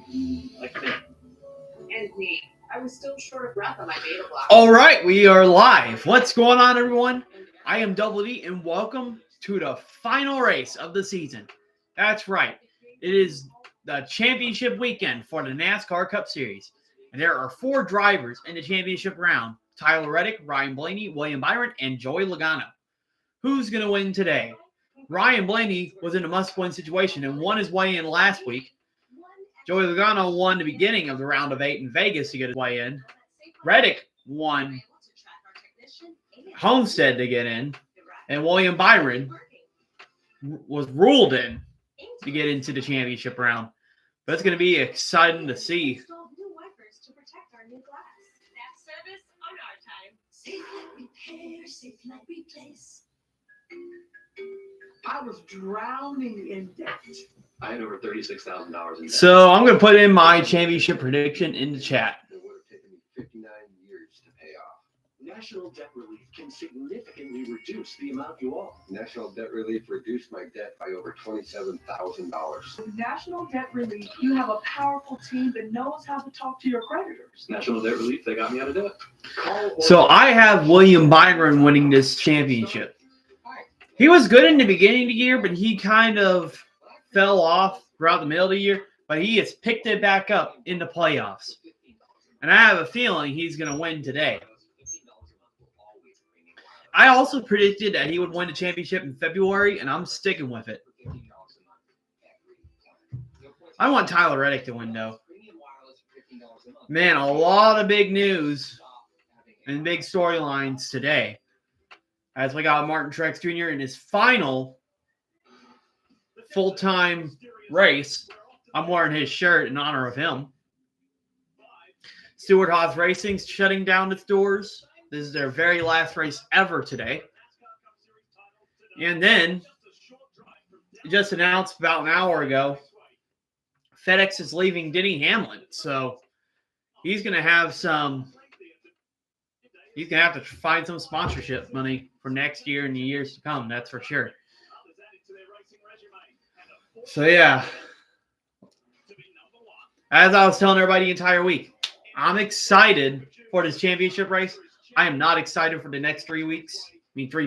And me. I was still short of breath on my beta block. All right, we are live. What's going on, everyone? I am Double D, and welcome to the final race of the season. That's right. It is the championship weekend for the NASCAR Cup Series. And there are 4 drivers in the championship round: Tyler Reddick, Ryan Blaney, William Byron, and Joey Logano. Who's going to win today? Ryan Blaney was in a must-win situation and won his way in last week. Joey Logano won the beginning of the round of 8 in Vegas to get his way in. Reddick won Homestead to get in. And William Byron was ruled in to get into the championship round. But it's going to be exciting to see. I was drowning in debt. I had over $36,000 in debt. So I'm going to put in my championship prediction in the chat. It would have taken me 59 years to pay off. National Debt Relief can significantly reduce the amount you owe. National Debt Relief reduced my debt by over $27,000. With National Debt Relief, you have a powerful team that knows how to talk to your creditors. National Debt Relief, they got me out of debt. So I have William Byron winning this championship. He was good in the beginning of the year, but he kind of fell off throughout the middle of the year. But he has picked it back up in the playoffs. And I have a feeling he's going to win today. I also predicted that he would win the championship in February, and I'm sticking with it. I want Tyler Reddick to win, though. Man, a lot of big news and big storylines today. As we got Martin Truex Jr. in his final full-time race. I'm wearing his shirt in honor of him. Stewart Haas Racing's shutting down its doors. This is their very last race ever today. And then, just announced about an hour ago, FedEx is leaving Denny Hamlin. So he's going to have to find some sponsorship money for next year and the years to come. That's for sure. So, yeah. As I was telling everybody the entire week, I'm excited for this championship race. I am not excited for the next 3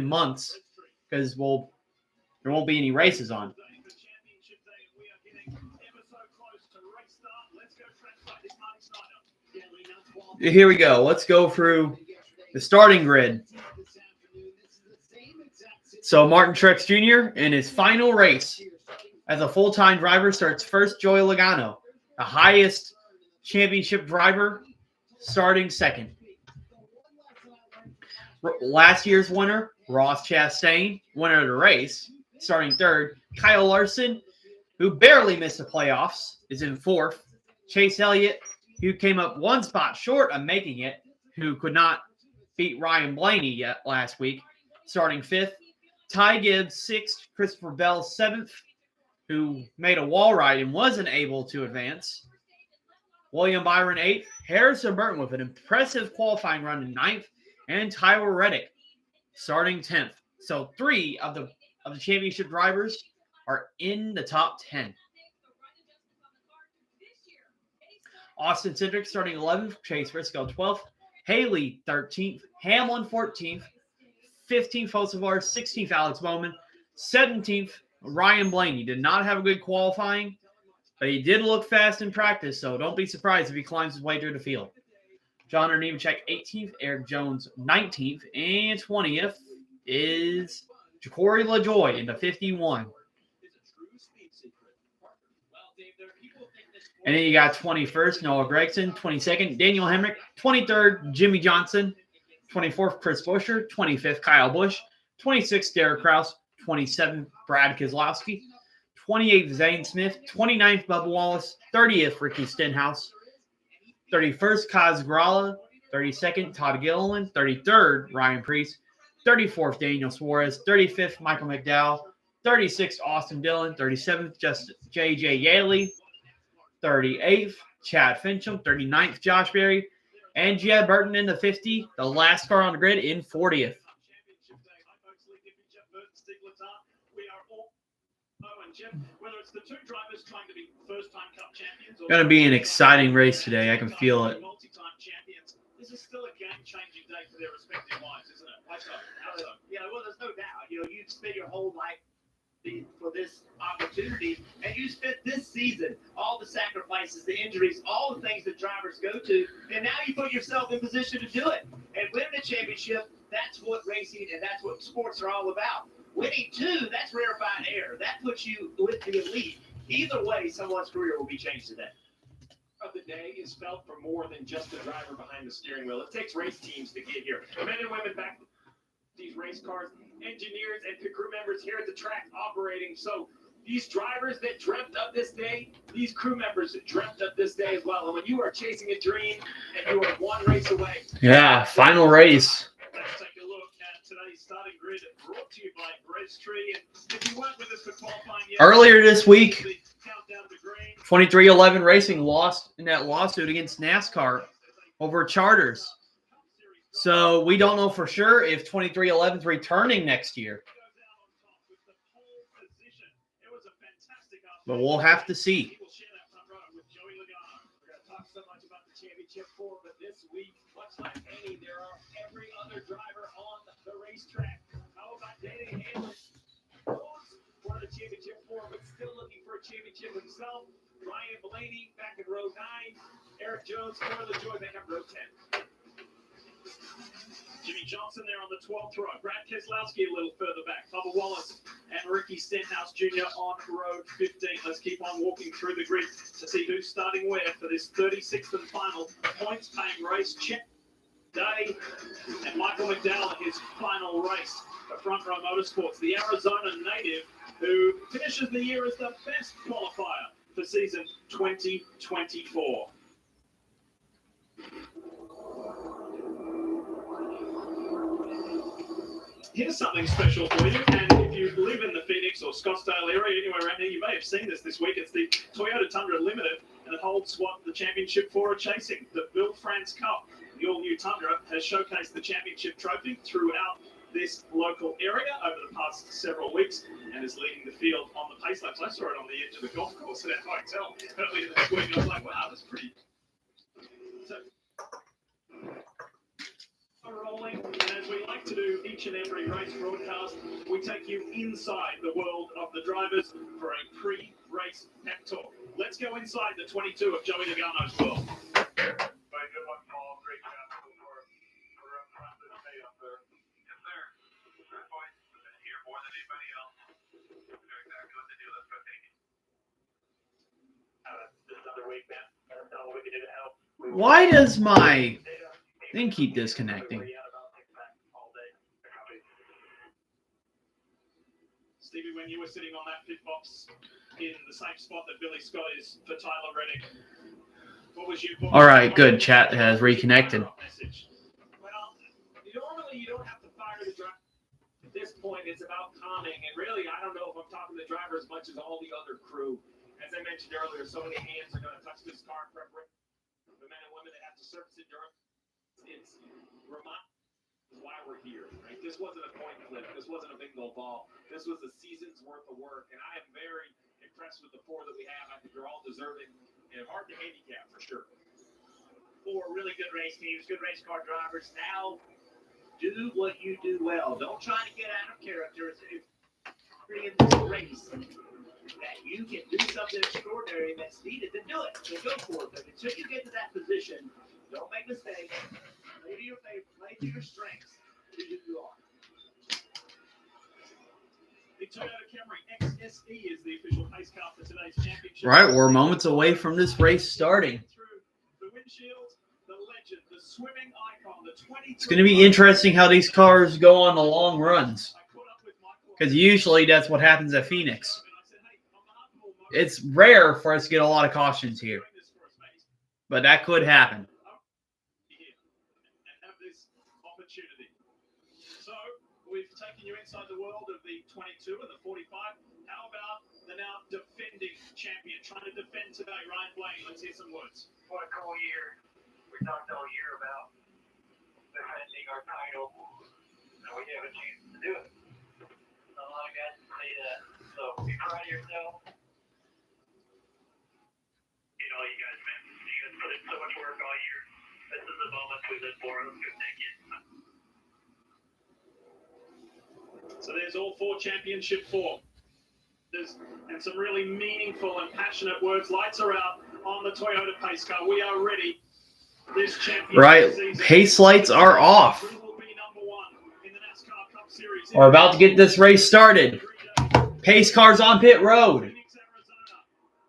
months, because there won't be any races on. Here we go. Let's go through the starting grid. So Martin Truex Jr. in his final race as a full-time driver starts first. Joey Logano, the highest championship driver, starting second. Last year's winner, Ross Chastain, winner of the race, starting third. Kyle Larson, who barely missed the playoffs, is in fourth. Chase Elliott, who came up one spot short of making it, who could not beat Ryan Blaney yet last week, starting fifth. Ty Gibbs, sixth. Christopher Bell, seventh, who made a wall ride and wasn't able to advance. William Byron, eighth. Harrison Burton with an impressive qualifying run in ninth. And Tyler Reddick, starting 10th. So 3 of the championship drivers are in the top 10. Austin Cindric starting 11th. Chase Briscoe 12th. Haley 13th. Hamlin 14th. 15th Hocevar. 16th Alex Bowman. 17th Ryan Blaney. Did not have a good qualifying, but he did look fast in practice, so don't be surprised if he climbs his way through the field. John Nemechek 18th. Eric Jones 19th. And 20th is Jacory LaJoie in the 51. And then you got 21st, Noah Gragson. 22nd, Daniel Hemrick. 23rd, Jimmy Johnson. 24th, Chris Buescher. 25th, Kyle Busch. 26th, Derek Kraus. 27th, Brad Keselowski. 28th, Zane Smith. 29th, Bubba Wallace. 30th, Ricky Stenhouse. 31st, Kaz Grala. 32nd, Todd Gilliland. 33rd, Ryan Preece. 34th, Daniel Suarez. 35th, Michael McDowell. 36th, Austin Dillon. 37th, J.J. Yaley. 38th, Chad Fincham. 39th, Josh Berry. And Jed Burton in the 50, the last car on the grid in 40th. Gonna be an exciting race today. I can feel it. This is still a game-changing day for their respective lives, isn't it? Yeah, well, there's no doubt. You spend your whole life for this opportunity, and you spent this season, all the sacrifices, the injuries, all the things that drivers go to, and now you put yourself in position to do it and win the championship. That's what racing and that's what sports are all about. Winning two, that's rarefied air. That puts you with the elite. Either way, someone's career will be changed today. Of the day is felt for more than just the driver behind the steering wheel. It takes race teams to get here. Men and women back these race cars, engineers and pit crew members here at the track operating. So these drivers that dreamt of this day, these crew members that dreamt of this day as well. And when you are chasing a dream and you are one race away. Yeah, final race. Let's take a look at today's starting grid brought to you by Tree. And if you weren't with us for qualifying yet, Earlier this week, the countdown to green. 2311 Racing lost in that lawsuit against NASCAR over charters. So we don't know for sure if 2311 is returning next year. But we'll have to see. We're going to talk so much about the championship four, but this week, much like any, there are every other driver on the racetrack. How about Danny Hamlin? For the championship four, but still looking for a championship himself. Ryan Blaney back in row 9. Eric Jones for the joy back up row 10. Jimmy Johnson there on the 12th row. Brad Keselowski a little further back. Bubba Wallace and Ricky Stenhouse Jr. on row 15. Let's keep on walking through the grid to see who's starting where for this 36th and final points-paying race. Check Day and Michael McDowell in his final race for Front Row Motorsports, the Arizona native who finishes the year as the best qualifier for season 2024. Here's something special for you, and if you live in the Phoenix or Scottsdale area, anywhere around here, you may have seen this week. It's the Toyota Tundra Limited, and it holds what the championship four are chasing, the Bill France Cup. The all-new Tundra has showcased the championship trophy throughout this local area over the past several weeks, and is leading the field on the pace laps. I saw it on the edge of the golf course at our hotel earlier this week. I was like, wow, that's pretty. So, rolling, and as we like to do each and every race broadcast, we take you inside the world of the drivers for a pre-race pep talk. Let's go inside the 22 of Joey Logano's world. Very good one, Paul. Great job for up front of the day up there. Yes, sir. Good boys. Here more than anybody else. We know exactly what to do. Let's go take it. This is another week, man. I don't know what we can do to help. Why does my thing keep disconnecting? Stevie, when you were sitting on that pit box in the same spot that Billy Scott is for Tyler Reddick, what was your? All right, good. Chat has reconnected. Well, normally you don't have to fire the driver. At this point, it's about calming, and really, I don't know if I'm talking to the driver as much as all the other crew. As I mentioned earlier, so many hands are going to touch this car in preparation. The men and women that have to surface it during. It's why we're here, right? This wasn't a coin flip. This wasn't a bingo ball. This was a season's worth of work, and I am very impressed with the four that we have. I think they're all deserving and hard to handicap for sure. Four really good race teams, good race car drivers. Now, do what you do well. Don't try to get out of character. If in this race that you can do something extraordinary that's needed, then do it. So go for it. But until you get to that position, don't make mistakes. Play to your favor. Play to your strengths. Who you are. The Toyota Camry XSE is the official pace car for today's championship. Right, we're moments away from this race starting. The windshield, the legend, the swimming icon, the 23. It's going to be interesting how these cars go on the long runs, because usually that's what happens at Phoenix. It's rare for us to get a lot of cautions here, but that could happen. So we've taken you inside the world of the 22 and the 45. How about the now defending champion trying to defend today, Ryan Blaney? Let's hear some words. What a cool year. We talked all year about defending our title, and we have a chance to do it. A lot of guys say that So be proud of yourself. You know, you guys, man, you guys put in so much work all year. This is the moment we live for. Let's go take it. So there's all 4 championship 4. And some really meaningful and passionate words. Lights are out on the Toyota pace car. We are ready. This championship Right. season. Pace lights are off. Who will be number 1 in the NASCAR Cup Series? We're about to get this race started. Pace cars on pit road.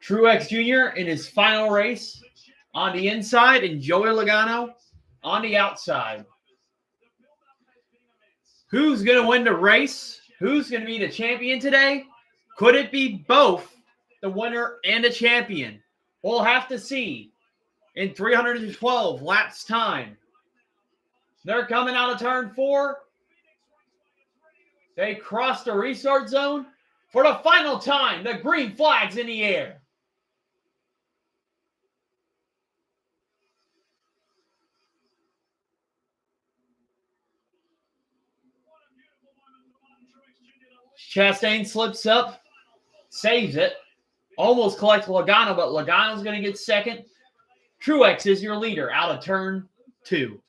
Truex Jr. in his final race on the inside and Joey Logano on the outside. Who's going to win the race? Who's going to be the champion today? Could it be both the winner and the champion? We'll have to see in 312 laps time. They're coming out of turn 4. They cross the restart zone for the final time. The green flag's in the air. Chastain slips up, saves it. Almost collects Logano, but Logano's going to get second. Truex is your leader out of turn 2.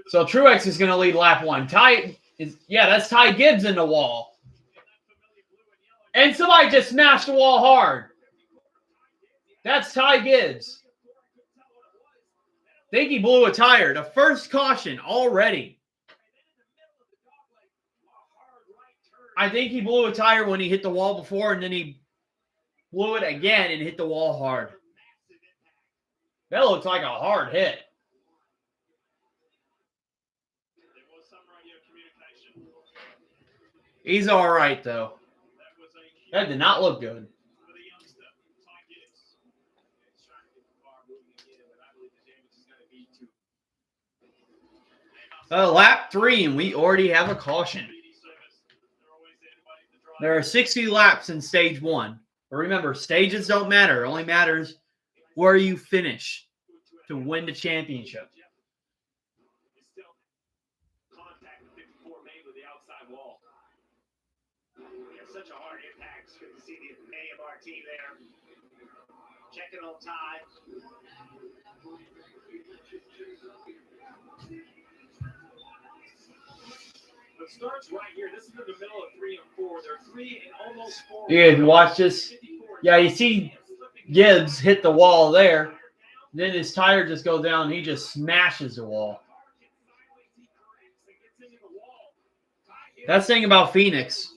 So Truex is going to lead lap 1. That's Ty Gibbs in the wall. And somebody just smashed the wall hard. That's Ty Gibbs. Think he blew a tire. The first caution already. I think he blew a tire when he hit the wall before, and then he blew it again and hit the wall hard. That looks like a hard hit. He's all right, though. That did not look good. Lap 3, and we already have a caution. There are 60 laps in stage 1. But remember, stages don't matter. It only matters where you finish to win the championship. Such a hard impact. It's good to see the AMR team there. Checking on time. It starts right here. This is in the middle of 3 and 4. They're 3 and almost 4. You guys watch this? Yeah, you see Gibbs hit the wall there. Then his tire just goes down and he just smashes the wall. That's the thing about Phoenix.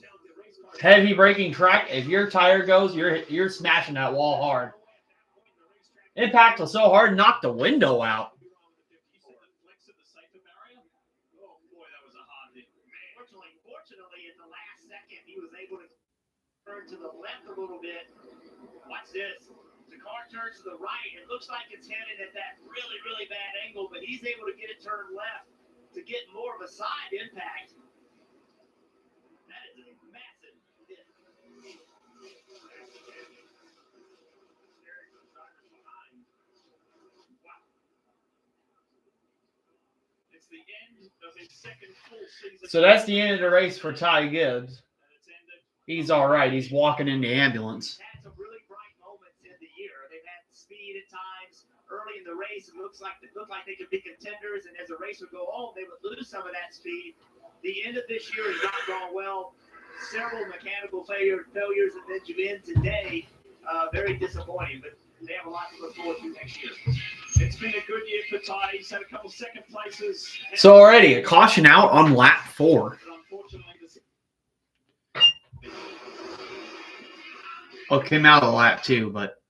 Heavy braking track. If your tire goes, you're smashing that wall hard. Impact was so hard, knocked the window out. Fortunately, at the last second, he was able to turn to the left a little bit. Watch this. The car turns to the right. It looks like it's headed at that really, really bad angle, but he's able to get it turned left to get more of a side impact. That is a massive hit. Wow. It's the end of his second full season. So that's the end of the race for Ty Gibbs. He's all right. He's walking in the ambulance. Had some really bright moments in the year. They've had speed at times. Early in the race, it looked like they could be contenders, and as the race would go on, they would lose some of that speed. The end of this year has not gone well. Several mechanical failures and then you end today. Very disappointing, but they have a lot to look forward to next year. It's been a good year for Ty. He's had a couple second places. So already a caution out on lap 4. Oh, came out of lap 2, but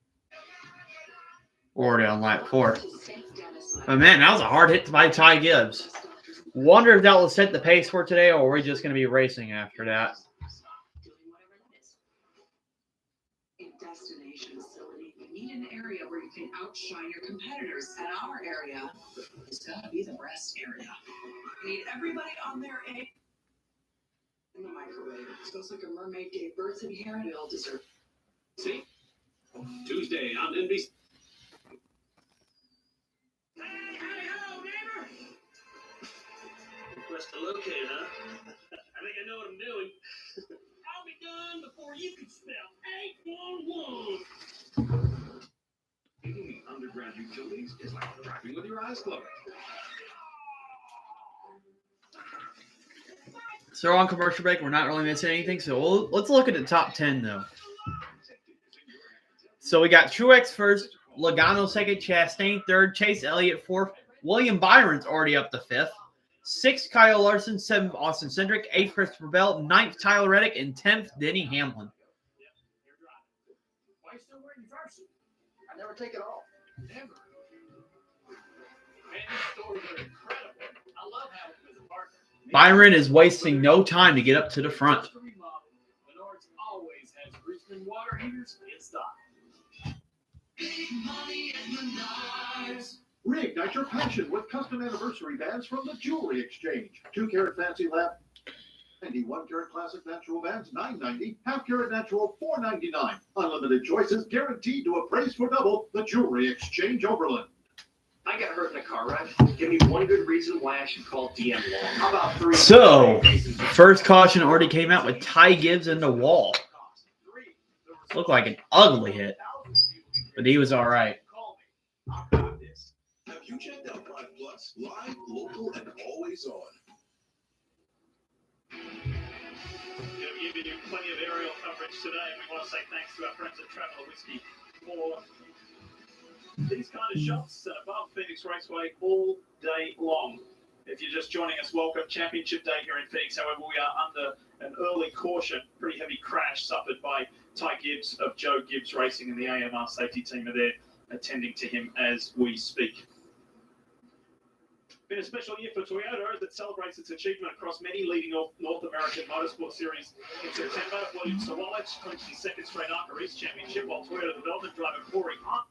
already on lap 4. But man, that was a hard hit by Ty Gibbs. Wonder if that will set the pace for today, or are we just going to be racing after that? Destination facility. You need an area where you can outshine your competitors, and our area is going to be the breast area. We need everybody on their A. In the microwave. It smells like a mermaid gave birth in here, and we all deserve. See? Tuesday on NBC. quest to locate it, huh? I think I know what I'm doing. I'll be done before you can spell 811. Digging the underground utilities is like driving with your eyes closed. So we're on commercial break. We're not really missing anything. So let's look at the top 10, though. So we got Truex first, Logano second, Chastain third, Chase Elliott fourth, William Byron's already up to fifth, sixth Kyle Larson, seventh Austin Cindric, eighth Christopher Bell, ninth Tyler Reddick, and 10th Denny Hamlin. Why are you still wearing your jersey? I never take it off. Never. Man, these stories are incredible. I love having him as a partner. Byron is wasting no time to get up to the front. Menards always has Brisbane water heaters in stock. Big money at Menards. Reignite your passion with custom anniversary bands from the Jewelry Exchange. 2-carat fancy lap, 1-carat classic natural bands, $9.90. Half-carat natural, $4.99. Unlimited choices, guaranteed to appraise for double. The Jewelry Exchange, Oberlin. I got hurt in a car wreck. Give me one good reason why I should call DM Long. How about 3? So, first caution already came out with Ty Gibbs in the wall. Looked like an ugly hit, but he was all right. I've got this. Have you checked out 5 Plus? Live, local, and always on. Going to give you plenty of aerial coverage today, and we want to say thanks to our friends at Traveller Whiskey for these kind of shots above Phoenix Raceway all day long. If you're just joining us, welcome. Championship day here in Phoenix. However, we are under an early caution. Pretty heavy crash suffered by Ty Gibbs of Joe Gibbs Racing, and the AMR safety team are there attending to him as we speak. Been a special year for Toyota that celebrates its achievement across many leading North American motorsport series. In September, William Sawalich clinched his second straight ARCA East Championship, while Toyota development driver Corey Hunt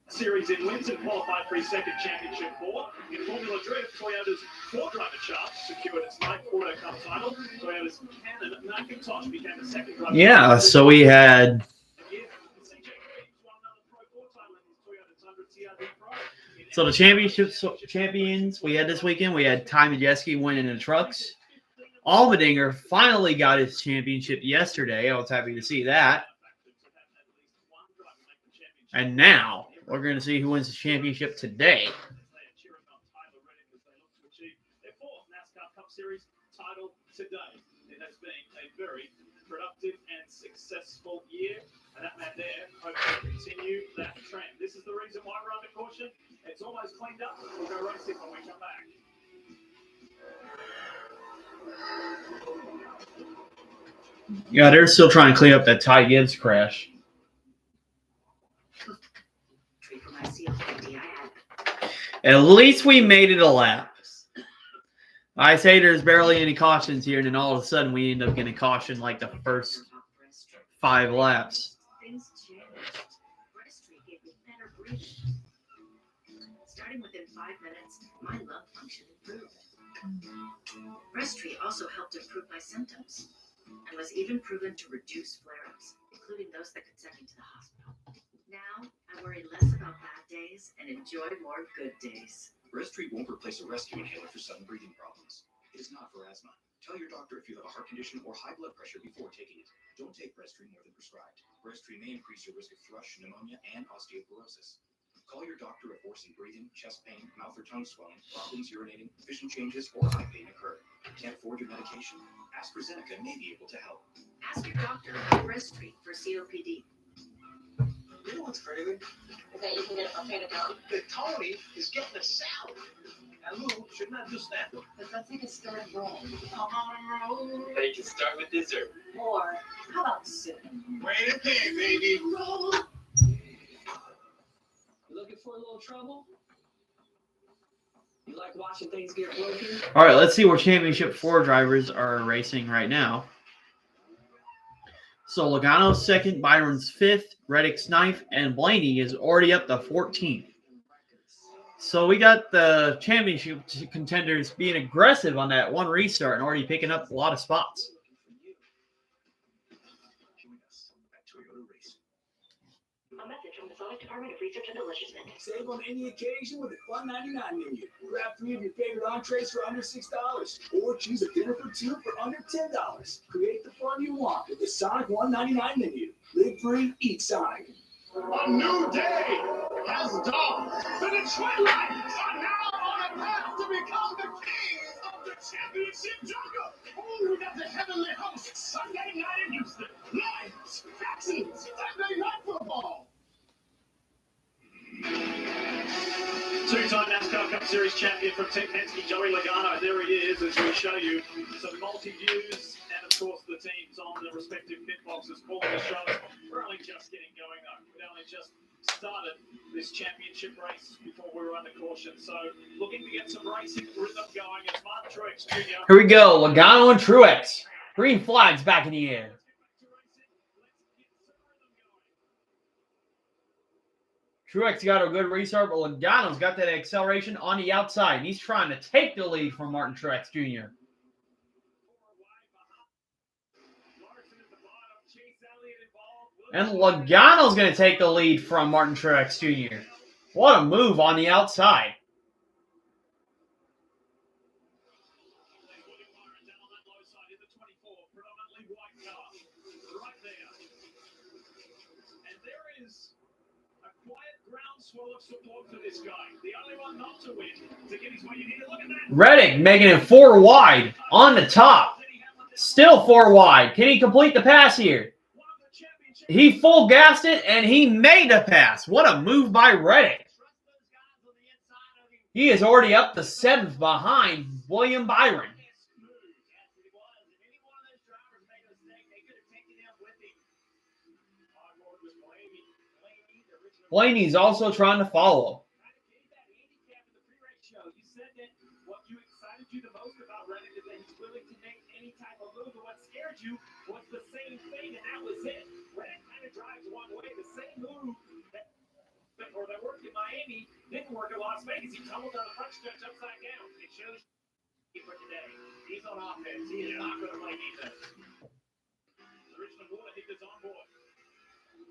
series in wins and qualified for his second championship for. In Formula Drift, Toyota's 4-driver chart secured its 9th Auto Cup title. Toyota's Cannon McIntosh became the second driver. Yeah, so we had the championship champions we had this weekend. We had Ty Majeski winning in the trucks. Allmendinger finally got his championship yesterday. I was happy to see that. And now we're going to see who wins the championship today. Their 4th NASCAR Cup Series title today. It has been a very productive and successful year, and that man there hopes to continue that trend. This is the reason why we're under caution. It's almost cleaned up. We'll go race it when we come back. Yeah, they're still trying to clean up that Ty Gibbs crash. At least we made it a lap. I say there's barely any cautions here, and then all of a sudden we end up getting caution like the first 5 laps. Things changed. Breaststroke gave me better breathing. Starting within 5 minutes, my lung function improved. Breaststroke also helped improve my symptoms and was even proven to reduce flare-ups, including those that could send me to the hospital. Now, I worry less about bad days and enjoy more good days. Breaststroke won't replace a rescue inhaler for sudden breathing problems. It is not for asthma. Tell your doctor if you have a heart condition or high blood pressure before taking it. Don't take Breaststroke more than prescribed. Breaststroke may increase your risk of thrush, pneumonia, and osteoporosis. Call your doctor if worsening breathing, chest pain, mouth or tongue swelling, problems urinating, vision changes, or eye pain occur. Can't afford your medication? AstraZeneca may be able to help. Ask your doctor about Breaststroke for COPD. You know what's crazy? Is that you can get a buffet to go? That Tony is getting a salad. And Lou should not just stand up. But let's take a start wrong. They can start with dessert. Or how about soup? Wait a minute, baby. Roll. You looking for a little trouble? You like watching things get broken? All right, let's see where Championship 4 drivers are racing right now. So Logano's 2nd, Byron's 5th, Reddick's 9th, and Blaney is already up to 14th. So we got the championship contenders being aggressive on that one restart and already picking up a lot of spots. Join us at Toyota Racing. A message from the Select Department of Research and Establishment. Save on any occasion with the $1.99 menu. Grab 3 of your favorite entrees for under $6, or choose a dinner for 2 for under $10. Create the fun you want with the Sonic $1.99 menu. Live free, eat Sonic. A new day has dawned. The Detroit Lions are now on a path to become the kings of the championship jungle. Oh, we got the heavenly host Sunday night in Houston. Lions, Texans, Sunday night football. Two-time NASCAR Cup Series champion from Team Penske, Joey Logano. There he is, as we show you some multi-views and, of course, the teams on the respective pit boxes calling the shows. We're only just getting going, though. We've only just started this championship race before we were under caution. So, looking to get some racing rhythm going. It's Martin Truex Jr. Here we go. Logano and Truex. Green flags back in the air. Truex got a good restart, but Logano's got that acceleration on the outside. And he's trying to take the lead from Martin Truex Jr. And Logano's going to take the lead from Martin Truex Jr. What a move on the outside. Of support for this guy. The only one not to win to get his way in here. Look at that. Reddick making it 4 wide on the top. Still 4 wide. Can he complete the pass here? He full gassed it and he made the pass. What a move by Reddick. He is already up to 7th behind William Byron. Blaney's also trying to follow. You said that what excited you the most about Reddick is that he's willing to make any type of move, but what scared you was the same thing, and that was it. Reddick kind of drives one way. The same move that worked in Miami didn't work in Las Vegas. He tumbled down the front stretch upside down. It shows you for today. He's on offense. He is not going to play defense. Richmond Boyd, he is on board.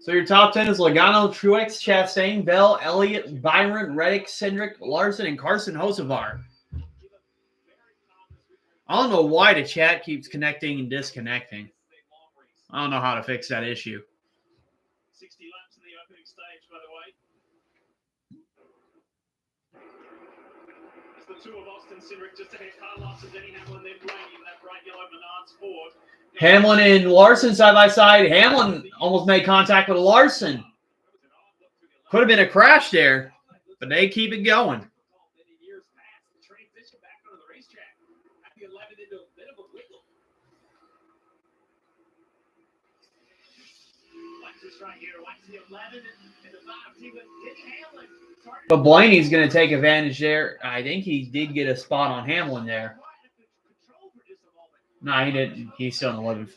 So your top 10 is Logano, Truex, Chastain, Bell, Elliott, Byron, Reddick, Cindric, Larson, and Carson Hocevar. I don't know why the chat keeps connecting and disconnecting. I don't know how to fix that issue. 60 laps in the opening stage, by the way. It's the two of Austin Cindric just ahead. Carl Larson, Denny Hamlin, then Blaney in that bright yellow Menards Ford. Hamlin and Larson side by side. Hamlin almost made contact with Larson. Could have been a crash there, but they keep it going. But Blaney's going to take advantage there. I think he did get a spot on Hamlin there. No, he didn't. He's still in 11th.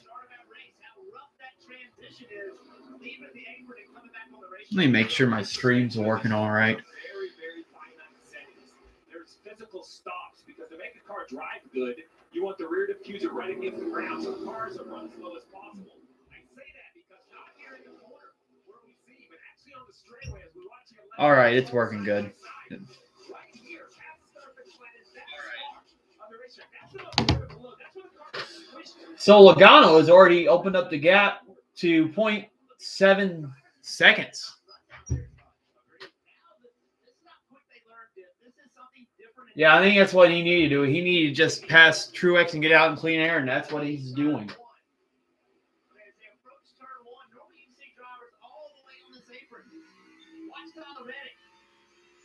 Let me make sure my streams are working all right. There's physical stops because to make a car drive good, you want the rear diffuser right against the ground so cars are run as slow as possible. I say that because not here in the corner where we see, but actually on the straightaway as we watch here. All right, it's working good. So Logano has already opened up the gap to 0.7 seconds. Yeah, I think that's what he needed to do. He needed to just pass Truex and get out in clean air, and that's what he's doing.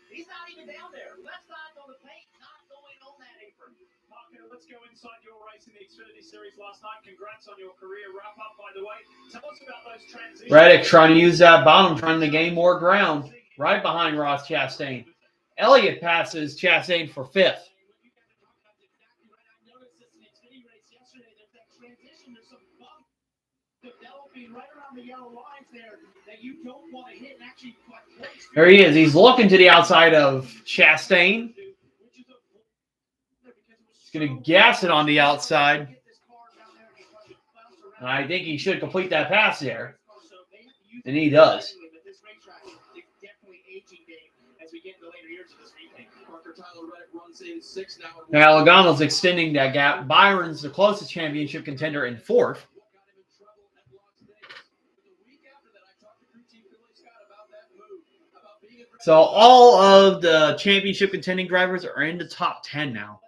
He's not even down there. Left side on the paint, not going on that apron. Marco, let's go inside your race in the Xfinity Series last night. Congrats on your career wrap up, by the way. Tell us about those transitions. Reddick trying to use that bottom, trying to gain more ground, right behind Ross Chastain. Elliott passes Chastain for 5th. There he is. He's looking to the outside of Chastain. He's going to gas it on the outside. And I think he should complete that pass there. And he does. engaging game as we get in the later years of this weekend. Parker Tyler Reddick runs in 6 now. Now Logano's extending that gap. Byron's the closest championship contender in 4th. So all of the championship contending drivers are in the top 10 now.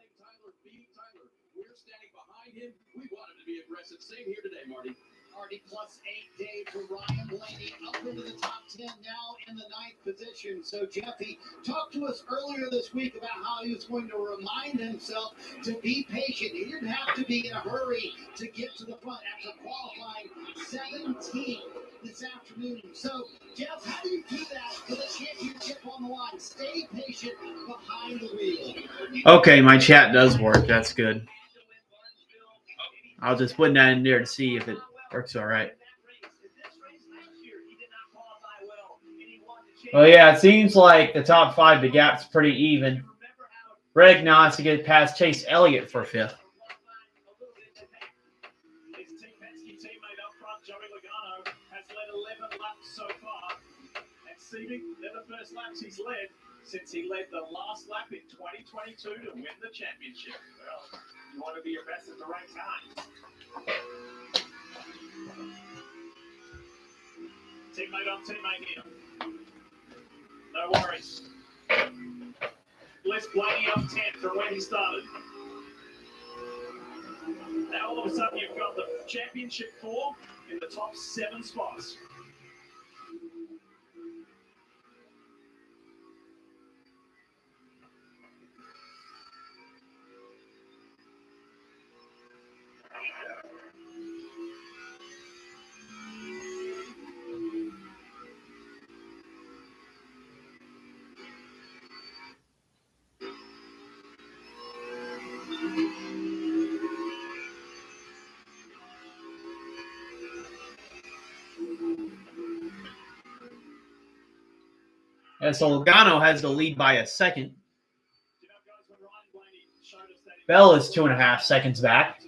We're standing behind him. We want him to be aggressive. Same here today, Marty. Marty plus 8 Dave to Ryan Blaney up into the top 10 now in the 9th position. So Jeffy talked to us earlier this week about how he was going to remind himself to be patient. He didn't have to be in a hurry to get to the front after qualifying 17th this afternoon. So Jeff, how do you do that for the championship on the line? Stay patient behind the wheel. Okay, my chat does work. That's good. I'll just put that in there to see if it works all right. Well, yeah, it seems like the top 5, the gap's pretty even. Reddick now has to get past Chase Elliott for 5th. His teammate up front, Joey Logano, has led 11 laps so far. And Seaving, they're the first laps he's led since he led the last lap in 2022 to win the championship. Well, you want to be your best at the right time. Teammate on teammate here. No worries. Bliss Blaney up 10 from where he started. Now all of a sudden you've got the championship 4 in the top 7 spots. And so Logano has the lead by a second. Bell is 2.5 seconds back.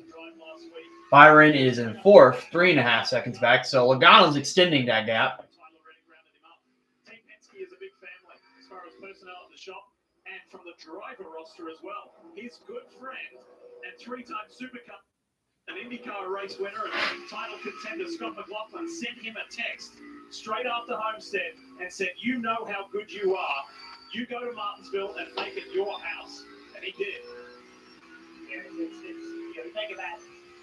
Byron is in 4th, 3.5 seconds back. So Logano's extending that gap. Team Penske is a big family as far as personnel at the shop and from the driver roster as well. His good friend and 3-time Supercup and IndyCar race winner and title contender Scott McLaughlin sent him a text straight after Homestead and said, "You know how good you are. You go to Martinsville and make it your house." And he did. And you think about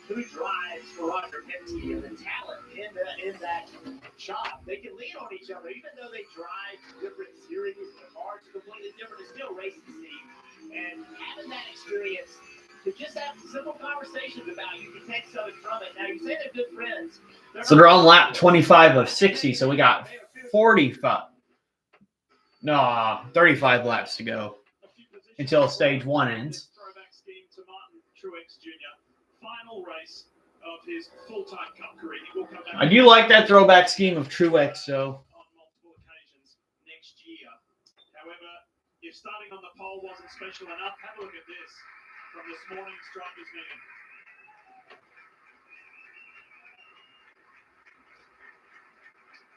who drives for Roger Penske and the talent in that shop. They can lean on each other, even though they drive different series. The cars are completely different. It's still racing, Steve. And having that experience, to just have simple conversations about, you can take something from it. Now, you say they're good friends. So they're on lap 25 of 60. So we got 35 laps to go until stage 1 ends. Throwback scheme to Martin Truex Jr. Final race of his full-time Cup career. He will come back. I do like that throwback scheme of Truex, so. On multiple occasions next year. However, if starting on the pole wasn't special enough, have a look at this from this morning's drivers' meeting.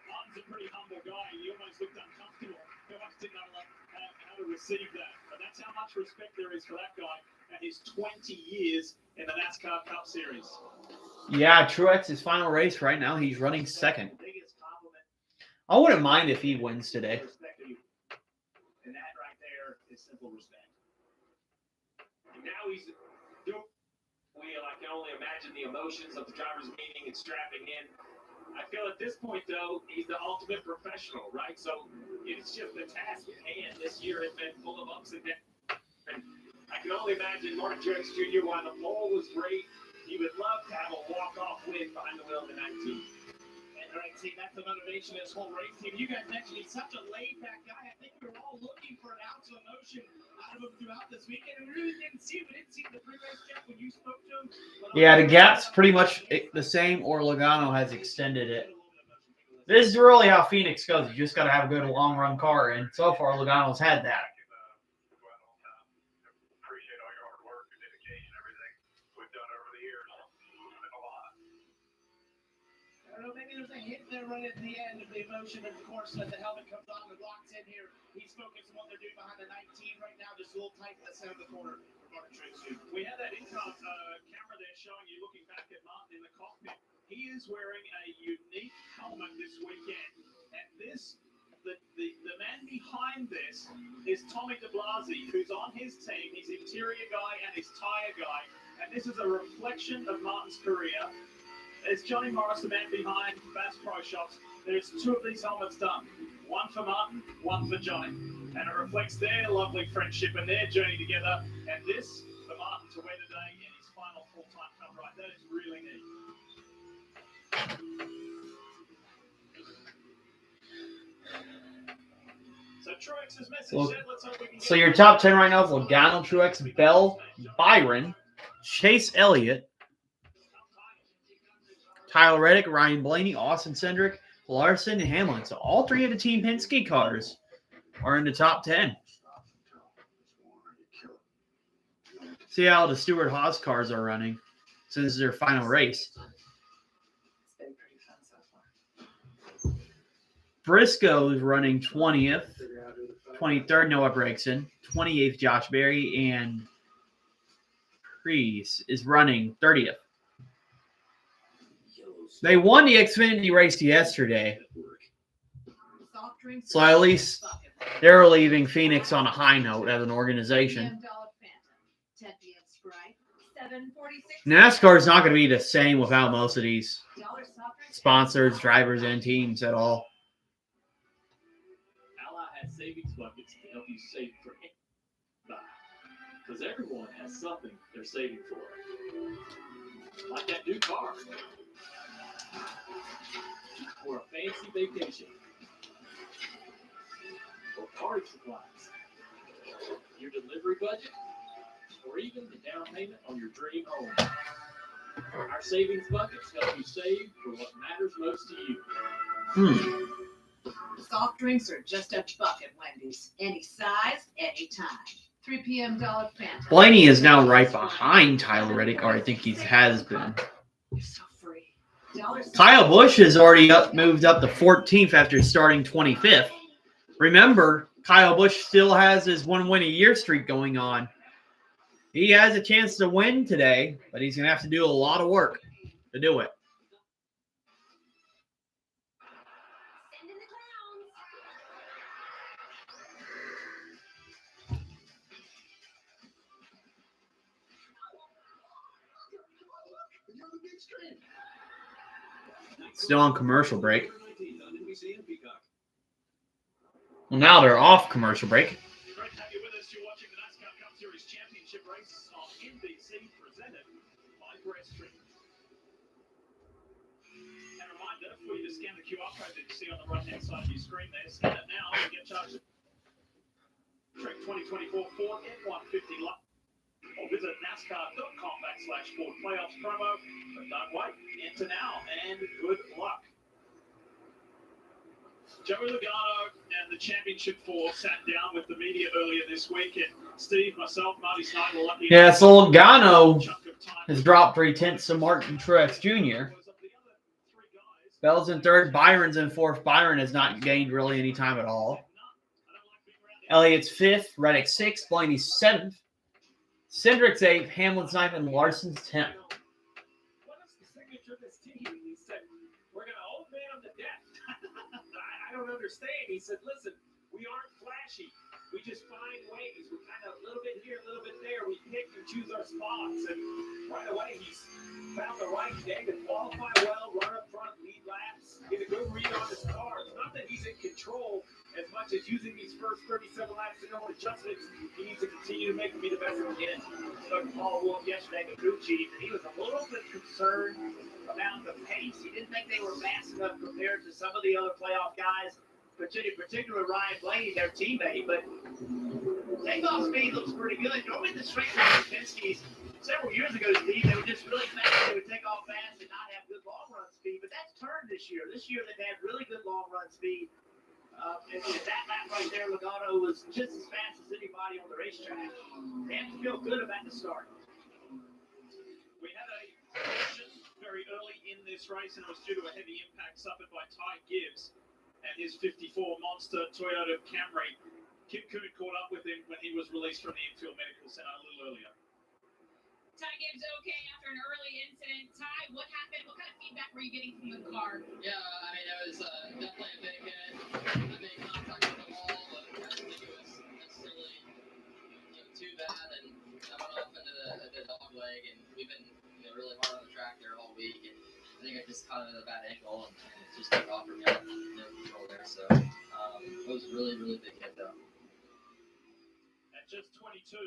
Martin's a pretty humble guy. He almost looked uncomfortable. He almost didn't know how to receive that. But that's how much respect there is for that guy and his 20 years in the NASCAR Cup Series. Yeah, Truex's final race right now. He's running 2nd. I wouldn't mind if he wins today. And that right there is simple respect. And now he's doing. I can only imagine the emotions of the drivers' meeting and strapping in. I feel at this point, though, he's the ultimate professional, right? So it's just the task at hand. This year has been full of ups and downs. And I can only imagine Martin Truex Jr., while the pole was great, he would love to have a walk-off win behind the wheel of the 19. And right, see, that's the motivation of this whole race team. You guys mentioned he's such a laid-back guy. I think we were all looking for an ounce of emotion out of him throughout this weekend. We really didn't see it. We didn't see the pre-race check when you spoke to him. Yeah, the gap's pretty much the same, or Logano has extended it. This is really how Phoenix goes. You just got to have a good long-run car, and so far Logano's had that. Appreciate all your hard work, your dedication, everything we've done over the years. It's been a lot. I don't know know, maybe there's a hit there right at the end of the emotion, of course, as the helmet comes on and locks in here. He's focused on what they're doing behind the 19 right now, just a little tight in the center of the corner. We have that income camera there showing you looking back at Martin in the cockpit. He is wearing a unique helmet this weekend, and the man behind this is Tommy DeBlasi, who's on his team. He's interior guy and his tire guy, and this is a reflection of Martin's career. There's Johnny Morris, the man behind Bass Pro Shops. There's 2 of these helmets done, one for Martin, one for Johnny, and it reflects their lovely friendship and their journey together. And this for Martin to wear today in his final full-time cup ride. That is really neat. So Truex's message said, let's hope we can So your top 10 right now is Logano, Truex, Bell, Byron, Chase Elliott, Tyler Reddick, Ryan Blaney, Austin Cindric, Larson, and Hamlin. So all 3 of the Team Penske cars are in the top 10. See how the Stewart-Haas cars are running. So this is their final race. It's been pretty fun so far. Briscoe is running 20th. 23rd, Noah Bregson. 28th, Josh Berry. And Priest is running 30th. They won the Xfinity race yesterday. So at least they're leaving Phoenix on a high note as an organization. NASCAR is not going to be the same without most of these sponsors, drivers, and teams at all. Ally has savings buckets to help you save for anything. Because everyone has something they're saving for. Like that new car. Or a fancy vacation. Or party supplies. Your delivery budget. Or even the down payment on your dream home. Our savings buckets help you save for what matters most to you. Soft drinks are just a bucket, Wendy's. Any size, any time. 3 p.m. Dollar Phantom. Blaney is now right behind Tyler Reddick, or I think he has been. You're so free. Kyle Busch has already moved up to 14th after starting 25th. Remember, Kyle Busch still has his 1-win-a-year streak going on. He has a chance to win today, but he's going to have to do a lot of work to do it. Still on commercial break. Well, now they're off commercial break. Great to have you with us. You're watching the NASCAR Cup Series Championship race on NBC, presented by Breastreet. And a reminder for you to scan the QR code that you see on the right-hand side of your screen there. Scan it now and get charged. Trek 2024 Ford F-150 Live. Or visit NASCAR.com/Ford Playoffs promo. But don't wait. Enter now and good luck. Joey Logano and the Championship 4 sat down with the media earlier this week. And Steve, myself, Marty Snyder were lucky. Yeah, so Logano has dropped 3/10 to Martin Truex Jr. Bell's in 3rd. Byron's in 4th. Byron has not gained really any time at all. Elliott's 5th. Reddick 6th. Blaney's 7th. Cindric's 8th. Hamlin's 9th. And Larson's 10th. What is the signature of this team? He said, we're going to old man them to death. I don't understand. He said, listen, we aren't flashy. We just find ways. We're kind of a little bit here, a little bit there. We pick and choose our spots. And right away, he's found the right day to qualify well, run up front, lead laps, get a good read on his car. It's not that he's in control as much as using these first 37 laps to know adjustments. He needs to continue to make them be the best he can. So Paul Wolf yesterday, the crew chief, and he was a little bit concerned about the pace. He didn't think they were fast enough compared to some of the other playoff guys, particularly Ryan Blaney, their teammate. But takeoff speed looks pretty good. Normally the straight line Penske's several years ago, Steve, they were just really fast. They would take off fast and not have good long run speed. But that's turned this year. This year they've had really good long run speed. And that lap right there, Logano was just as fast as anybody on the racetrack. They have to feel good about the start. We had a question very early in this race, and it was due to a heavy impact suffered by Ty Gibbs and his 54 Monster Toyota Camry. Kim Coon caught up with him when he was released from the infield medical center a little earlier. Ty Gibbs okay after an early incident. Ty, what happened? What kind of feedback were you getting from the car? Yeah, I mean, it was definitely a big hit. I made contact with the wall, but I didn't think it was necessarily too bad. And I went off into the dog leg, and we've been really hard on the track there all week. And I think I just caught it at a bad angle, and it just took off from me out no control there. So it was a really, really big hit, though. At just 22,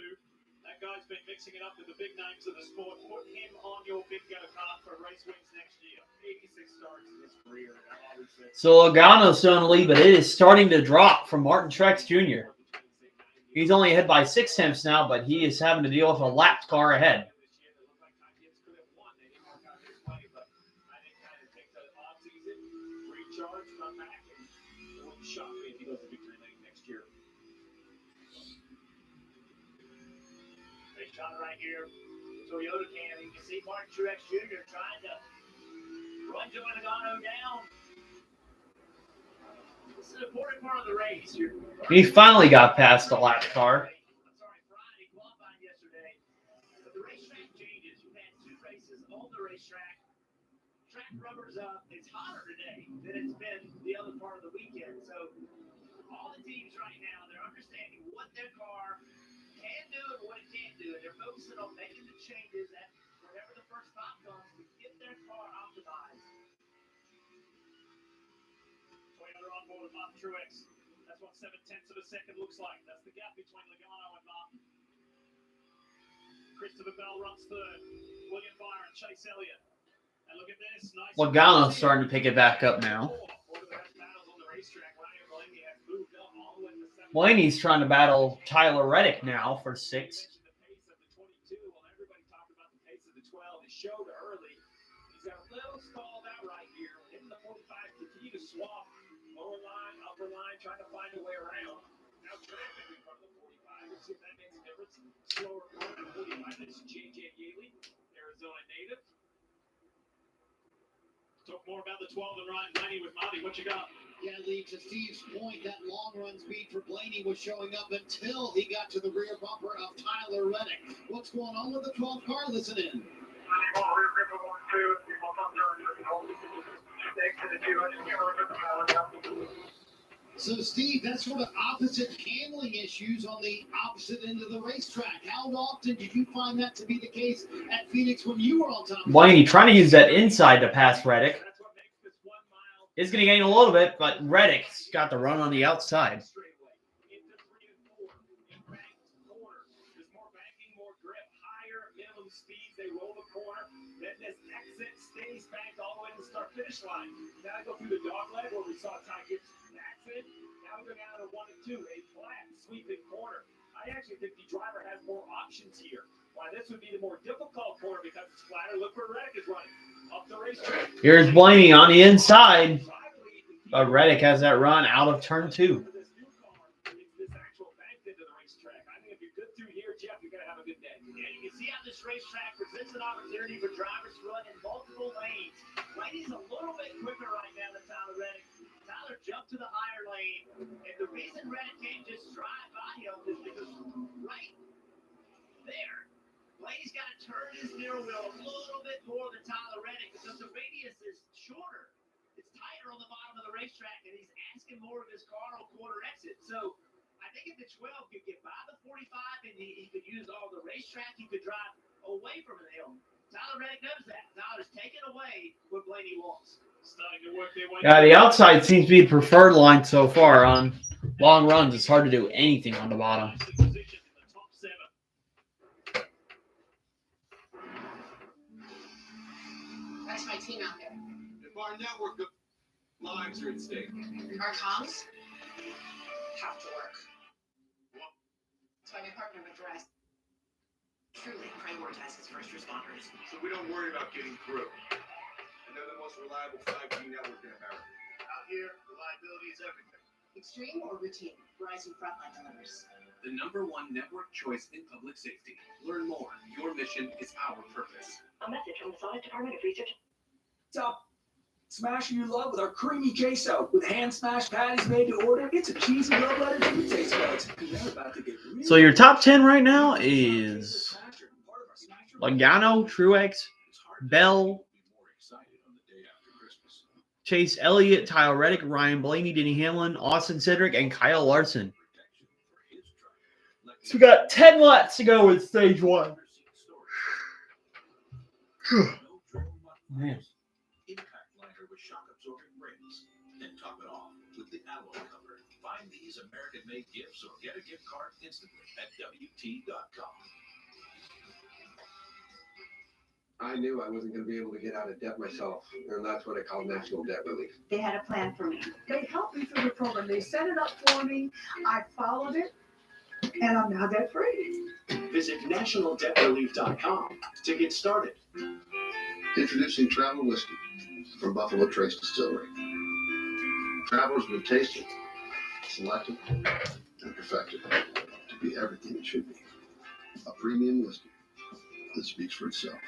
that guy's been mixing it up with the big names of the sport. Put him on your bingo card for race wins next year. 86 starts in his career. So Logano's still in the lead, but it is starting to drop from Martin Truex Jr. He's only ahead by 6/10 now, but he is having to deal with a lapped car ahead. Recharge, come back, and it wouldn't shock me if he goes to victory lane next year. Big shot right here. Toyota cam. You can see Martin Truex Jr. trying to run Joey Logano down. This is an important part of the race. He finally got past the lapped car. I'm sorry, Friday qualifying yesterday. But the racetrack changes. You've had 2 races on the racetrack. Track rubber's up. It's hotter today than it's been the other part of the weekend. So all the teams right now, they're understanding what their car can do and what it can't do. And they're focusing on making the changes at whenever the first stop comes to get their car optimized. Toyota on board with Martin Truex. That's what 7/10 of a second looks like. That's the gap between Logano and Martin. Christopher Bell runs third. William Byron, Chase Elliott. And look at this. Nice. Logano's starting to pick it back up now. Blaney's trying to battle Tyler Reddick now for 6. Everybody talked about the pace of the 12. He showed early. He's got a little stalled out right here. Hitting the 45, continue to swap. Lower line, upper line, trying to find a way around. Now traffic in front of the 45. Let's see if that makes a difference. Slower corner 45. That's J.J. Yaley, Arizona native. Talk more about the 12 and Ryan Blaney with Marty. What you got? Yeah, Lee, to Steve's point, that long run speed for Blaney was showing up until he got to the rear bumper of Tyler Reddick. What's going on with the 12 car? Listen in. So, Steve, that's sort of opposite handling issues on the opposite end of the racetrack. How often did you find that to be the case at Phoenix when you were on top? Blaney trying to use that inside to pass Reddick. Is going to gain a little bit, but Reddick's got the run on the outside. They roll the corner, then this exit stays banked all the way to the start-finish line. Now I go through the dog leg where we saw Ty Gibbs accident. Now we go down to 1 and 2, a flat sweeping corner. I actually think the driver has more options here. Why this would be the more difficult corner because it's flatter. Look where Reddick is running up the racetrack. Here's Blaney on the inside, but Reddick has that run out of turn 2. This racetrack presents an opportunity for drivers to run in multiple lanes. Blaney's a little bit quicker right now than Tyler Reddick. Tyler jumped to the higher lane, and the reason Reddick can't just drive by him is because right there, Blaney's got to turn his steering wheel a little bit more than Tyler Reddick because the radius is shorter. It's tighter on the bottom of the racetrack, and he's asking more of his car on quarter exit. So I think if the 12 could get by the 45 and he could use all the racetrack, he could drive away from the hill. Tyler Reddick knows that. Tyler's taking away what Blaney wants. Starting to work their way. Yeah, the outside seems to be the preferred line so far. On long runs, it's hard to do anything on the bottom. That's my team out there. If our network of lives are at stake. Our comms have to work. That's why my partner addressed truly prioritizes first responders. So we don't worry about getting through. And they're the most reliable 5G network in America. Out here, reliability is everything. Extreme or routine, Verizon Frontline delivers. The #1 network choice in public safety. Learn more. Your mission is our purpose. A message from the Sonic Department of Research. top smasher you love with our creamy queso with hand-smashed patties made to order. It's a cheesy love letter to your taste buds. 'Cause they're about to get really So your top 10 right now is Logano, Truex, Bell, Chase Elliott, Tyler Reddick, Ryan Blaney, Denny Hamlin, Austin Cedric, and Kyle Larson. So we got 10 laps to go with stage 1. Man. Impact liner with shock absorbing rings. And top it off with the alloy cover. Find these American-made gifts or get a gift card instantly at WT.com. I knew I wasn't going to be able to get out of debt myself, and that's what I called National Debt Relief. They had a plan for me. They helped me through the program. They set it up for me. I followed it, and I'm now debt free. Visit nationaldebtrelief.com to get started. Introducing Travel Whiskey from Buffalo Trace Distillery. Travelers been tasted, selected, and perfected to be everything it should be. A premium whiskey that speaks for itself.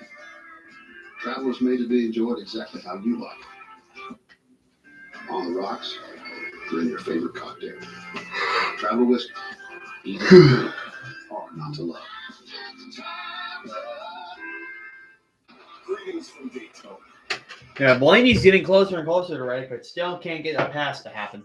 Travelers made to be enjoyed exactly how you like it. On the rocks, or in your favorite cocktail. Travel Whiskey. Easy to drink, or not to love. Greetings from Daytona. Yeah, Blaney's getting closer and closer to Reddick, but still can't get a pass to happen.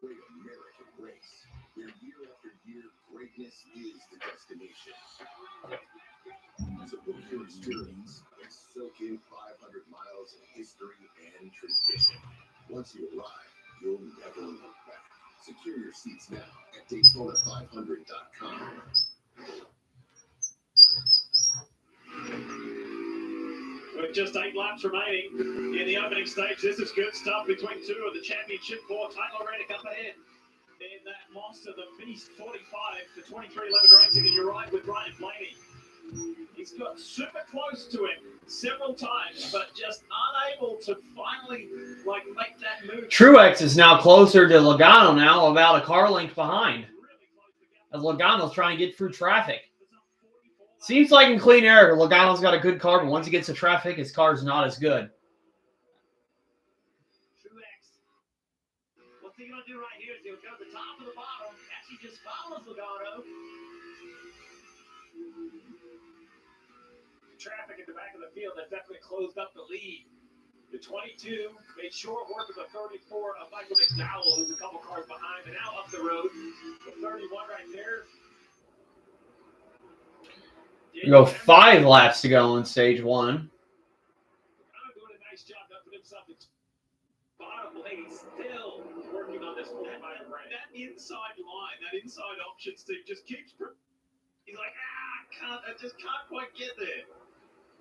Great American race, where year after year greatness is the destination. So book your experience and soak in 500 miles of history and tradition. Once you arrive, you'll never look back. Secure your seats now at Daytona500.com. With just 8 laps remaining in the opening stage, this is good stuff between two of the championship four. Tyler Reddick up ahead in that monster, the Beast 45 to 2311 Racing, and you're right with Ryan Blaney. He's got super close to him several times, but just unable to finally make that move. Truex is now closer to Logano now, about a car length behind. As Logano's trying to get through traffic. Seems like in clean air, Logano's got a good car, but once he gets to traffic, his car's not as good. Truex. What's he going to do right here is he'll go to the top of the bottom. Actually just follows Logano. Traffic in the back of the field has definitely closed up the lead. The 22 made short work of the 34 of Michael McDowell, who's a couple cars behind, and now up the road. The 31 right there. We go 5 laps to go in stage 1. Kind of doing a nice job to put himself in bottom lane, still working on this one by that inside line, that inside option, Steve, just keeps. He's like, I just can't quite get there.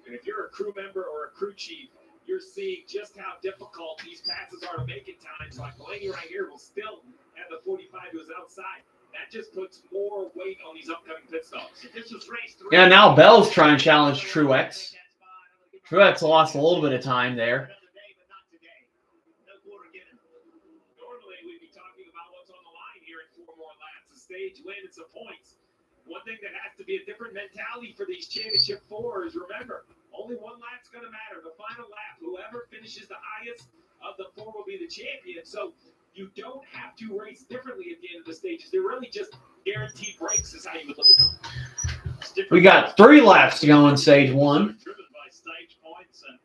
And if you're a crew member or a crew chief, you're seeing just how difficult these passes are to make at times. Like Blaney right here will still have the 45 who is outside. That just puts more weight on these upcoming pit stops. If this was race 3. Yeah, now Bell's trying to challenge Truex. Truex lost a little bit of time there. Normally we'd be talking about what's on the line here in 4 more laps. A stage win and some points. One thing that has to be a different mentality for these championship 4s, remember, only one lap's going to matter. The final lap, whoever finishes the highest of the 4 will be the champion. So you don't have to race differently at the end of the stages. They're really just guaranteed breaks is how you would look at them. We got 3 laps to go in stage 1. Driven by stage points and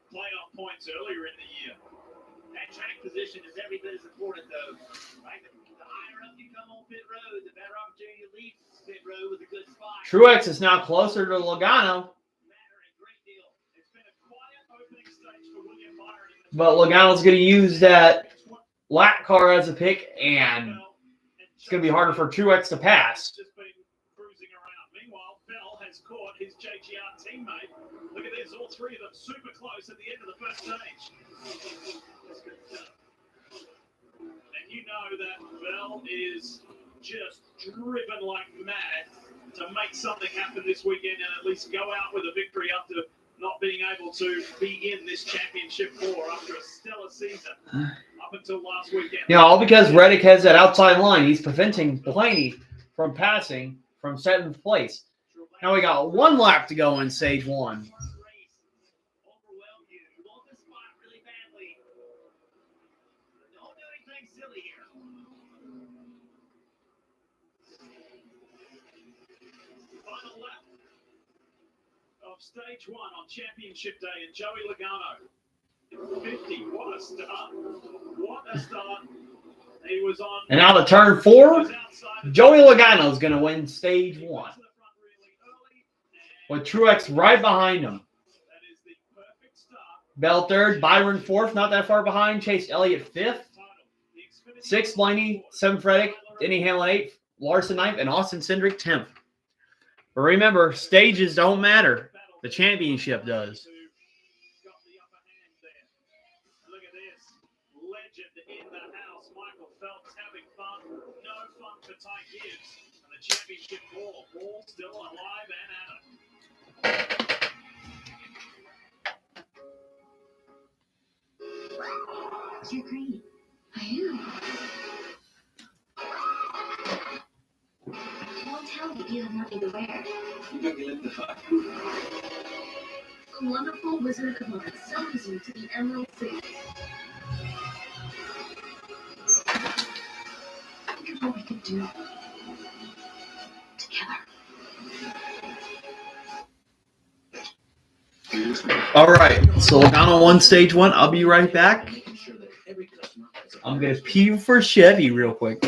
playoff points earlier in the year. That track position is every bit as important, though. Right? The higher up you come on pit road, the better opportunity you leave pit road with a good spot. Truex is now closer to Logano. But Logano's going to use that lap car as a pick, and it's going to be harder for Truex to pass. Just been cruising around. Meanwhile, Bell has caught his JGR teammate. Look at this, all 3 of them super close at the end of the first stage. And you know that Bell is just driven like mad to make something happen this weekend and at least go out with a victory after not being able to be in this championship 4 after a stellar season up until last weekend. Yeah, all because Reddick has that outside line. He's preventing Blaney from passing from 7th place. Now we got one lap to go in stage one. Final lap of stage one on championship day, and Joey Logano, 50. What a start! What a start! He was on. And now to turn 4, Joey Logano is going to win stage 1. With Truex right behind him. Bell 3rd, Byron 4th, not that far behind. Chase Elliott 5th. 6th, Blaney. 7th, Reddick. Denny Hamlin 8th. Larson 9th. And Austin Cindric 10th. But remember, stages don't matter. The championship does. Look at this. Legend in the house. Michael Phelps having fun. No fun for Ty Gibbs. And the championship ball. Ball still alive and at it. You're great. I am. Won't tell if you have nothing to wear. A wonderful wizard of Oz summons you to the Emerald City. Think of what we could do together. All right, so Logano won stage 1. I'll be right back. I'm going to pee for Chevy real quick.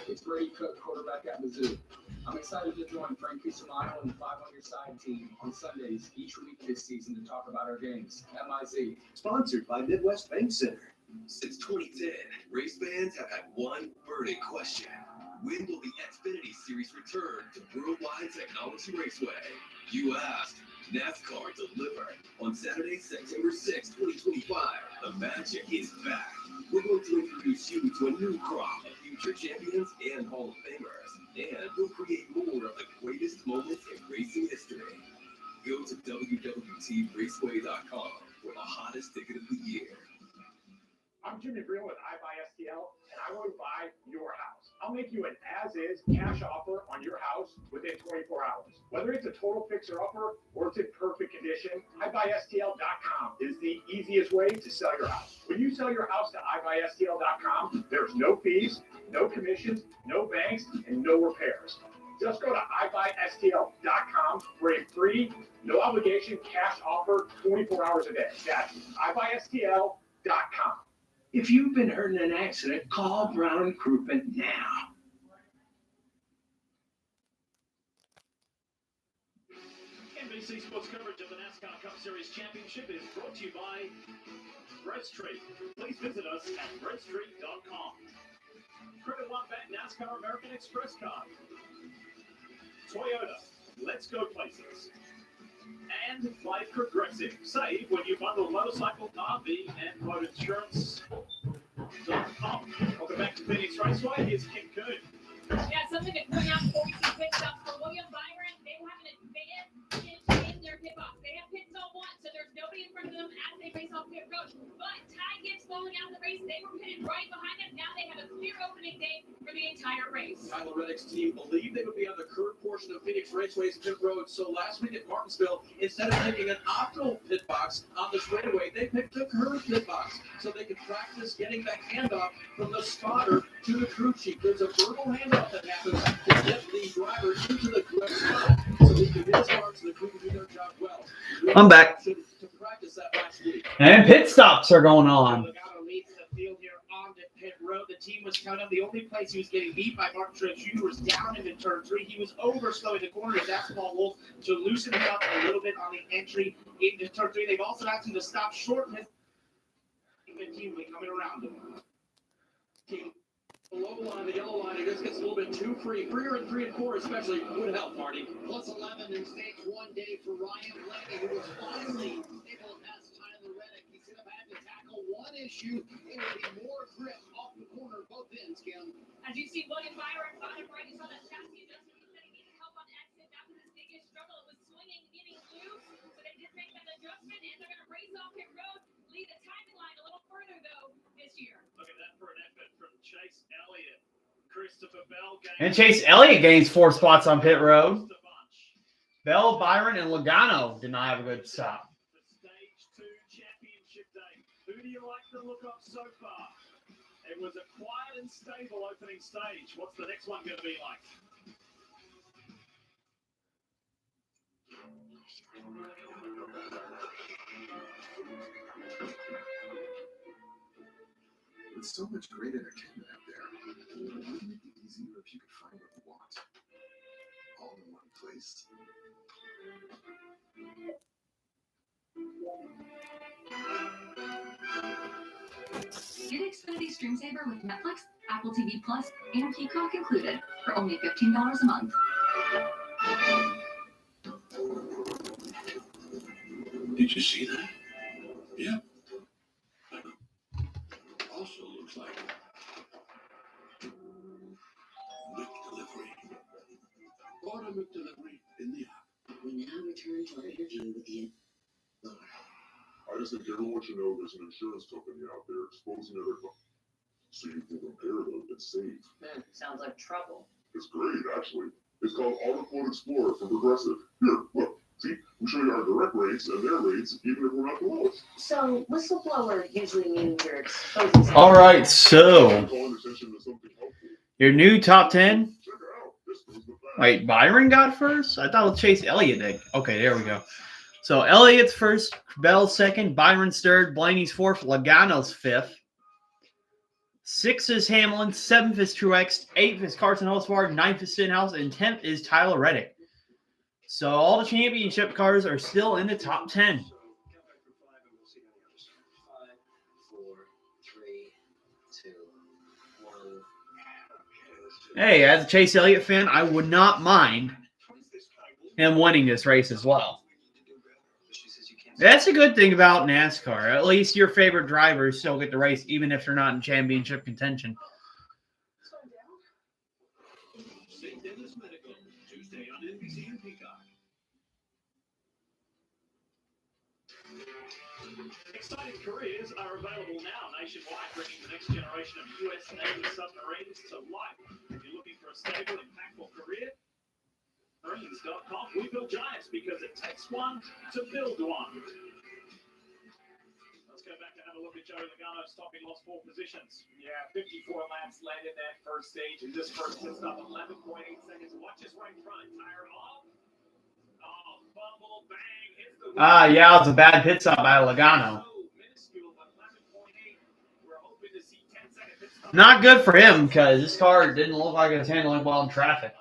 It's Brady Cook, quarterback at Mizzou. I'm excited to join Frank Cusimano and the 500-side team on Sundays each week this season to talk about our games. MIZ. Sponsored by Midwest Bank Center. Since 2010, race fans have had one burning question. When will the Xfinity Series return to Worldwide Technology Raceway? You asked. NASCAR delivered. On Saturday, September 6, 2025, the magic is back. We're going to introduce you to a new crop of future champions and Hall of Famers. And we'll create more of the greatest moments in racing history. Go to WWTRaceway.com for the hottest ticket of the year. I'm Jimmy Green with iBuySTL, and I want to buy your house. I'll make you an as-is cash offer on your house within 24 hours. Whether it's a total fixer-upper or it's in perfect condition, iBuySTL.com is the easiest way to sell your house. When you sell your house to iBuySTL.com, there's no fees, no commissions, no banks, and no repairs. Just go to iBuySTL.com for a free, no obligation cash offer 24 hours a day. That's iBuySTL.com. If you've been hurt in an accident, call Brown & Crouppen now. NBC Sports coverage of the NASCAR Cup Series Championship is brought to you by Breadstreet. Please visit us at breadstreet.com. Credit One Bank NASCAR American Express card. Toyota. Let's go places. And Life Progressive. Save when you bundle motorcycle, RV, and boat insurance. Welcome back to Phoenix Raceway. Here's Kim Coon. Yeah, something to point out before we see pit stops for William Byron. They will have an advantage in their pit box. They have pit stop 1, so there's nobody in front of them as they race off pit road. But Ty Gibbs falling out of the race. They were pitted right behind them. Now they have a clear opening day for the entire race. Tyler Reddick's team believed they would be on the curved portion of Phoenix Raceway's pit road, so last week at Martinsville, instead of taking an optional pit box on the straightaway, they picked a curved pit box so they could practice getting that handoff from the spotter to the crew chief. There's a verbal handoff that happens to get the driver into the correct spot so they can hit his marks and the crew can do their job well. I'm back. To practice that last week. And pit stops are going on. Logano leads the field here on the pit road. The team was counting up. The only place he was getting beat by Martin Truex Jr. was down into turn 3. He was over slowing the corner. That's Paul Wolf to loosen him up a little bit on the entry into turn 3. They've also asked him to stop short. The team will be coming around him. Team below line, the yellow line, it just gets a little bit too free. Freer in 3 and 4 especially would help, Marty. Plus 11 in stage 1 day for Ryan Blaney, who was finally able to pass Tyler Reddick. He's going to have to tackle one issue. It will be more grip off the corner, both ends, Kim. As you see, William Byron bottom right, you saw that chassis adjustment. He said he needed help on exit. That was his biggest struggle. It was swinging, getting loose. So they did make that adjustment, and they're going to race off pit road, lead the timing line a little further, though, this year. Look at that for an effort from Chase Elliott. Christopher Bell And Chase Elliott gains 4 spots on pit road. Bell, Byron, and Logano did not have a good stop. Stage 2 championship day. Who do you like the look of so far? It was a quiet and stable opening stage. What's the next one going to be like? With so much great entertainment out there, wouldn't it be easier if you could find what you want all in one place? Get Xfinity Stream Saver with Netflix, Apple TV Plus, and Peacock included for only $15 a month. Did you see that? Yeah. Also looks like McDelivery. Order McDelivery in the app. We now return to our interview with the. I just think everyone should know there's an insurance company out there exposing other companies so you can compare them and save. Sounds like trouble. It's great, actually. It's called Auto Quote Explorer from Progressive. Here, look. See, we show you our direct rates and their rates, even if we're not the lowest. So, whistleblower usually means you're exposing. All right, so Calling attention to something helpful. your new top 10. Check it out. This goes the back. Wait, Byron got first? I thought it was Chase Elliott did. Okay, there we go. So Elliott's first, Bell's second, Byron's third, Blaney's fourth, Logano's fifth. 6th is Hamlin, 7th is Truex, 8th is Carson Hosford, 9th is Stenhouse, and 10th is Tyler Reddick. So all the championship cars are still in the top 10. 5, 4, 3, 2, 1. Hey, as a Chase Elliott fan, I would not mind him winning this race as well. That's a good thing about NASCAR. At least your favorite drivers still get the race, even if they're not in championship contention. St. Dennis Medical, Tuesday on NBC and Peacock. Exciting careers are available now nationwide, bringing the next generation of U.S. Navy submarines to life. If you're looking for a stable, impactful career, Marines.com. We build giants because it takes one to build one. Let's go back and have a look at Joey Logano stopping lost 4 positions. Yeah, 54 laps led in that first stage, and this first pit stop 11.8 seconds. Watch this right in front. Tire off. Oh, fumble, bang, hits the Yeah, it was a bad pit stop by Logano. minuscule, but 11.8. We're hoping to see 10-second pit stop. Not good for him because this car didn't look like it was handling well in traffic.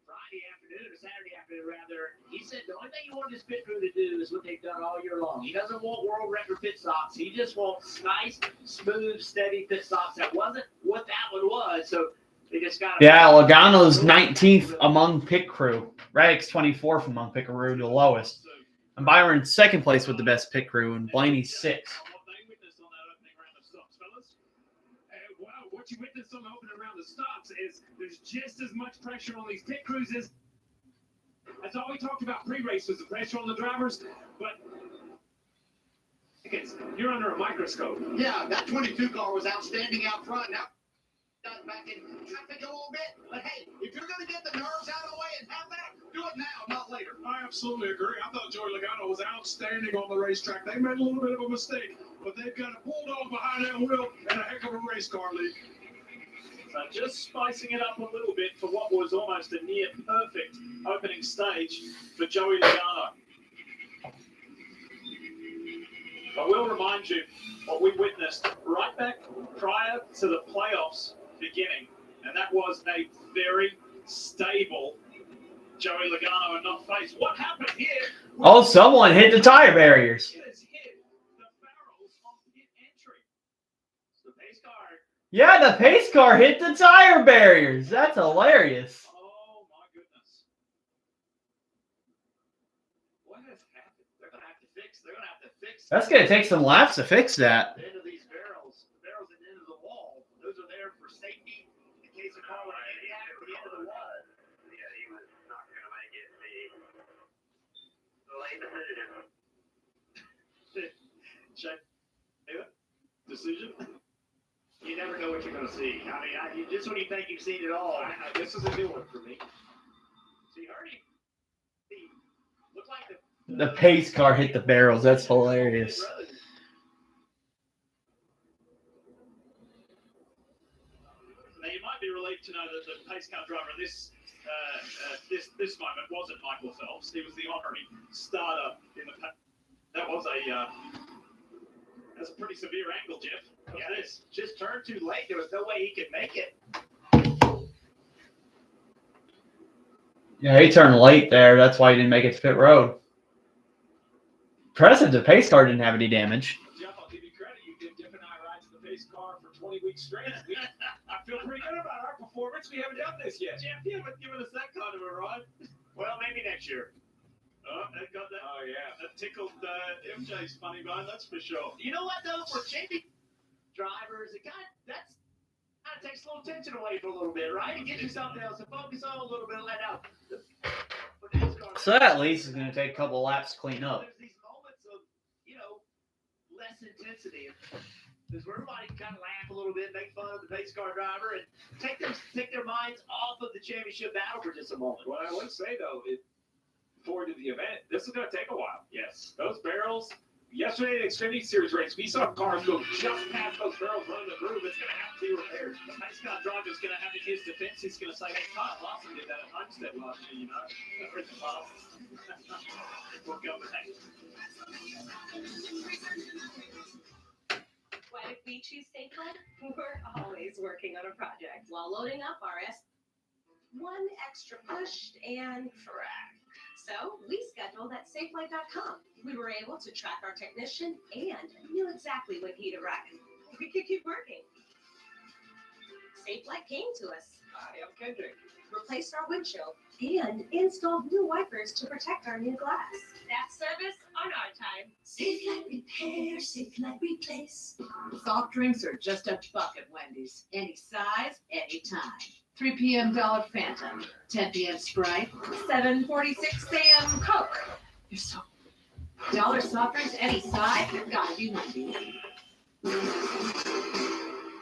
Friday afternoon or Saturday afternoon, rather, he said the only thing he wanted his pit crew to do is what they've done all year long. He doesn't want world record pit stops. He just wants nice, smooth, steady pit stops. That wasn't what that one was, so they just got. Yeah, Logano's 19th among pit crew. Reddick's 24th among pit crew, the lowest. And Byron's second place with the best pit crew, and Blaney's 6th. What you witnessed on the opening round of stops is there's just as much pressure on these pit crews as that's all we talked about pre-race was the pressure on the drivers, but you're under a microscope. Yeah, that 22 car was outstanding out front. Now, back in traffic a little bit. But hey, if you're going to get the nerves out of the way and have that, do it now, not later. I absolutely agree. I thought Joey Logano was outstanding on the racetrack. They made a little bit of a mistake, but they've got a bulldog behind that wheel and a heck of a race car lead. So just spicing it up a little bit for what was almost a near perfect opening stage for Joey Logano. I will remind you what we witnessed right back prior to the playoffs beginning, and that was a very stable Joey Logano and not face. What happened here? Oh, someone hit the tire barriers. Hit the barrels on pit entry. The pace car. Yeah, the pace car hit the tire barriers. That's hilarious. Oh my goodness. What has happened? They're gonna have to fix. That's going to take some laps to fix that. The end of these barrels, the barrels at the end of the wall. Those are there for safety in case a car would hit at the end of the wall. Yeah, he was not going to make it. The late decision decision. You never know what you're going to see. I mean, just when you think you've seen it all, This is a new one for me. so you already looked like The pace car hit the barrels. That's hilarious. Now you might be relieved to know that the pace car driver in this moment wasn't Michael Phelps. He was the honorary starter in the. That was that's a pretty severe angle, Jeff. Yeah, this just turned too late. There was no way he could make it. Yeah, he turned late there. That's why he didn't make it to pit road. Impressive. The pace car didn't have any damage. Jeff, I'll give you credit. You did Jeff and I rides in the pace car for 20 weeks straight. I feel pretty good about our performance. We haven't done this yet. Jeff, you haven't given us that kind of a ride. Well, maybe next year. Oh, that got that. Oh, yeah. That tickled MJ's funny bone, that's for sure. You know what, though? For champion drivers, it kind of takes a little tension away for a little bit, right? It gives you something else to focus on a little bit. Let out. So that at least is going to take a couple laps to clean up. There's these moments of, less intensity. There's where everybody can kind of laugh a little bit, make fun of the pace car driver, and take their minds off of the championship battle for just a moment. What I would say, though, forward to the event, this is going to take a while. Yes. Those barrels, yesterday in the Xfinity Series race, we saw cars go just past those barrels running the groove. It's going to have to be repaired. The pace car driver's going to have in his defense, he's going to say, hey, Kyle Lawson did that at Homestead last year, That hurt the ball. We'll go back. Why did we choose SafeLight? We're always working on a project while loading up our one extra push and frack. So we scheduled at SafeLight.com. We were able to track our technician and knew exactly when he'd arrive. We could keep working. SafeLight came to us. Hi, I'm Kendrick. Replaced our windshield and installed new wipers to protect our new glass. That service on our time. SafeLight repair, SafeLight replace. Soft drinks are just a buck at Wendy's. Any size, any time. 3 p.m. Dollar Phantom, 10 p.m. Sprite, 7:46 a.m. Coke. You're so dollar soft drinks, any size. Gotta be Wendy's.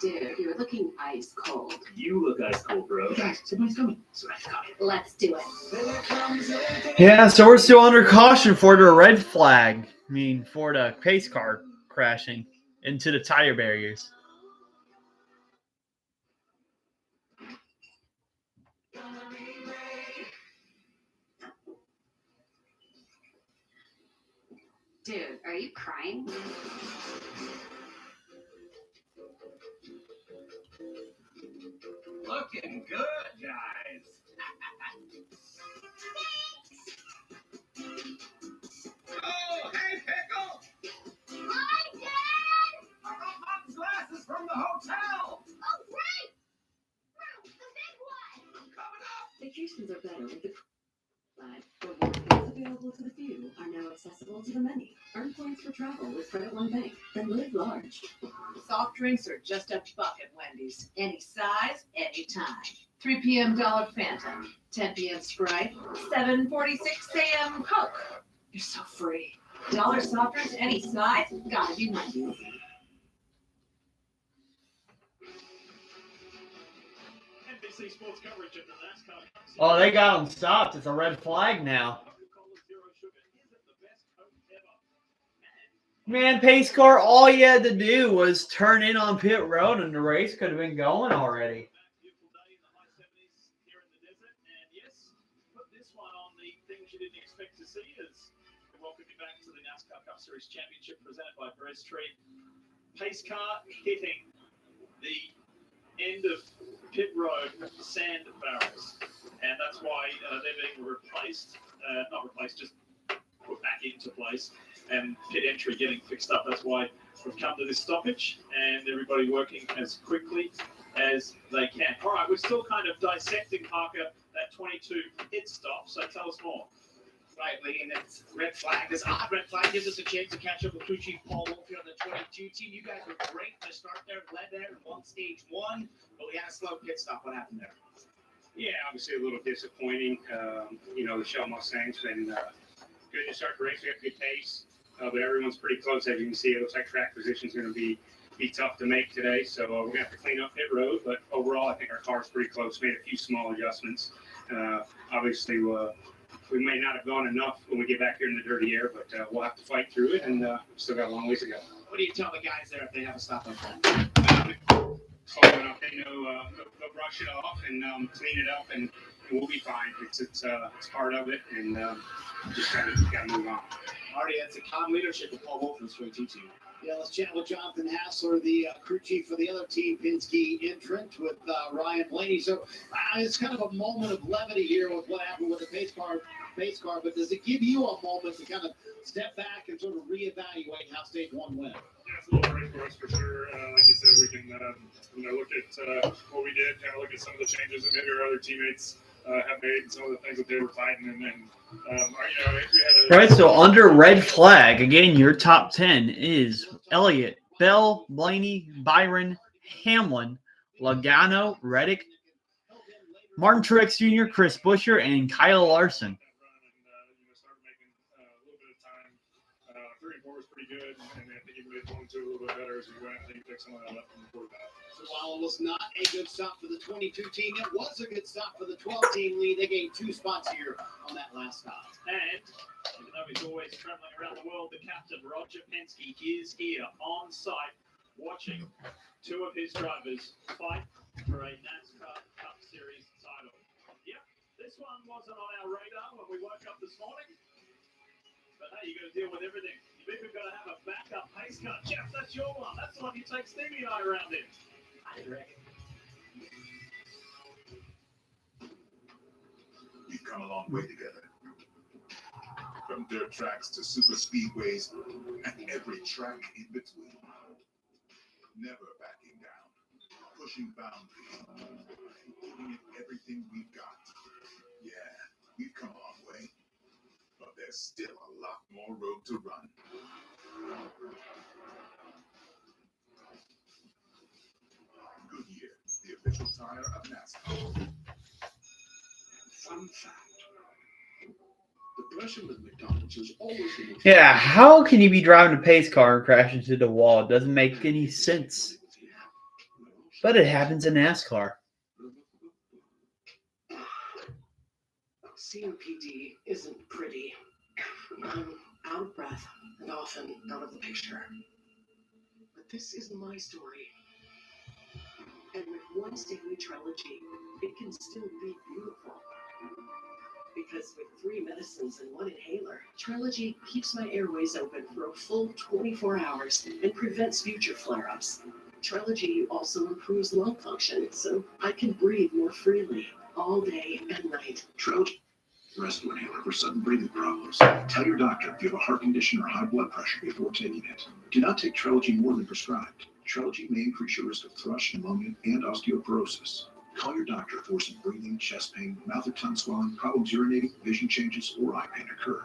Dude, you're looking ice cold. You look ice cold, bro. Guys, somebody's coming. Somebody's coming. Let's do it. Yeah, so we're still under caution for the red flag. For the pace car crashing into the tire barriers. Dude, are you crying? Looking good, guys. Oh, hey, Pickle! Hi, Dad! I got Mom's glasses from the hotel. Oh, great! Wow, the big one! I'm coming up. Vacations are better with the flag. Rewards available to the few are now accessible to the many. Earn points for travel with Credit One Bank. Then live large. Soft drinks are just a buck at Wendy's. Any size, any time. 3 p.m. Dollar Phantom, 10 p.m. Sprite, 7:46 a.m. Coke. You're so free. Dollar soft drinks, any size. Gotta be Wendy's. NBC Sports coverage of the NASCAR Cup Series. Oh, they got him stopped. It's a red flag now. Man, pace car, all you had to do was turn in on pit road and the race could have been going already. Beautiful day in the high 70s here in the desert. And yes, put this one on the things you didn't expect to see is welcome you back to the NASCAR Cup Series Championship presented by Breast Tree. Pace car hitting the end of pit road sand barrels. And that's why they're being replaced. Not replaced, just put back into place. And pit entry getting fixed up. That's why we've come to this stoppage and everybody working as quickly as they can. All right, we're still kind of dissecting, Parker, that 22 pit stop. So tell us more. Right, Lee, and it's red flag. This odd red flag gives us a chance to catch up with crew chief Paul Wolf here on the 22 team. You guys were great to start there, led there and won stage one, but we had a slow pit stop. What happened there? Yeah, obviously a little disappointing. The Shell Mustangs been good to start the race. We have good pace. but everyone's pretty close. As you can see, it looks like track position is going to be tough to make today. So we're going to have to clean up pit road. But overall, I think our car's pretty close. Made a few small adjustments. Obviously, we may not have gone enough when we get back here in the dirty air, but we'll have to fight through it, and still got a long ways to go. What do you tell the guys there if they have a stop like that? Following up, they'll brush it off and clean it up, and we'll be fine. It's part of it, and just got to move on. Marty, that's a calm leadership of Paul Wolf and the Swing team. Yeah, let's chat with Jonathan Hassler, the crew chief for the other team, Penske entrant, with Ryan Blaney. So it's kind of a moment of levity here with what happened with the pace car. But does it give you a moment to kind of step back and sort of reevaluate how stage one went? Yeah, it's a little break for us for sure. Like you said, we can look at what we did, kind of look at some of the changes that maybe our other teammates have made, and some of the things that they were fighting, and then Right, so under red flag, again, your top 10 is Elliott, Bell, Blaney, Byron, Hamlin, Logano, Reddick, Martin Truex Jr., Chris Buescher, and Kyle Larson. 3 and 4 was pretty good, and I think he made 1 and 2 a little bit better as we went. I think he picked some of that up from the quarterback. So while it was not a good stop for the 22 team, it was a good stop for the 12 team lead. They gained 2 spots here on that last stop. And even though he's always traveling around the world, the captain, Roger Penske, is here on site watching 2 of his drivers fight for a NASCAR Cup Series title. Yep, this one wasn't on our radar when we woke up this morning. But hey, you got to deal with everything. You've even got to have a backup pace car. Jeff, that's your one. That's the one you take Stevie and I around in. I reckon. We've come a long way together. From dirt tracks to super speedways and every track in between. Never backing down. Pushing boundaries. Giving it everything we've got. Yeah, we've come a long way. But there's still a lot more road to run. Goodyear, the official tire of NASCAR. Fun fact. The pressure with McDonald's is always the most. Yeah, how can you be driving a pace car and crash into the wall? It doesn't make any sense. But it happens in NASCAR. COPD isn't pretty. I'm out of breath and often out of the picture. But this is my story. And with once daily Trilogy, it can still be beautiful. Because with 3 medicines and 1 inhaler, Trilogy keeps my airways open for a full 24 hours and prevents future flare-ups. Trilogy also improves lung function, so I can breathe more freely all day and night. Trilogy rescue inhaler for sudden breathing problems. Tell your doctor if you have a heart condition or high blood pressure before taking it. Do not take Trilogy more than prescribed. Trilogy may increase your risk of thrush, pneumonia, and osteoporosis. Call your doctor if worsening breathing, chest pain, mouth or tongue swelling, problems urinating, vision changes, or eye pain occur.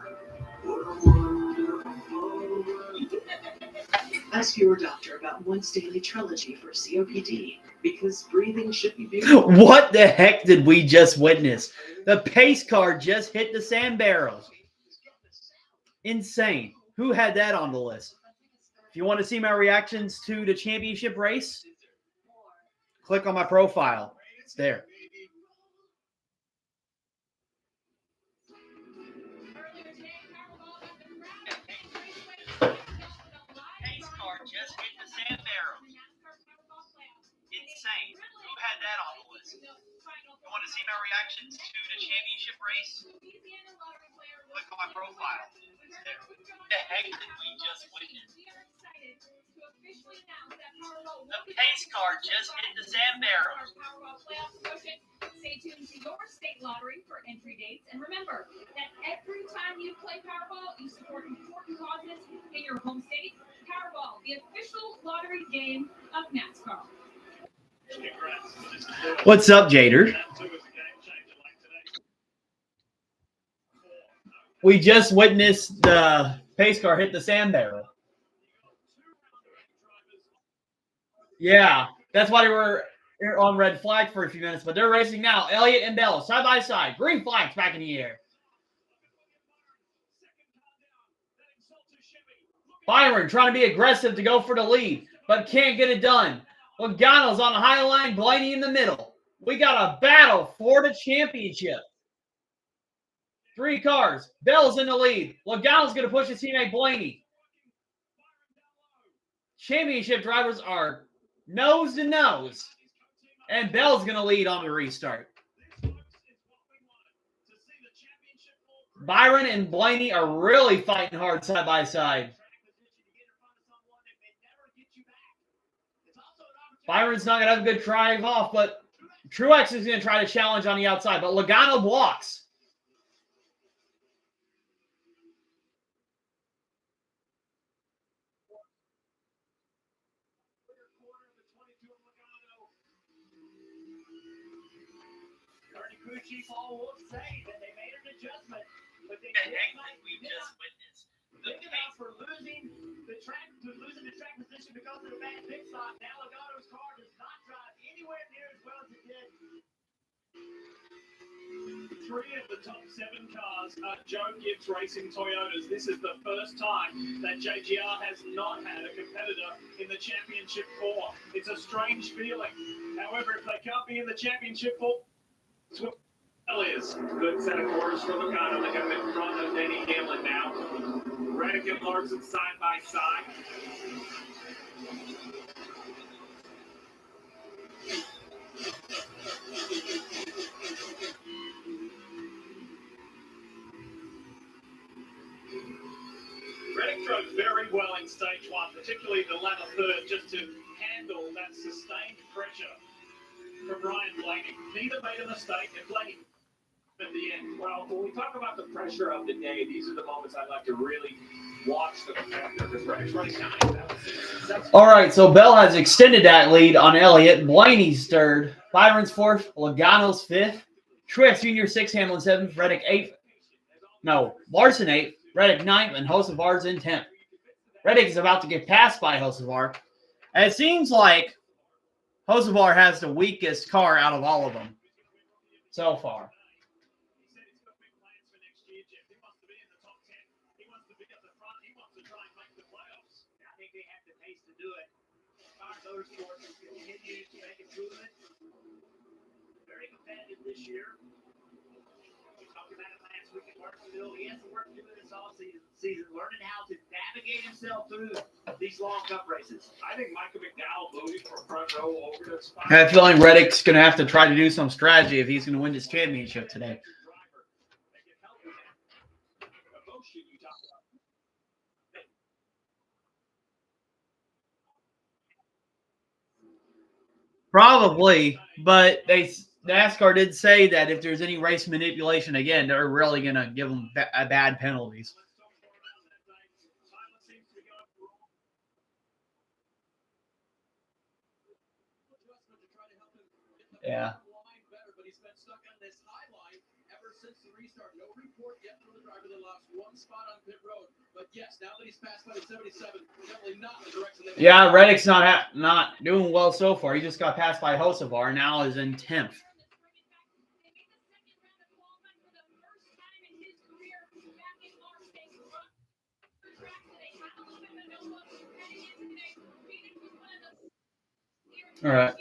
Ask your doctor about once daily Trilogy for COPD, because breathing should be beautiful. What the heck did we just witness? The pace car just hit the sand barrels. Insane. Who had that on the list? If you want to see my reactions to the championship race, click on my profile. It's there. Pace car just hit the sand barrel. Insane. Who had that on the list? You want to see my reactions to the championship race? Click on my profile. It's there. What the heck did we just witness? The pace car just hit the sand barrel. Stay tuned to your state lottery for entry dates. And remember that every time you play Powerball, you support important causes in your home state. Powerball, the official lottery game of NASCAR. What's up, Jader? We just witnessed the pace car hit the sand barrel. Yeah, that's why they were on red flag for a few minutes, but they're racing now. Elliott and Bell, side by side. Green flags back in the air. Byron trying to be aggressive to go for the lead, but can't get it done. Logano's on the high line, Blaney in the middle. We got a battle for the championship. 3 cars. Bell's in the lead. Logano's going to push his teammate Blaney. Championship drivers are nose to nose. And Bell's going to lead on the restart. Byron and Blaney are really fighting hard side by side. Byron's not going to have a good drive off, but Truex is going to try to challenge on the outside, but Logano blocks. Crew chief all will say that they made an adjustment, but they did not. We just witnessed. Think about for losing the track position because of the bad pit stop. Now Logano's car does not drive anywhere near as well as it did. 3 of the top 7 cars are Joe Gibbs Racing Toyotas. This is the first time that JGR has not had a competitor in the Championship 4. It's a strange feeling. However, if they can't be in the Championship 4, is good set of quarters for Logano. They got him in front of Denny Hamlin now. Reddick and Larson side by side. Reddick drove very well in stage 1, particularly the latter third, just to handle that sustained pressure from Ryan Blaney. Neither made a mistake, and Blaney at the end. Well, when we talk about the pressure of the day, these are the moments I'd like to really watch the competitor because Reddick's running 9. All right, so Bell has extended that lead on Elliott. Blaney's 3rd. Byron's 4th. Logano's 5th. Truex Jr. 6th. Hamlin 7th. Reddick 8th. No, Larson 8th. Reddick 9th. And Hocevar's in 10th. Reddick is about to get passed by Hocevar. And it seems like Hocevar has the weakest car out of all of them so far. Motorsports continues to make improvement. Very competitive this year. We talked about it last week at Martinsville. He has to work through this all season, learning how to navigate himself through these long cup races. I think Michael McDowell moving from front row over to spot. I have a feeling Reddick's going to have to try to do some strategy if he's going to win this championship today. Probably, but NASCAR did say that if there's any race manipulation, again, they're really going to give them bad penalties. Yeah. But he's been stuck on this high line ever since the restart. No report yet from the driver that lost 1 spot on pit road. But yes, now that he's passed by the 77, definitely not in the direction they Yeah, Reddick's not doing well so far. He just got passed by Hocevar, now is in 10th. All right.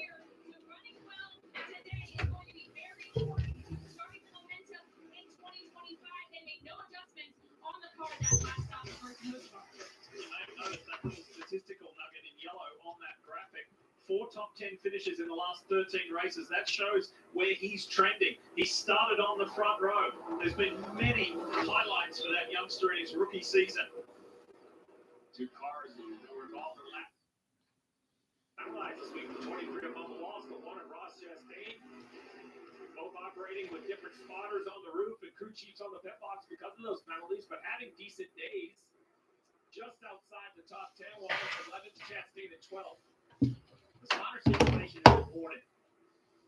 Statistical nugget in yellow on that graphic. 4 top 10 finishes in the last 13 races. That shows where he's trending. He started on the front row. There's been many highlights for that youngster in his rookie season. 2 cars who were involved in lap. Highlights this week, 23 of them lost, but 1 at Ross Chastain. Both operating with different spotters on the roof and crew chiefs on the pit box because of those penalties, but having decent days. Just outside the top 10, Wallace 11th, Chastain at 12th. The spotter situation is important.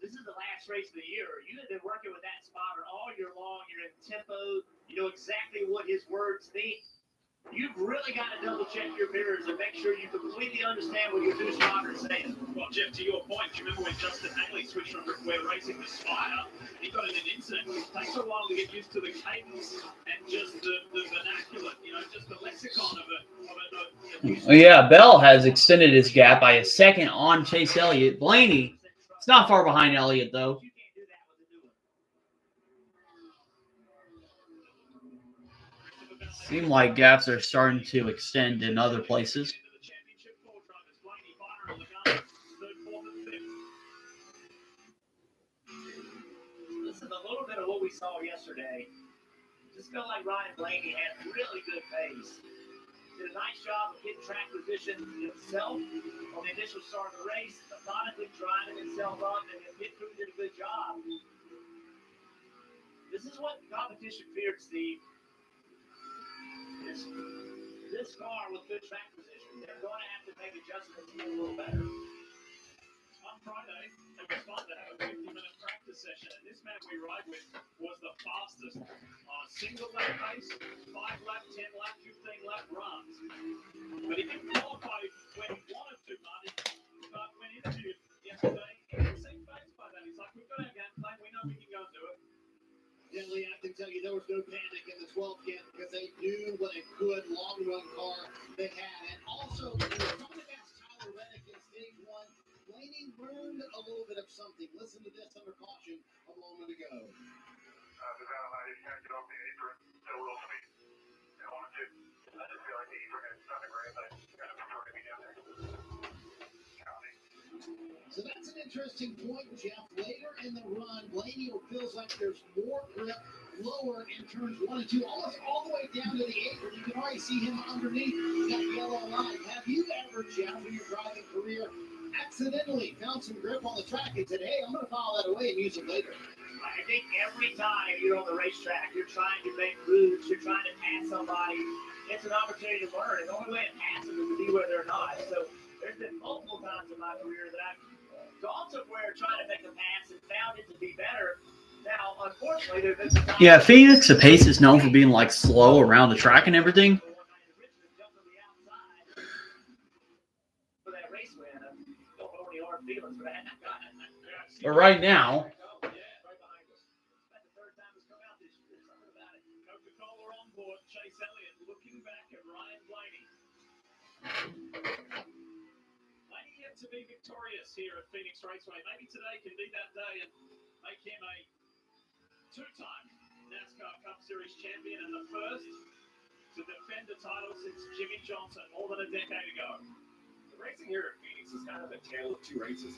This is the last race of the year. You have been working with that spotter all year long. You're in tempo. You know exactly what his words mean. You've really got to double check your mirrors and make sure you completely understand what your new spotter is saying. Well, Jeff, to your point, do you remember when Justin Haley switched from where racing to Spire? He got in an incident. It takes a while to get used to the cadence and just the vernacular, just the lexicon of it. Yeah, Bell has extended his gap by a second on Chase Elliott. Blaney, it's not far behind Elliott, though. Seem like gaps are starting to extend in other places. This is a little bit of what we saw yesterday. Just felt like Ryan Blaney had really good pace. Did a nice job of getting track position himself on the initial start of the race, methodically driving himself up, and Pit Crew did a good job. This is what competition feared, Steve. This car with good track position, they're going to have to make adjustments to get a little better. On Friday, it was fun to have a 50-minute practice session, and this man we ride with was the fastest on a single lap pace, 5-lap, 10-lap, 15-lap runs. But he didn't qualify when he wanted to, Marty. But when interviewed yesterday, he didn't seem fazed by that. He's like, we've got our game plan, we know we can go and do it. Yeah, Lee, I can tell you there was no panic in the 12 camp because they knew what a good long-run car they had. And also, coming against Tyler Reddick in stage 1, Blaney learned a little bit of something. Listen to this under caution a moment ago. The Valentine, you can't get off the apron so real sweet. I wanted to. I just feel like the apron is not a great, but I kind of prefer to be down there. So that's an interesting point, Jeff. Later in the run, Blaney feels like there's more grip lower in turns 1 and 2, almost all the way down to the apron. You can already see him underneath that yellow line. Have you ever, Jeff, in your driving career, accidentally found some grip on the track and said, hey, I'm going to file that away and use it later? I think every time you're on the racetrack, you're trying to make moves, you're trying to pass somebody. It's an opportunity to learn. And the only way to pass them is to be where they're not. So there's been multiple times in my career that I've gone somewhere trying to make a pass and found it to be better. Now, unfortunately, there's been some times. Yeah, Phoenix, the pace is known for being like slow around the track and everything. But right now, Coca-Cola on board, Chase Elliott looking back at Ryan Blaney. Blaney yet to be victorious here at Phoenix Raceway. Maybe today can be that day and make him a two-time NASCAR Cup Series champion and the first to defend the title since Jimmy Johnson more than a decade ago. The racing here at Phoenix is kind of a tale of two races.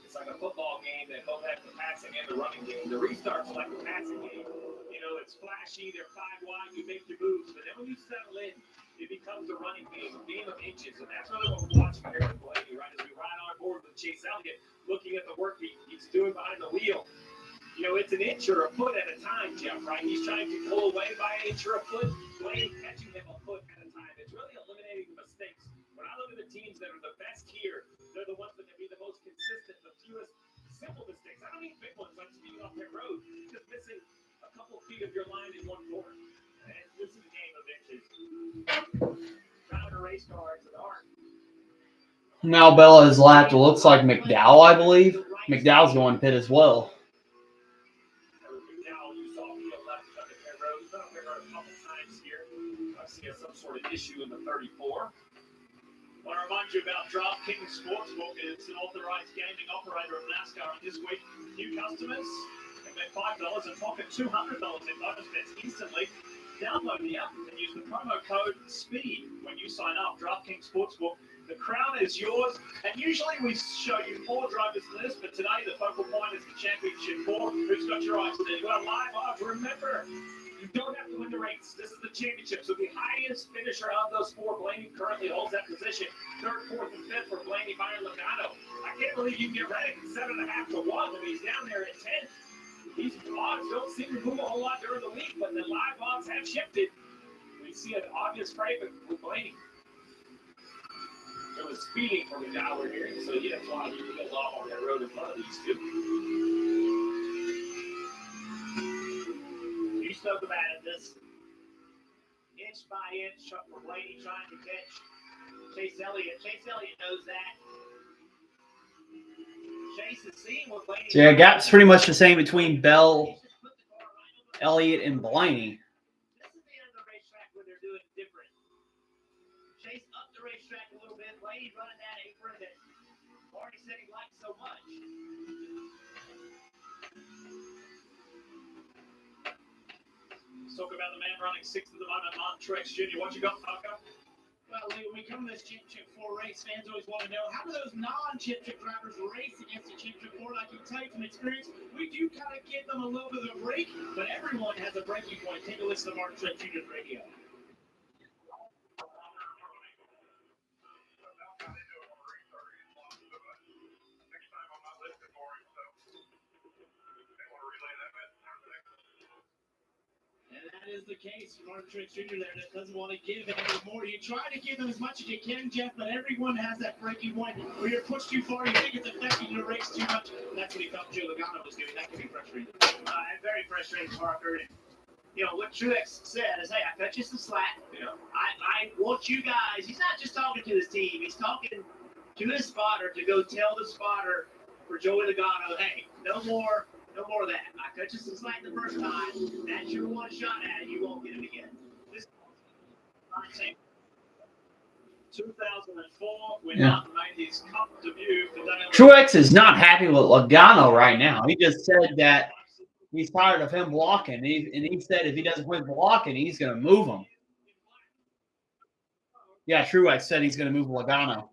It's like a football game that both have the passing and the running game. The restart's like the passing game. It's flashy, they're 5 wide, you make your moves, but then when you settle in, it becomes a running game, a game of inches, and that's really what we're watching here with Blaney, right? As we ride on board with Chase Elliott, looking at the work he's doing behind the wheel. It's an inch or a foot at a time, Jeff, right? He's trying to pull away by an inch or a foot, Blaney catching him a foot at a time. It's really eliminating the mistakes. When I look at the teams that are the best here, they're the ones that can be the most consistent, the fewest simple mistakes. I don't mean big ones like speeding off that road, just missing a couple feet of your line in one corner. And this is a game of inches. Driving a race car into the arc. now Bella has lapped. It looks like McDowell, I believe. McDowell's going to pit as well. McDowell, you saw me left on the pit road. He's been up there a couple times here. I see some sort of issue in the 34. I want to remind you about DraftKings Sportsbook. It's an authorized gaming operator of NASCAR. And this week, new customers can bet $5 and pocket $200 in bonus bets instantly. Download the app and use the promo code SPEED when you sign up. DraftKings Sportsbook. The crown is yours. And usually we show you 4 drivers to this, but today the focal point is the championship 4. Who's got your eyes today? You've got a live odds. Remember, you don't have to win the race. This is the championship. So the highest finisher of those 4, Blaney currently holds that position. 3rd, 4th, and 5th for Blaney, Byron Logano. I can't believe you can get Reddick at 7.5 to 1 when he's down there at 10. These odds don't seem to move a whole lot during the week, but the live odds have shifted. We see an obvious favor with Blaney. It was speeding from the guy we're hearing, so you have a lot of people get off on that road in front of these two. You spoke about it. This inch by inch for Blaney trying to catch Chase Elliott. Chase Elliott knows that. Chase is seeing what Blaney. So yeah, gap's pretty much the same between Bell, Elliott, and Blaney. This is the end of the racetrack where they're doing different. Chase up the racetrack a little bit. Blaney running that apron that Marty said he liked so much. Let's talk about the man running sixth at the moment, Montrex Jr. What you got, Parker? Well, Lee, when we come to this Championship 4 race, fans always want to know, how do those non-Championship drivers race against the Championship 4? And I can tell you from experience, we do kind of give them a little bit of a break, but everyone has a breaking point. Take a listen to Martin Truex Jr.'s radio. And that is the case. Martin Truex Jr. there that doesn't want to give any more. You try to give them as much as you can, Jeff, but everyone has that breaking point where you're pushed too far. You think it's affecting your race too much. That's what he felt Joe Logano was doing. That can be frustrating. And very frustrating, Parker. You know, what Truex said is, hey, I cut you some slack. Yeah. I want you guys, he's not just talking to his team, he's talking to his spotter to go tell the spotter for Joey Logano, hey, no more of that. I cut you some slack the first time. That's your one shot at it. You won't get it again. This 2004, when Mountain 90s Cup debut. Truex is not happy with Logano right now. He just said that he's tired of him blocking. And he said if he doesn't quit blocking, he's going to move him. Yeah, Truex said he's going to move Logano.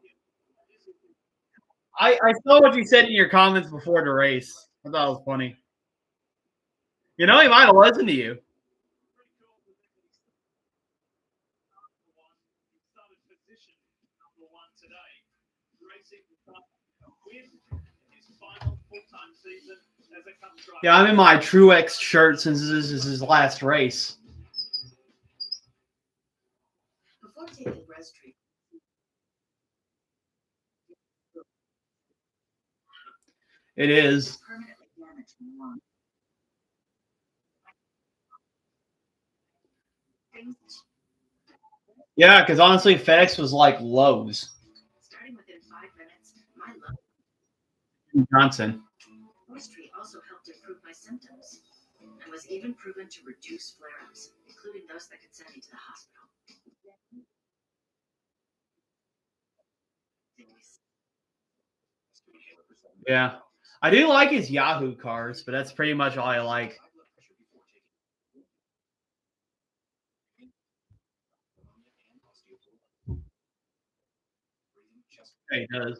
I saw what you said in your comments before the race. I thought it was funny. You know, he might have listened to you. Yeah, I'm in my Truex shirt since this is his last race. Before taking breast treatment. It is. Permanently damaged lung. Yeah, because honestly, FedEx was like Lowe's. Starting within 5 minutes, my lung. Johnson. Forestry also helped improve my symptoms and was even proven to reduce flare-ups, including those that could send me to the hospital. Yeah. I do like his Yahoo cars, but that's pretty much all I like. Yeah, he does.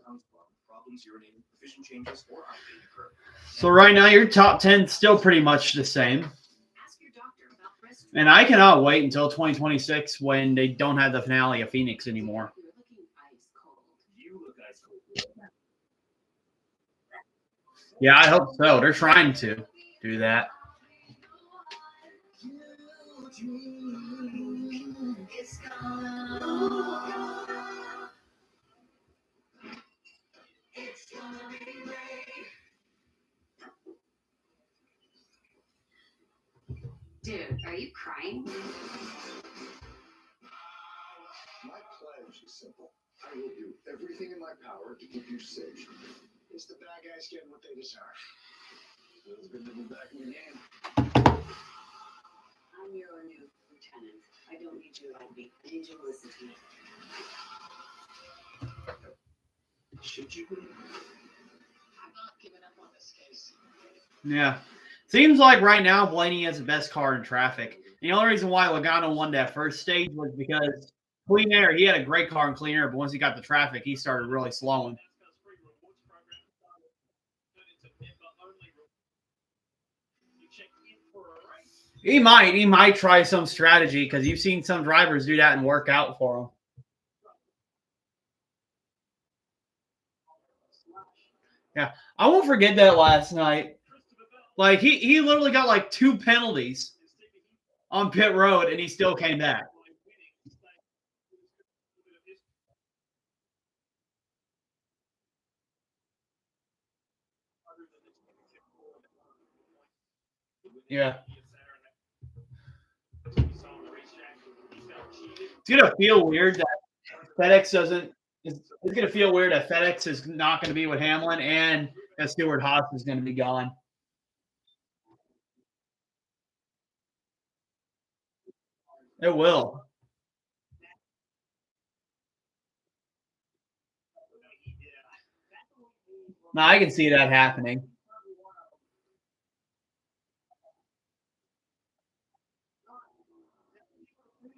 So right now, your top 10 is still pretty much the same. And I cannot wait until 2026 when they don't have the finale of Phoenix anymore. Yeah, I hope so. They're trying to do that. Dude, are you crying? My pledge is simple. I will do everything in my power to keep you safe. It's the bad guys getting what they deserve. Feels good to be back in the game. I'm your new lieutenant. I don't need you to like me. I need you to listen to me. Should you? I'm not giving up on this case. Yeah. Seems like right now Blaney has the best car in traffic. The only reason why Logano won that first stage was because Clean Air, he had a great car in Clean Air, but once he got the traffic, he started really slowing. He might try some strategy because you've seen some drivers do that and work out for him. Yeah, I won't forget that last night. Like he literally got like 2 penalties on pit road and he still came back. Yeah. It's gonna feel weird that FedEx doesn't. It's gonna feel weird that FedEx is not gonna be with Hamlin and that Stewart Haas is gonna be gone. It will. Now I can see that happening.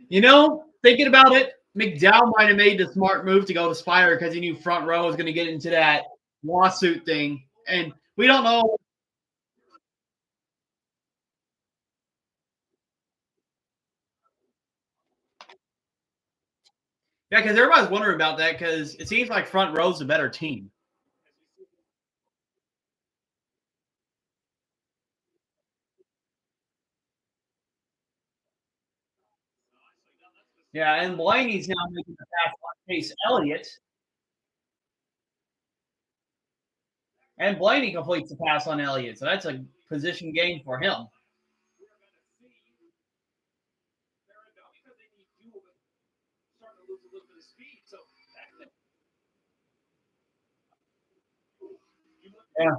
You know, thinking about it, McDowell might have made the smart move to go to Spire because he knew Front Row was going to get into that lawsuit thing, and we don't know. Yeah, because everybody's wondering about that because it seems like Front Row's a better team. Yeah, and Blaney's now making the pass on Chase Elliott. And Blaney completes the pass on Elliott. So that's a position gain for him. Yeah.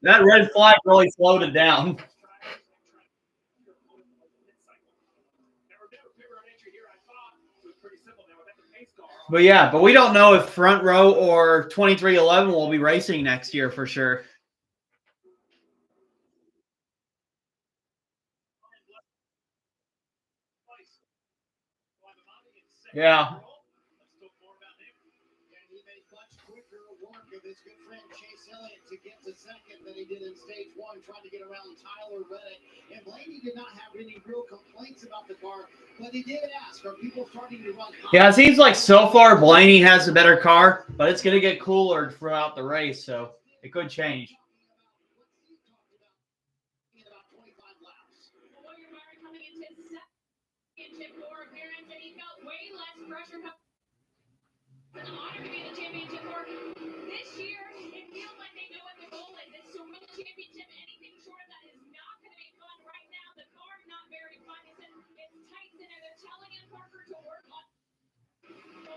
That red flag really slowed it down. But yeah, but we don't know if Front Row or 2311 will be racing next year for sure. Yeah. His good friend Chase Elliott to get to second than he did in stage one, trying to get around Tyler Reddick. And Blaney did not have any real complaints about the car, but he did ask, are people starting to run hot? Yeah, it seems like so far Blaney has the better car, but it's going to get cooler throughout the race, so it could change. This year, it feels like they know what their goal is. It's to win the championship. Anything short of that is not going to be fun right now. The car's not very fun. It's tight in there. They're telling him Parker to work on.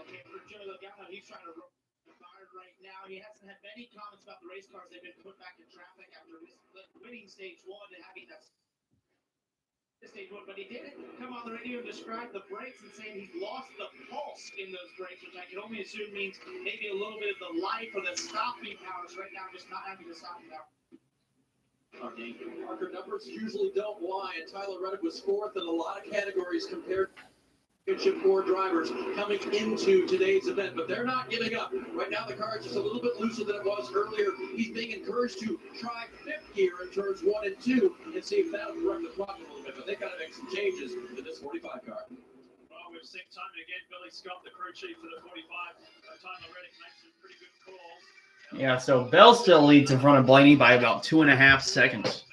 Okay, for Joe Logano, he's trying to run hard right now. He hasn't had many comments about the race cars. They've been put back in traffic after winning stage one and having that stage one, but he did come on the radio and describe the brakes and saying he's lost the pulse in those brakes, which I can only assume means maybe a little bit of the life or the stopping powers right now, just not having the stopping power. Parker numbers usually don't lie, and Tyler Reddick was fourth in a lot of categories compared to championship four drivers coming into today's event, but they're not giving up. Right now, the car is just a little bit looser than it was earlier. He's being encouraged to try fifth gear in turns 1 and 2 and see if that'll correct the problem a little bit, but they've got to make some changes to this 45 car. Well, we've seen time and again Billy Scott, the crew chief for the 45. Tyler Reddick makes some pretty good calls. Yeah, so Bell still leads in front of Blaney by about 2.5 seconds.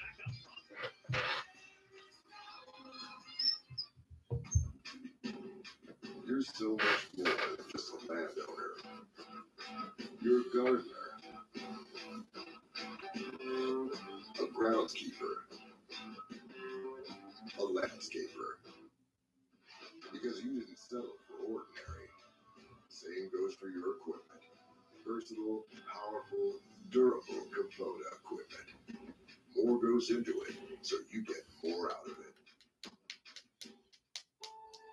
You're so much more than just a landowner. You're a gardener, a groundskeeper, a landscaper. Because you didn't settle for ordinary. Same goes for your equipment. Versatile, powerful, durable Kubota equipment. More goes into it, so you get more out of it.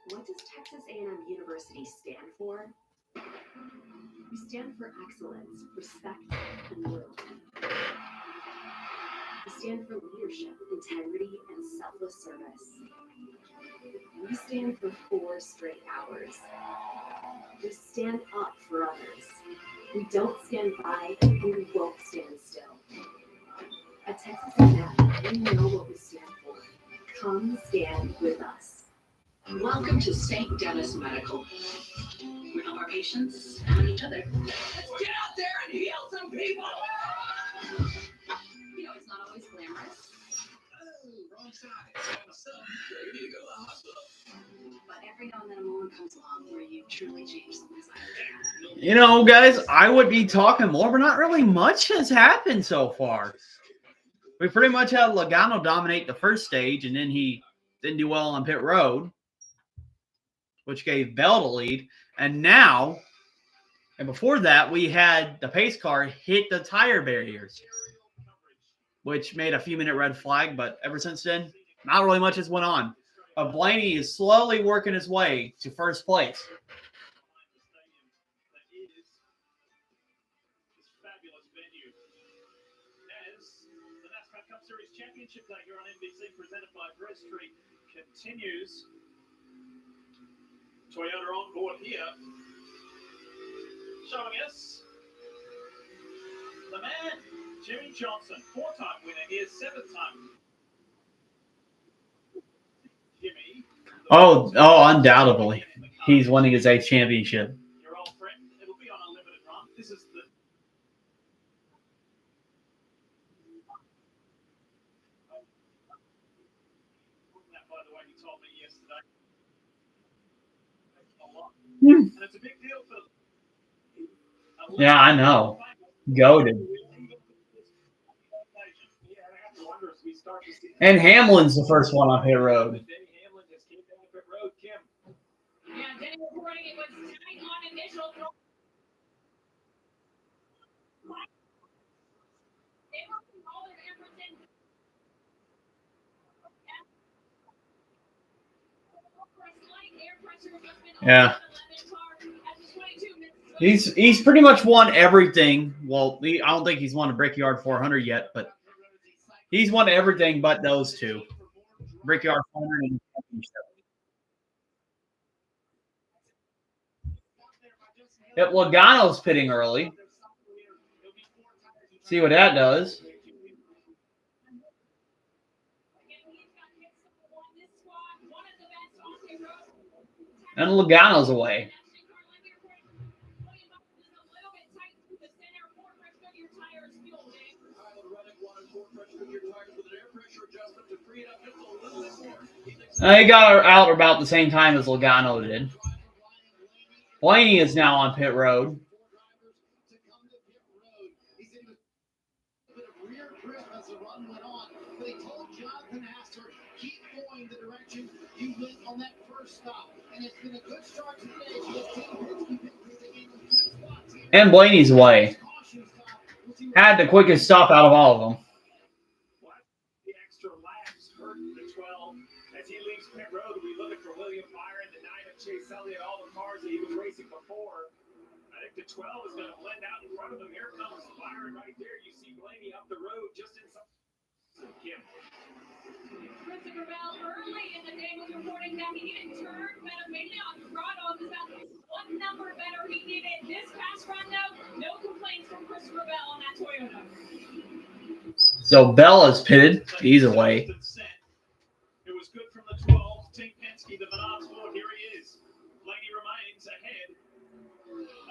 What does Texas A&M University stand for? We stand for excellence, respect, and loyalty. We stand for leadership, integrity, and selfless service. We stand for 4 straight hours. We stand up for others. We don't stand by, and we won't stand still. At Texas A&M, we know what we stand for. Come stand with us. Welcome to St. Dennis Medical. We love our patients and each other. Let's get out there and heal some people! You know, it's not always glamorous. Oh, wrong side. Ready to go to the hospital. But every now and then a moment comes along where you truly change someone's life. You know, guys, I would be talking more, but not really much has happened so far. We pretty much had Logano dominate the first stage, and then he didn't do well on pit road, which gave Bell the lead. And now, and before that, we had the pace car hit the tire barriers, which made a few-minute red flag. But ever since then, not really much has went on. Blaney is slowly working his way to first place. Fabulous venue. As the NASCAR Cup Series Championship night here on NBC, presented by Breaststreet, continues. Toyota on board here, showing us the man, Jimmy Johnson, 4-time winner here, 7-time. Jimmy. Oh, undoubtedly. He's winning his 8th championship. Your old friend, it'll be on a limited run. This is the that, by the way, he told me yesterday. And it's a big deal for Yeah, I know. Goated. And Hamlin's the first one on pit road. Yeah, Denny reporting it was tight on initial. They were putting all their efforts in. Yeah. He's pretty much won everything. Well, I don't think he's won a Brickyard 400 yet, but he's won everything but those two. Brickyard 400 and championship. Yep, Logano's pitting early. See what that does. And Logano's away. He got out about the same time as Logano did. Blaney is now on pit road. And Blaney's away. Had the quickest stop out of all of them. The extra laps hurt the 12. As he leaves pit road, we look for William Byron, the 9 of Chase Elliott, all the cars that he was racing before. I think the 12 is going to blend out in front of him. Here comes Byron right there. You see Blaney up the road just inside. Kim. Christopher Bell early in the day was reporting that he didn't turn better, mainly on throttle. It was about 1 number better he needed. This past run, though, no complaints from Christopher Bell on that Toyota. So Bell is pitted. He's away. It was good from the 12. Tink Penske, the Menards Ford. Here he is. Blaney remains ahead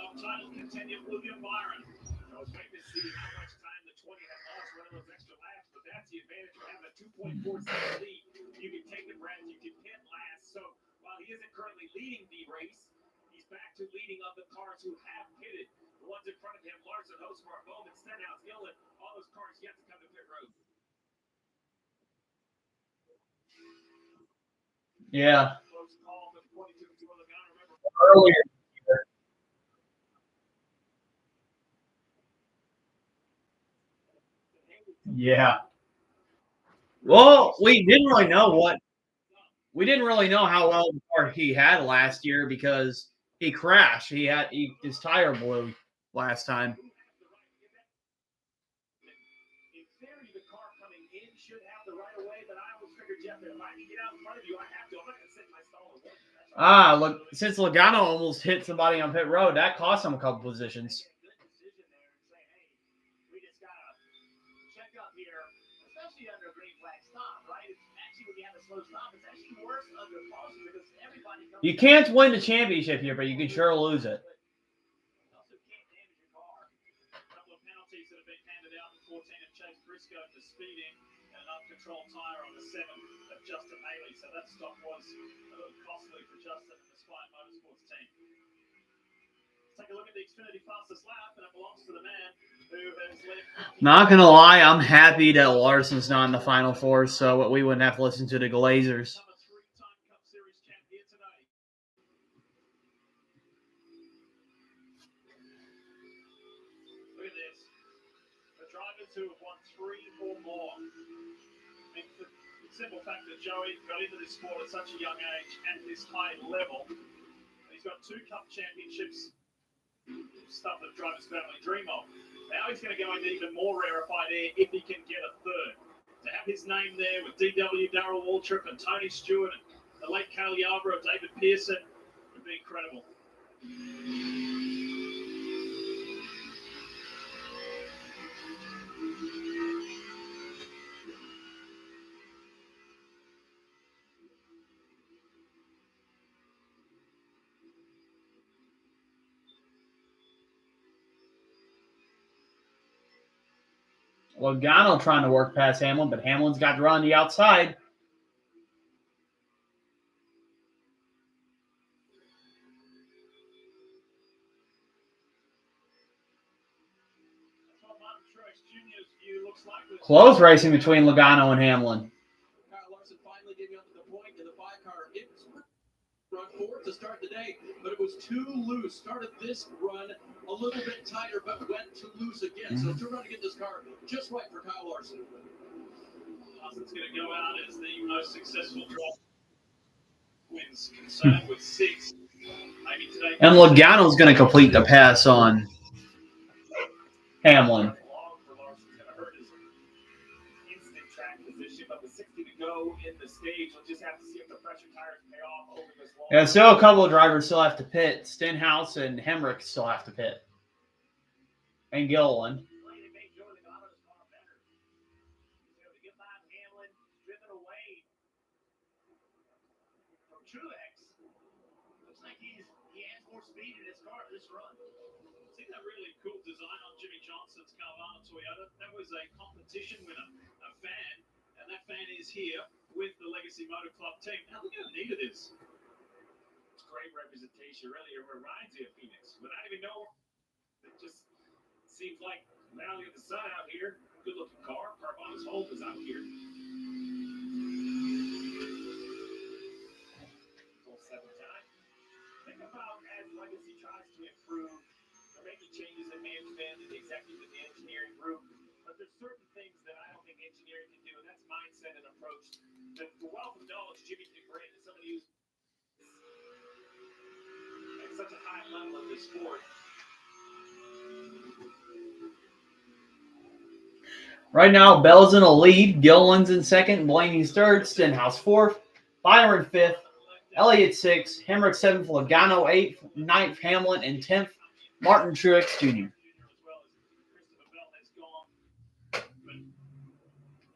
of title contender William Byron. I was waiting to see how much time the 20 had lost running those extra laps, but that's the advantage of having a 2.4 lead. You can take it, Brad. You can pit last. So while he isn't currently leading the race, he's back to leading of the cars who have pitted. The ones in front of him, Larson, Hosmer, Bowman, Stenhouse, Gillen, all those cars yet to come to pit road. Yeah. Close call, but 22 to Logano. Remember Earlier. Yeah. Well, we didn't really know how well the car he had last year because he crashed. His tire blew last time. in theory, the car coming in should have the right of way, but I always figured, Jeff, that if I can get out in front of you, I have to. I'm not going to sit in my stall and wait. Look, since Logano almost hit somebody on pit road, that cost him a couple positions. We just got to check up here, especially under a green flag stop, right? It's actually, when you have a slow stop, it's actually worse under caution because everybody comes. You can't win the championship here, but you can sure lose it. Also can't damage your car. A couple of penalties that have been handed out. The 14 of Chase Briscoe for speeding and an uncontrolled tire on the 7 of Justin Haley. So that stop was a little costly for Justin and the Spine Motorsports team. Let's take a look at the Xfinity fastest lap, and it belongs to the man who has led. Not gonna lie, I'm happy that Larson's not in the Final Four, so we wouldn't have to listen to the Glazers. drivers who have won 3 or more. And the simple fact that Joey got into this sport at such a young age at this high level, he's got 2 Cup Championships, stuff that drivers can only dream of. Now he's going to go into even more rarefied air if he can get a third. To have his name there with DW, Darrell Waltrip, and Tony Stewart, and the late Cale Yarborough, David Pearson, would be incredible. Logano trying to work past Hamlin, but Hamlin's got to run on the outside. Close racing between Logano and Hamlin. Kyle Larson finally getting up to the point in the 5-car. It was run forward to start the day, but it was too loose. Started this run a little bit tighter, but went too loose again. So too run to get this car just right for Kyle Larson. Larson's going to go out as the most successful driver. Wins concerned with 6. Maybe today. And Logano's going to complete the pass on Hamlin. Yeah, still a couple of drivers still have to pit. Stenhouse and Hemrick still have to pit. And Gilliland. See that really cool design on Jimmy Johnson's Carvana Toyota? That was a competition winner, a fan, and that fan is here with the Legacy Motor Club team. Now look how neat it is. It's great representation, really. It reminds you of Phoenix. Without even knowing, it just seems like Valley of the Sun out here. Good looking car. Carvana's home is out here. Full 7 time. Think about as Legacy tries to improve. Making changes in management and the executive and the engineering group, but there's certain things that I don't think engineering can do, and that's mindset and approach. The wealth of knowledge Jimmy can bring to somebody who's at such a high level in this sport. Right now, Bell's in a lead. Gilliland's in second. Blaney's third. Stenhouse fourth. Byron fifth. Elliott sixth. Hemrick seventh. Logano eighth. Ninth. Hamlin and 10th. Martin Truex Jr.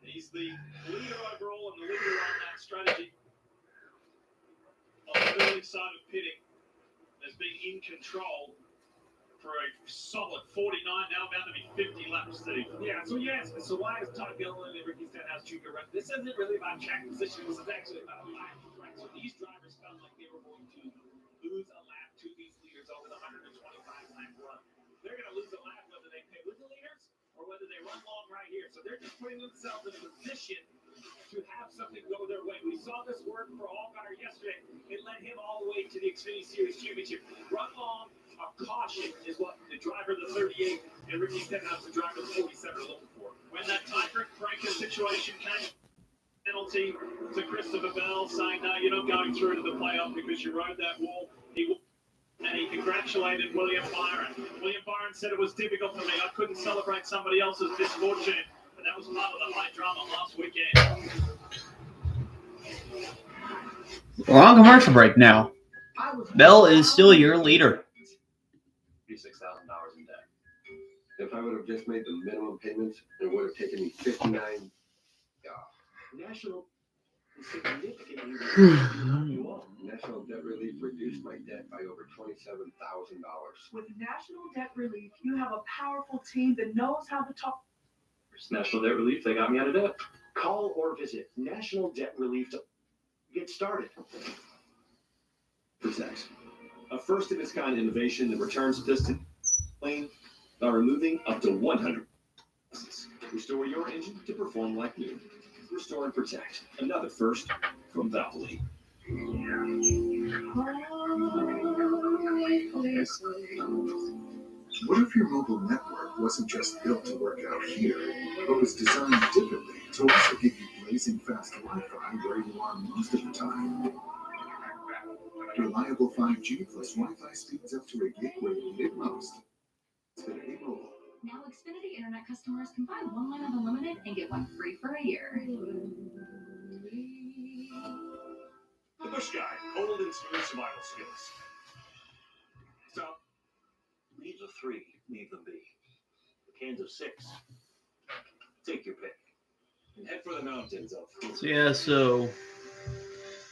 He's the leader overall and the leader on that strategy. On the early side of pitting, has been in control for a solid 49, now about to be 50 laps, Steve. Yeah, so why is Todd Gilliland and Ricky Stenhouse Jr. run? This isn't really about track position. This is actually about a lap, right? So these drivers felt like they were going to lose a lap to these leaders over the 125-lap run. They're going to lose a lap whether they pay with the leaders or whether they run long right here. So they're just putting themselves in a position to have something go their way. We saw this work for Allgaier yesterday. It led him all the way to the Xfinity Series Championship. Run long, a caution is what the driver of the 38 and Ricky Stenhouse, the driver of the 47, are looking for. When that tiebreaker situation came, penalty to Christopher Bell saying, no, you're not going through to the playoff because you rode that wall. And he congratulated William Byron. William Byron said it was difficult for me. I couldn't celebrate somebody else's misfortune. And that was part of the high drama last weekend. We're on commercial break now. Bell is still your leader. $56,000 in debt. If I would have just made the minimum payments, it would have taken me 59. National National Debt Relief reduced my debt by over $27,000. With National Debt Relief, you have a powerful team that knows how to talk. National Debt Relief, they got me out of debt. Call or visit National Debt Relief to get started. Protect. A first-of-its-kind innovation that returns piston plane by removing up to 100. Restore your engine to perform like new. Restore and Protect. Another first from Valvoline. What if your mobile network wasn't just built to work out here, but was designed differently to also give you blazing fast Wi-Fi where you are most of the time. Reliable 5G plus Wi-Fi speeds up to a gig where you need it most. Xfinity Mobile. Now Xfinity Internet customers can buy one line of unlimited and get one free for a year. The Bush Guy, cold and smooth survival skills. So, leaves of 3, leave them be. Cans of 6, take your pick. And head for the mountains of. So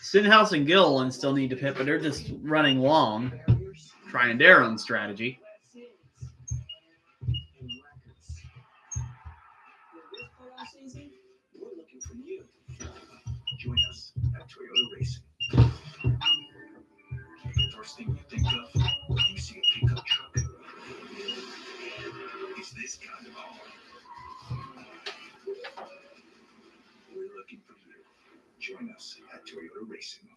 Stenhouse and Gilliland still need to pit, but they're just running long, trying their own strategy. We're looking for you. Join us at Toyota Racing. First thing you think of when you see a pickup truck is this kind of hauler. We're looking for you. Join us at Toyota Racing.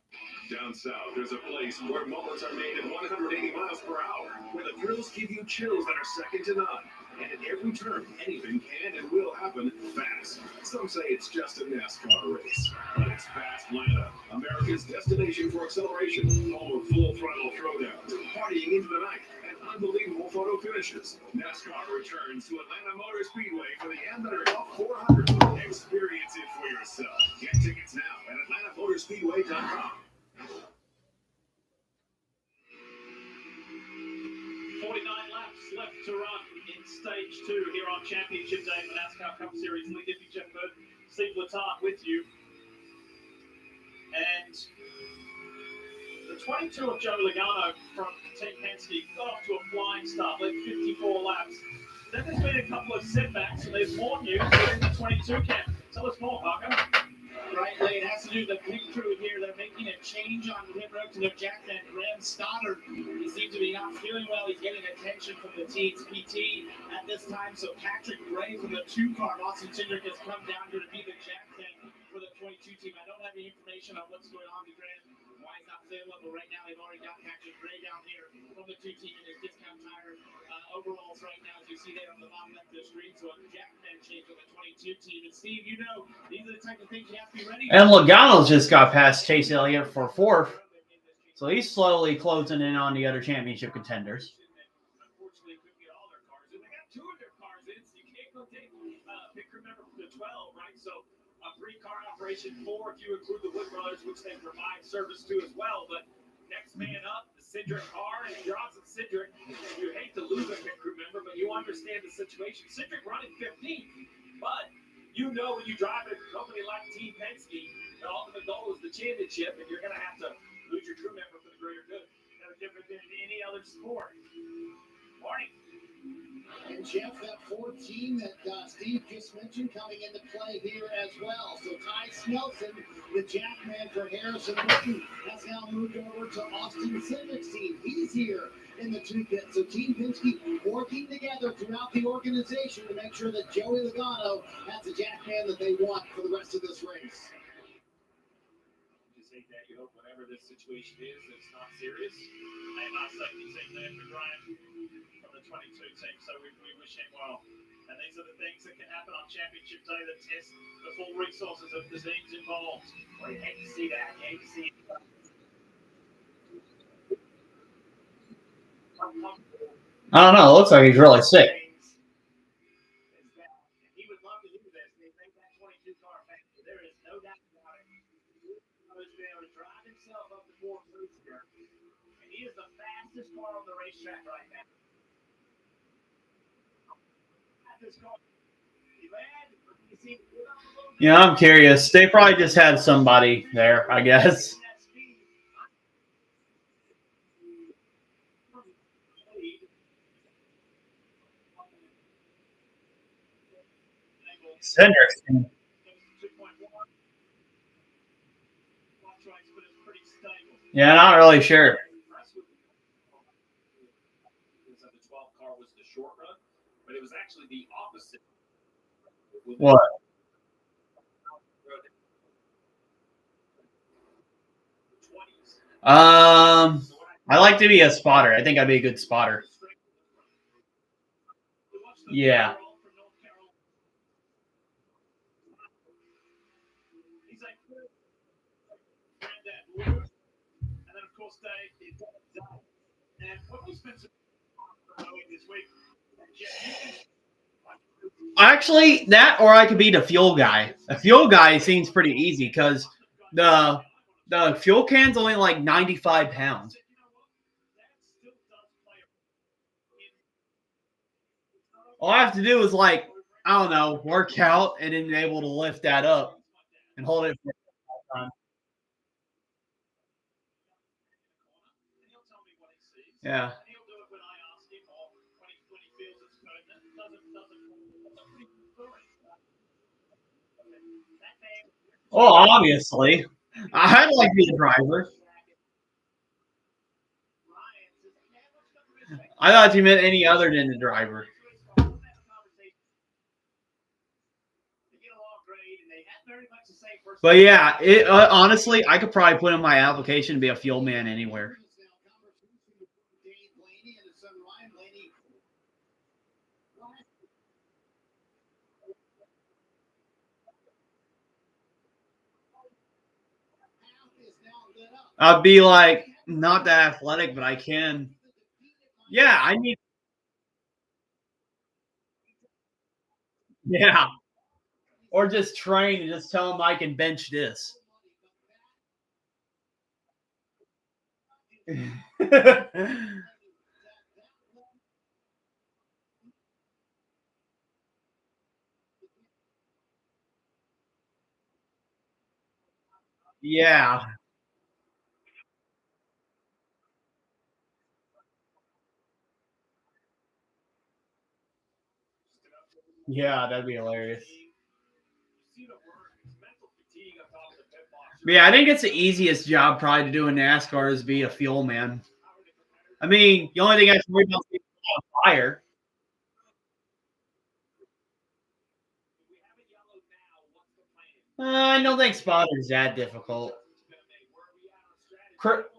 Down south, there's a place where moments are made at 180 miles per hour, where the thrills give you chills that are second to none. And at every turn, anything can and will happen fast. Some say it's just a NASCAR race, but it's Fast Atlanta, America's destination for acceleration, home of full throttle throwdowns, partying into the night, and unbelievable photo finishes. NASCAR returns to Atlanta Motor Speedway for the Amateur Top 400. Experience it for yourself. Get tickets now at AtlantaMotorspeedway.com. 49 laps left to run in stage 2 here on Championship Day in the NASCAR Cup Series. Lee Diffie, Jeff Bird, Steve Letarte with you. And the 22 of Joe Logano from Team Penske got off to a flying start, led 54 laps. Then there's been a couple of setbacks, and there's more news within the 22 camp. Tell us more, Parker. Right, Lee, it has to do with the pit crew here. They're making a change on pit road to their Jack and Graham Stoddard. He seems to be not feeling well. He's getting attention from the team's PT at this time. So Patrick Gray from the 2 car, Austin Cindric, has come down here to be the Jack for the 22 team. I don't have any information on what's going on with Graham. Why he's not feeling well, but right now they've already got Patrick Gray down here from the 2 team in his discount tire overalls right now, as you see there on the bottom left of the screen. So a Jackman change on the 22 team. And Steve, you know, these are the type of things you have to be ready for. And Logano's just got past Chase Elliott for 4th. So he's slowly closing in on the other championship contenders. Unfortunately, couldn't get all their cars in. They got 2 of their cars in, so you can't go take pick remember from the 12, right? So a 3-car operation, 4 if you include the Wood Brothers, which they provide service to as well. But next man up, the Cindric car, and Johnson Cindric. You hate to lose a pit crew member, but you understand the situation. Cindric running 15th, but you know when you drive a company like Team Penske, the ultimate goal is the championship, and you're going to have to lose your crew member for the greater good. No different than any other sport. Morning. And Jeff, that 14 that Steve just mentioned coming into play here as well. So Ty Snelson, the Jackman for Harrison Witten, has now moved over to Austin Cindric's team. He's here in the 2 pits. So Team Penske working together throughout the organization to make sure that Joey Logano has the Jackman that they want for the rest of this race. Just hate that. You hope whatever this situation is, it's not serious. And not safety team there for Graham from the 22 team, so we wish him well. And these are the things that can happen on Championship Day that test the full resources of the teams involved. Well, you hate to see that. You hate to see it. I don't know. It looks like he's really sick. He would love to do this, and he'd make that 22 car faster. There is no doubt about it. He was able to drive himself up the 4th boost here. And he is the fastest car on the racetrack right now. Yeah, I'm curious. They probably just had somebody there, I guess. Cindric. Yeah, not really sure. The 12 car was the short run, but it was actually the opposite. What? I like to be a spotter. I think I'd be a good spotter. Yeah. He's like, and then of course they and what we spent some this week. Actually, that or I could be the fuel guy. The fuel guy seems pretty easy because the fuel can's only like 95 pounds. All I have to do is like, I don't know, work out and then be able to lift that up and hold it for a time. Yeah. Oh, obviously. I'd like to be the driver. I thought you meant any other than the driver. But yeah, it honestly, I could probably put in my application to be a fuel man anywhere. I'd be like not that athletic, but I can. Yeah, I need. Yeah, or just train and just tell them I can bench this. Yeah, yeah, that'd be hilarious. But yeah, I think it's the easiest job probably to do in NASCAR is be a fuel man. I mean, the only thing I have to worry about is on fire. I don't think spotter's that difficult.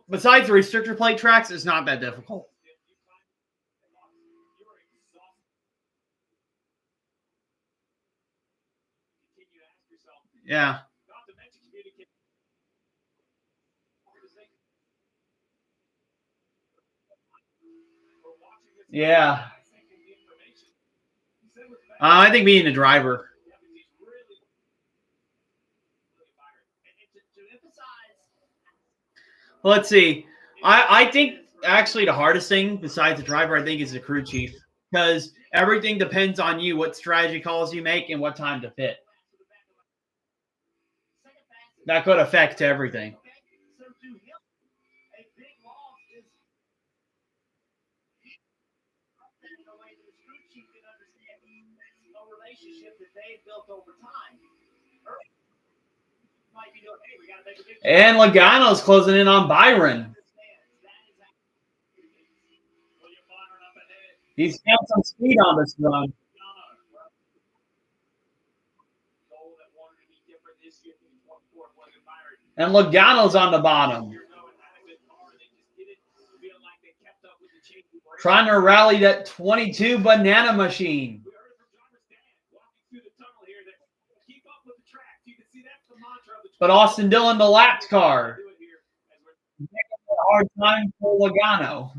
Besides the restrictor plate tracks, it's not that difficult. Yeah. Yeah. I think being a driver. Let's see. I think actually the hardest thing besides the driver, I think, is the crew chief because everything depends on you, what strategy calls you make, and what time to pit. That could affect everything. And Logano's closing in on Byron. He's got some speed on this run. And Logano's on the bottom. Trying to rally that 22 banana machine. But Austin Dillon, the lapped car. A hard time for Logano.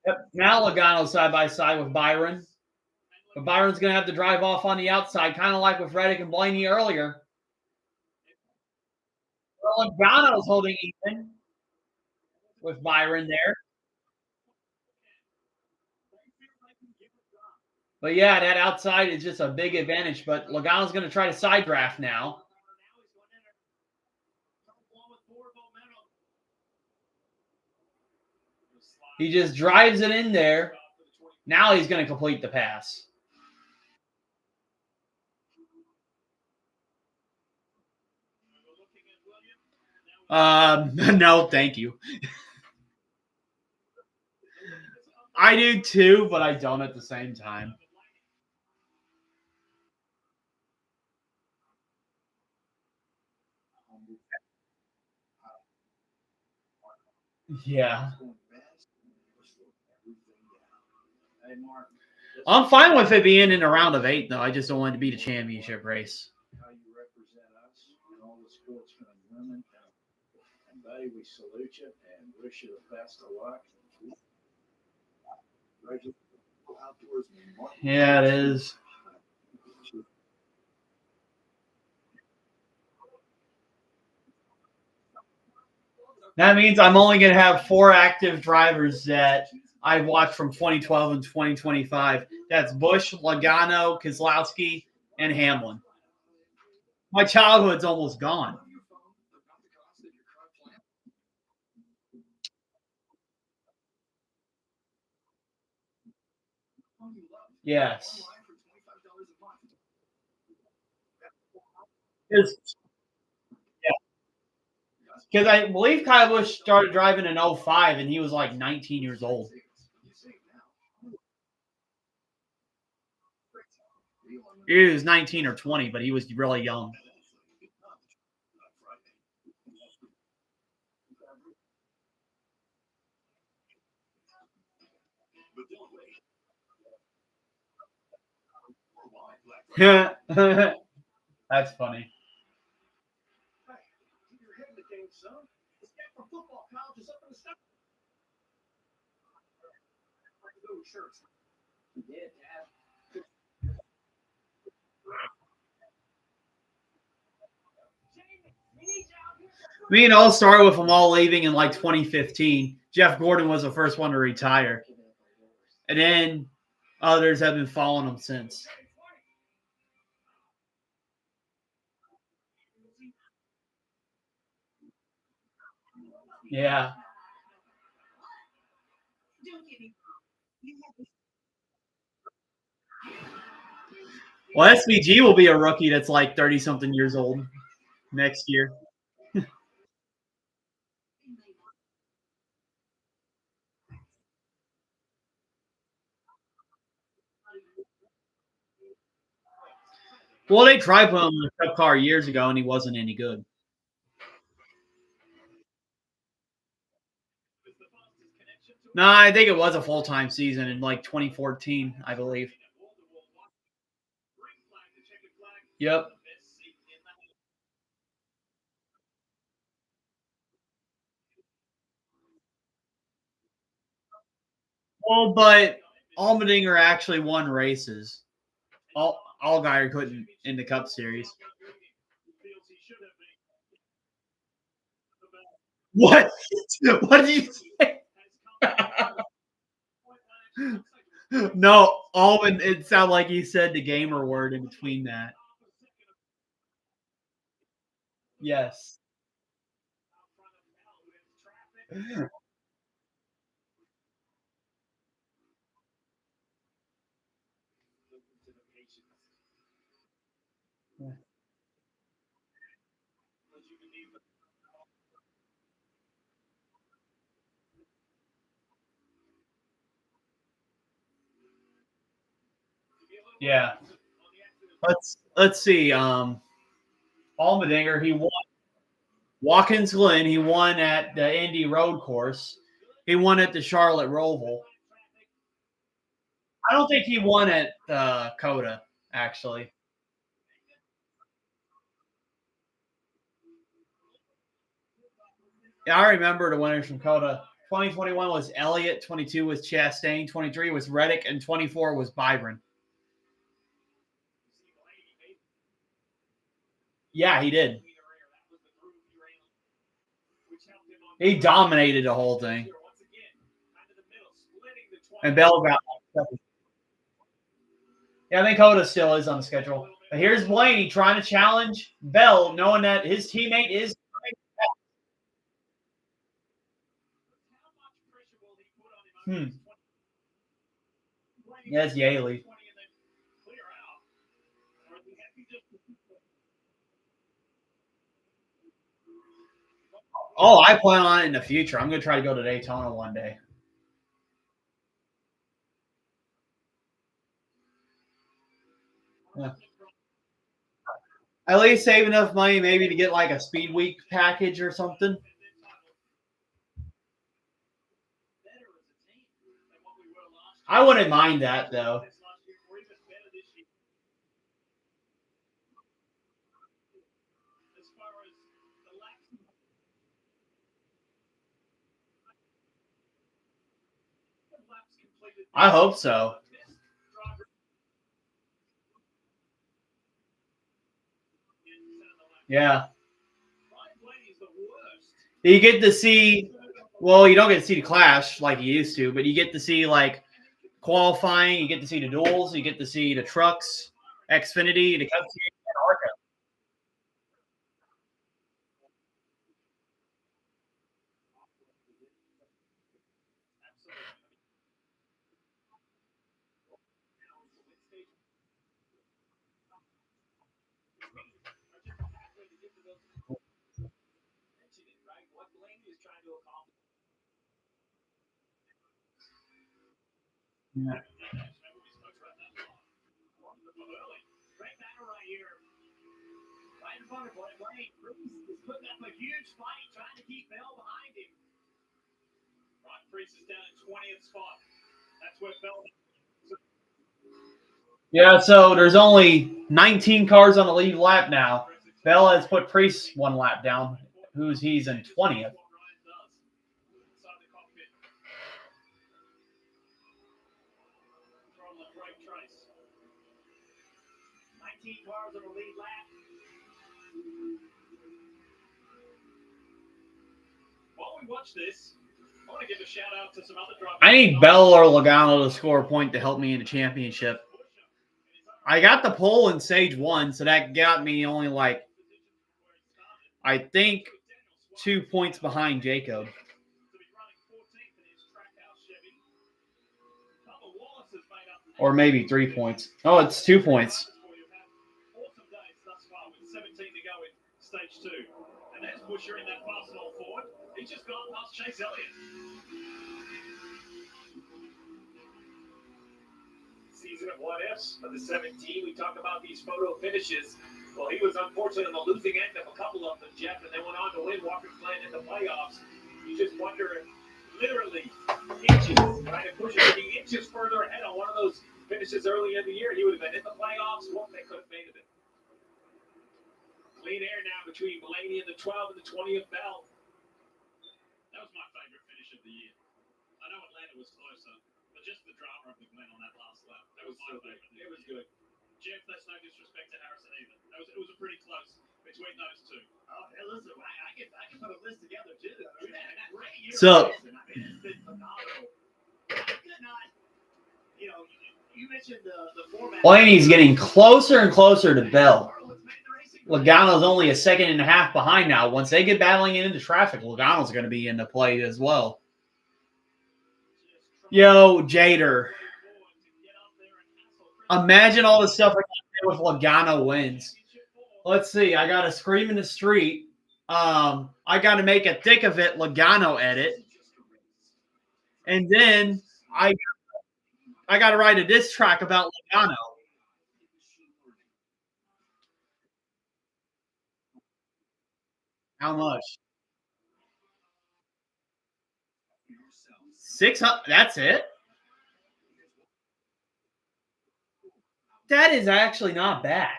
Yep. Now Logano's side by side with Byron. But Byron's going to have to drive off on the outside, kind of like with Reddick and Blaney earlier. Well, Logano's holding even with Byron there. But yeah, that outside is just a big advantage. But Logano's going to try to side draft now. He just drives it in there. Now he's going to complete the pass. No, thank you. I do too, but I don't at the same time. Yeah. I'm fine with it being in a round of 8, though. I just don't want it to be the championship race. How you represent us and all the sportsmen and women. And buddy, we salute you and wish you the best of luck. Yeah, it is. That means I'm only going to have 4 active drivers that I watched from 2012 and 2025. That's Busch, Logano, Keselowski, and Hamlin. My childhood's almost gone. Yes. Because I believe Kyle Busch started driving in 05 and he was like 19 years old. He was 19 or 20, but he was really young. That's funny. I mean, it all started with them all leaving in like 2015. Jeff Gordon was the first one to retire. And then others have been following him since. Yeah. Well, SVG will be a rookie that's like 30-something years old next year. Well, they tried putting him in a cup car years ago, and he wasn't any good. No, I think it was a full-time season in like 2014, I believe. Yep. Well, but Allmendinger actually won races. Allgaier couldn't in the Cup Series. What? What did you say? No, Allman. It sounded like he said the gamer word in between that. Yes. Yeah. Let's see. Allmendinger, he won Watkins Glen. He won at the Indy Road Course. He won at the Charlotte Roval. I don't think he won at Coda, actually. Yeah, I remember the winners from Coda. 2021 was Elliott, 22 was Chastain, 23 was Reddick, and 24 was Byron. Yeah, he did. He dominated the whole thing. And Bell got second. Yeah, I think Coda still is on the schedule. But here's Blaney trying to challenge Bell, knowing that his teammate is. Yes, Yaley. Oh, I plan on it in the future. I'm going to try to go to Daytona one day. Yeah. At least save enough money maybe to get like a Speed Week package or something. I wouldn't mind that though. I hope so. Yeah. You get to see, well, you don't get to see the clash like you used to, but you get to see like qualifying, you get to see the duels, you get to see the trucks, Xfinity, the Cup Series, and ARCA. Yeah. Putting up a huge fight trying to keep Bell behind him. Ron Priest is down at 20th spot. That's what Bell. Yeah, so there's only 19 cars on the lead lap now. Bell has put Priest one lap down, he's in 20th. Cars on the lead lap. While we watch this, I want to give a shout out to some other drivers. I need Bell or Logano to score a point to help me in the championship. I got the pole in stage 1, so that got me only like, I think, 2 points behind Jacob. Or maybe 3 points. Oh, it's 2 points. 17 to go in stage 2. And there's Busher in that fast forward. He's just gone past Chase Elliott. Season of what ifs for the 17. We talk about these photo finishes. Well, he was unfortunately on the losing end of a couple of them, Jeff, and then went on to win Walker Glen in the playoffs. You just wonder, literally, inches, trying to push it to be inches further ahead on one of those finishes early in the year. He would have been in the playoffs. What they could have made of it. Clean air now between Blaney and the 12 and the 20th Bell. That was my favorite finish of the year. I know Atlanta was closer, but just the drama of the Glen on that last lap. That was my favorite. It was good. Jeff, that's no disrespect to Harrison either. It was a pretty close between those two. Oh, hey, listen, I can put a list together too. I mean, great year. So, I mean, it's been phenomenal. I could not, you know, you mentioned the format. Blaney's getting closer and closer to Bell. Logano's only a second and a half behind now. Once they get battling into traffic, Logano's going to be in the play as well. Yo, Jader. Imagine all the stuff I can do with Logano wins. Let's see. I got to scream in the street. I got to make a thick of it Logano edit. And then I got to write a diss track about Logano. How much? 600. That's it? That is actually not bad.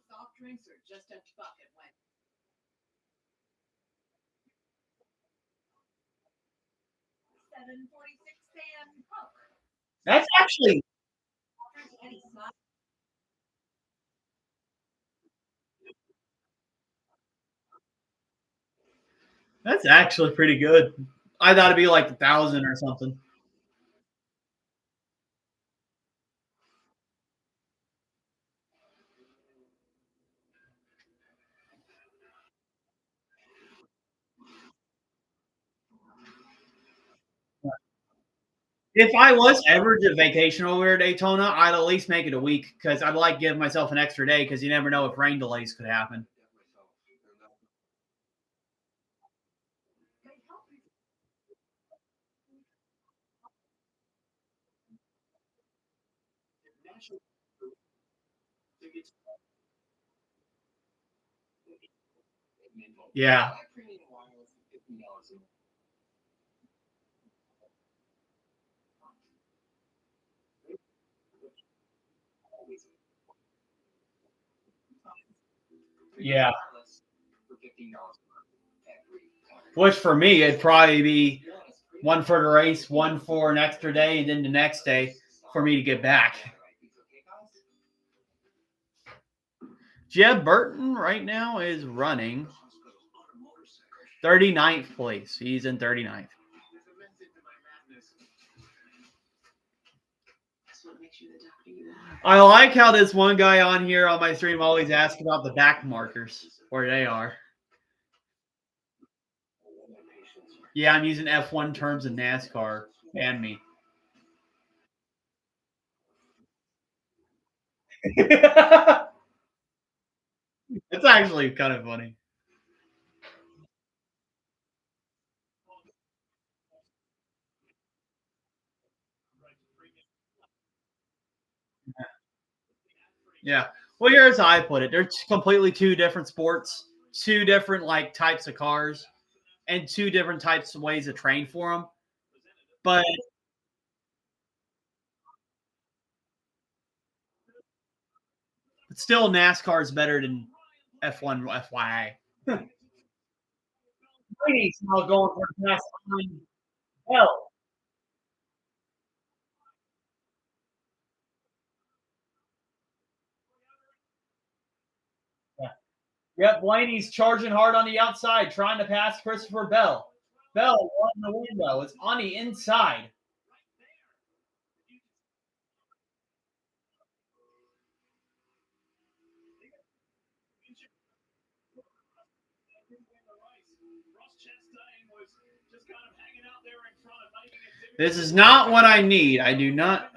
Soft drinks are just a bucket when. That's actually pretty good. I thought it'd be like 1,000 or something. If I was ever to vacation over Daytona, I'd at least make it a week because I'd like to give myself an extra day because you never know if rain delays could happen. Yeah. Yeah. Which for me, it'd probably be one for the race, one for an extra day, and then the next day for me to get back. Jeb Burton right now is running 39th place. He's in 39th. I like how this one guy on here on my stream always asks about the back markers, where they are. Yeah, I'm using F1 terms in NASCAR. Ban me. It's actually kind of funny. Yeah. Well, here's how I put it. They're completely two different sports, two different like types of cars, and two different types of ways to train for them. But still, NASCAR is better than F1 FYI. Brady's now going for the pass on Bell. Yeah. Yep, Blaney's charging hard on the outside, trying to pass Christopher Bell. Bell on the window. It's on the inside. This is not what I need. I do not.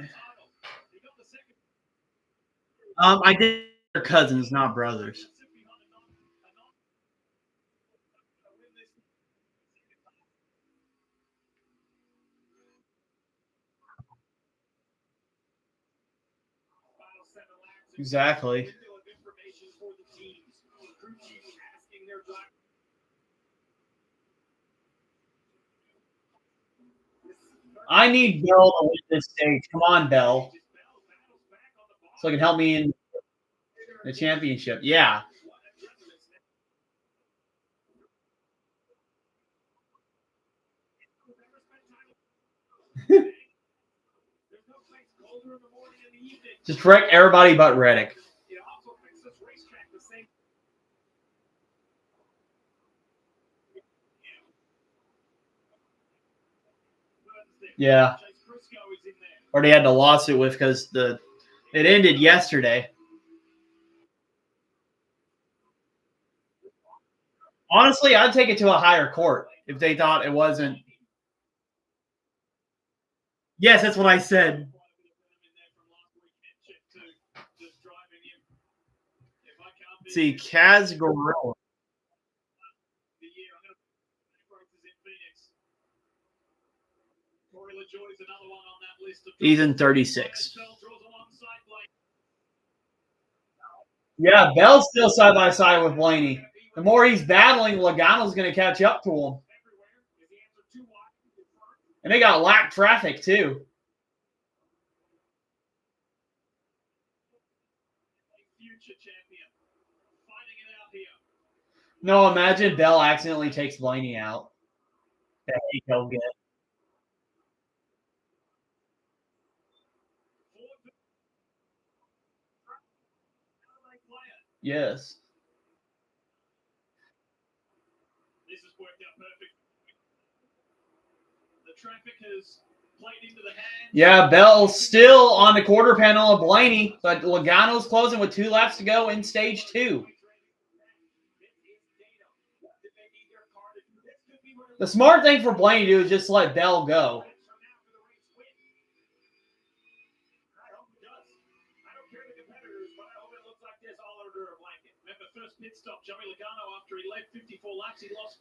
I did. They're cousins, not brothers. Exactly. I need Bell to win this stage. Come on, Bell. So it can help me in the championship. Yeah. Just wreck everybody but Reddick. Yeah. Or they had the lawsuit with because it ended yesterday. Honestly, I'd take it to a higher court if they thought it wasn't. Yes, that's what I said. Let's see, Kaz Gorilla. He's in 36. Yeah, Bell's still side by side with Blaney. The more he's battling, Logano's going to catch up to him. And they got lap traffic, too. No, imagine Bell accidentally takes Blaney out. That he'll get. Yes. Yeah, Bell's still on the quarter panel of Blaney, but Logano's closing with 2 laps to go in stage 2. The smart thing for Blaney to do is just let Bell go.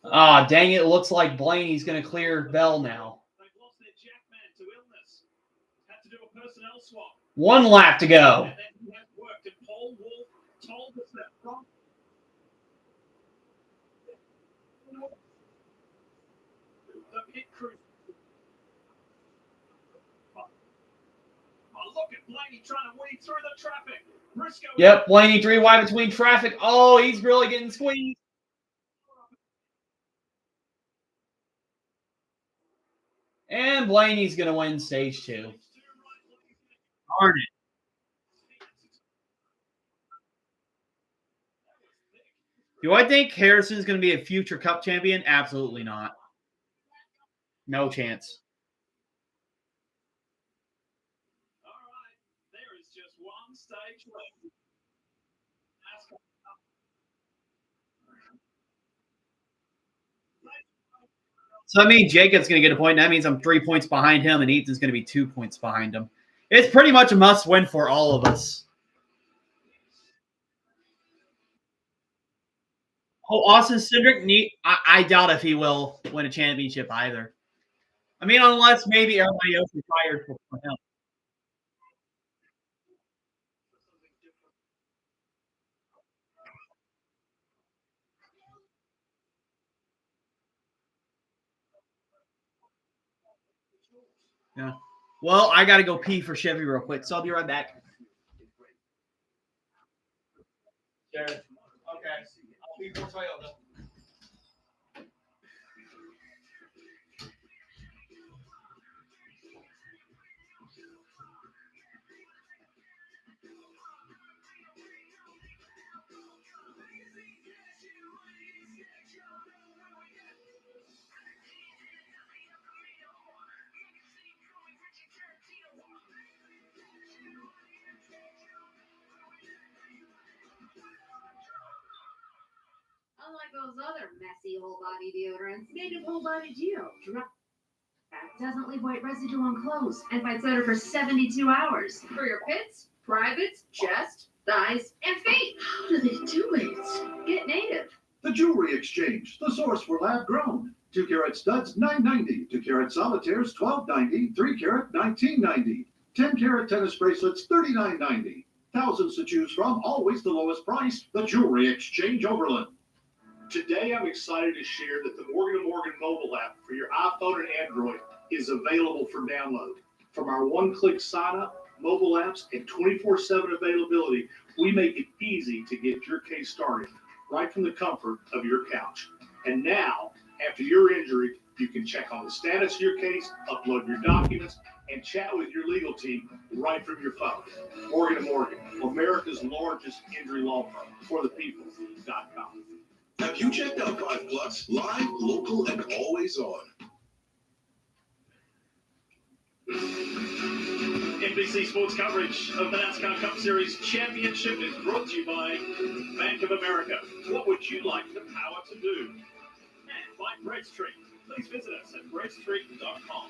Ah, dang it. Looks like Blaney's going to clear Bell now. 1 lap to go. Look at Blaney trying to weed through the traffic. Yep, Blaney 3 wide between traffic. Oh, he's really getting squeezed. And Blaney's going to win stage 2. Darn it. Do I think Harrison's going to be a future Cup champion? Absolutely not. No chance. There is just one stage left. So that means Jacob's going to get a point. That means I'm 3 points behind him, and Ethan's going to be 2 points behind him. It's pretty much a must-win for all of us. Oh, Austin Cindric, I doubt if he will win a championship either. I mean, unless maybe everybody else retired for him. Yeah. Well, I got to go pee for Chevy real quick, so I'll be right back. Jared. Okay. I'll be for Toyota. Unlike those other messy whole body deodorants, Native Whole Body Deo doesn't leave white residue on clothes and fights odor for 72 hours. For your pits, privates, chest, thighs, and feet. How do they do it? Get Native. The Jewelry Exchange, the source for lab grown. 2-carat studs, $9.90. 2-carat solitaires, $12.90. 3-carat, $19.90. 10-carat tennis bracelets, $39.90. Thousands to choose from, always the lowest price. The Jewelry Exchange Overland. Today, I'm excited to share that the Morgan & Morgan mobile app for your iPhone and Android is available for download. From our one-click sign-up, mobile apps, and 24/7 availability, we make it easy to get your case started right from the comfort of your couch. And now, after your injury, you can check on the status of your case, upload your documents, and chat with your legal team right from your phone. Morgan & Morgan, America's largest injury law firm, forthepeople.com. Have you checked out 5 Plus? Live, local, and always on. NBC Sports coverage of the NASCAR Cup Series Championship is brought to you by Bank of America. What would you like the power to do? And by Bread Street. Please visit us at breadstreet.com.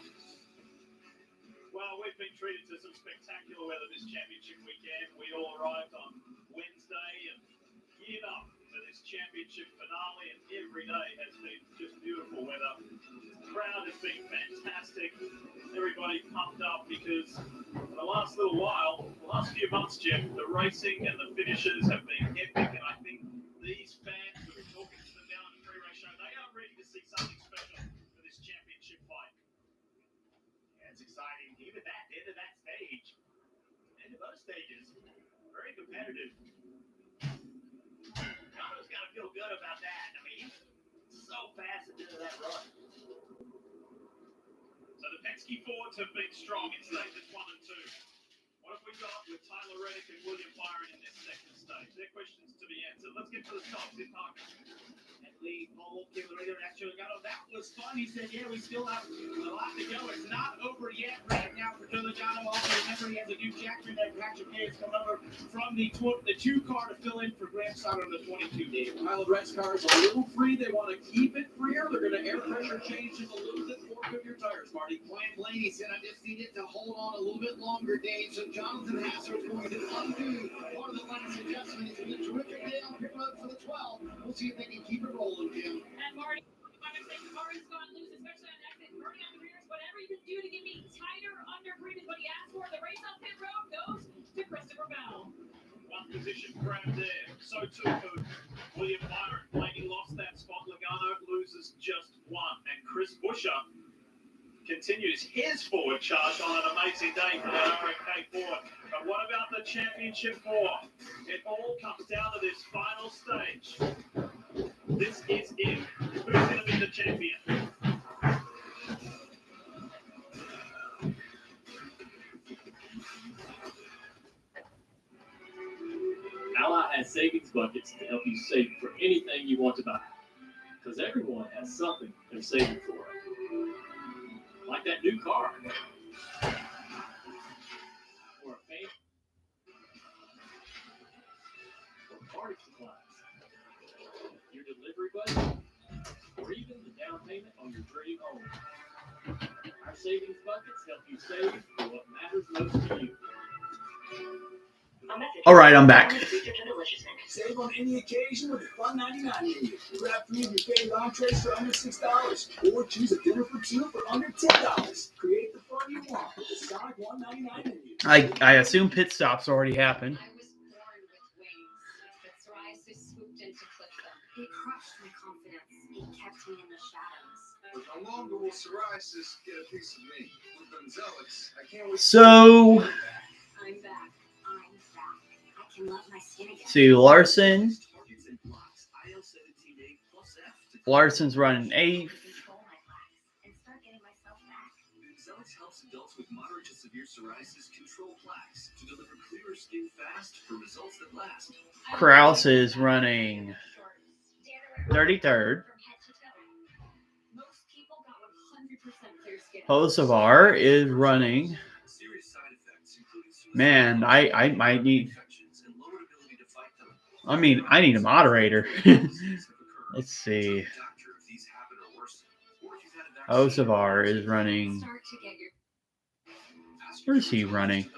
Well, we've been treated to some spectacular weather this championship weekend. We all arrived on Wednesday and geared up for this championship finale, and every day has been just beautiful weather. The crowd has been fantastic. Everybody pumped up because for the last little while, the last few months, Jeff, the racing and the finishes have been epic, and I think these fans who are talking to them down at the pre-race show, they are ready to see something special for this championship fight. Yeah, it's exciting. Even that end of that stage, end of both stages, very competitive. Carter's got to feel good about that. I mean, he was so fast at the end of that run. So the Penske Fords have been strong in stages 1 and 2. What have we got with Tyler Reddick and William Byron in this second stage? They're questions to be answered. Let's get to the top. Sid Parker. And Lee Paul came later next year. That was fun. He said, yeah, we still have a lot to go. It's not over yet right now for Giuliano. Also, remember, he has a new Jackson that Patrick Hayes come over from the 2 car to fill in for Graham Sutter on the 22 day. While the Red's car is a little free, they want to keep it freer. They're going to air pressure change it a little bit more of your tires, Marty. Brian Blaney said, I just need it to hold on a little bit longer, Dave. So Jonathan Hasser is going to undo part of the last adjustment. He's been a terrific day on picking up for the 12. We'll see if they can keep it rolling, Jim. And Marty, I'm going to say Marty's gone loose, especially on exit. Marty on the rears, whatever you can do to give me tighter undergreen is what he asked for. The race on pit road goes to Christopher Bell. One position grab there. So too for William Byron. Blaney lost that spot. Logano loses just 1. And Chris Buescher can continues his forward charge on an amazing day for the RFK Ford. But what about the championship 4? It all comes down to this final stage. This is it. Who's going to be the champion? Ally has savings buckets to help you save for anything you want to buy. Because everyone has something they're saving for. Like that new car. Or a fan. Or party supplies. Your delivery budget. Or even the down payment on your dream home. Our savings buckets help you save for what matters most to you. All right, I'm back. Save on any occasion with the Fun 99 menu. Grab 3 of your favorite entrees for under $6, or choose a dinner for 2 for under $10. Create the fun you want with the Sonic 199 menu. I assume pit stops already happened. I was born with wings, but psoriasis swooped in to clip them. It crushed my confidence. It kept me in the shadows. But no longer will psoriasis get a piece of me. With Benzellix, I can't wait. So, I'm back. I can love my skin again. see Larson. Larson's running 8th. Benzellix helps adults with moderate to severe psoriasis control plaques to deliver clearer skin fast for results that last. Kraus is running 33rd. Most people got 100% clear skin. Hocevar is running. Man, I might need. I mean, I need a moderator. Let's see. Hocevar is running. Where is he running?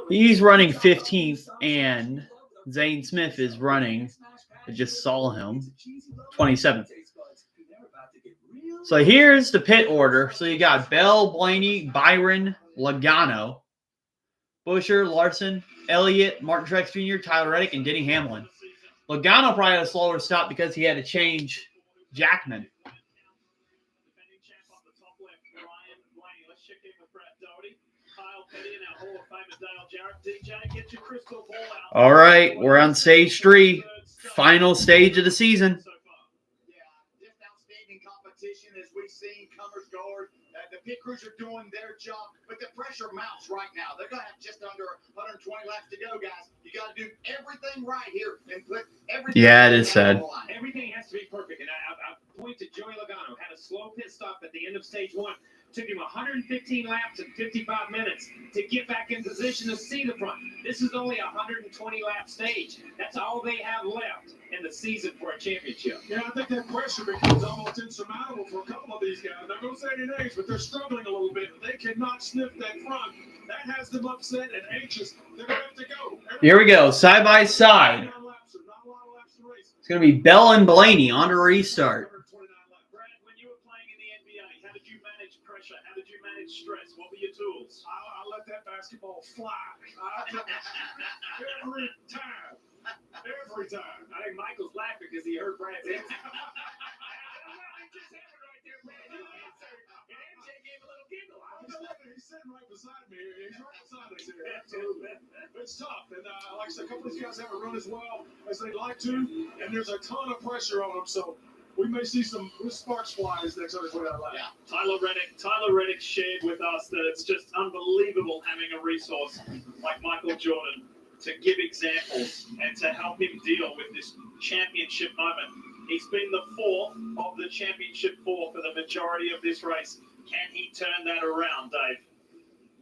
He's running 15th, and Zane Smith is running. I just saw him. 27th. So here's the pit order. So you got Bell, Blaney, Byron, Logano, Busher, Larson, Elliott, Martin Truex Jr., Tyler Reddick, and Denny Hamlin. Logano probably had a slower stop because he had to change Jackman. All right, we're on stage 3, final stage of the season. As we've seen, Cummers Guard, the pit crews are doing their job, but the pressure mounts right now. They're going to have just under 120 laps to go, guys. You got to do everything right here and put everything. Yeah, it is sad. Everything has to be perfect. And I point to Joey Logano. Had a slow pit stop at the end of stage 1. Took him 115 laps and 55 minutes to get back in position to see the front. This is only a 120 lap stage. That's all they have left in the season for a championship. Yeah, I think that pressure becomes almost insurmountable for a couple of these guys. I'm not going to say any names, but they're struggling a little bit. They cannot sniff that front. That has them upset and anxious. They're going to have to go. Here we go, side by side. It's going to be Bell and Blaney on to restart. Stress. What were your tools? I let that basketball fly. Every time. Every time. I think Michael's laughing because he heard Brad's answer. He's sitting right beside me. He's right beside us here. Absolutely. It's tough. And like I said, a couple of these guys haven't run as well as they'd like to. And there's a ton of pressure on them. So we may see some sparks fly as next time we put out lap. Yeah. Tyler Reddick shared with us that it's just unbelievable having a resource like Michael Jordan to give examples and to help him deal with this championship moment. He's been the 4th of the championship 4 for the majority of this race. Can he turn that around, Dave?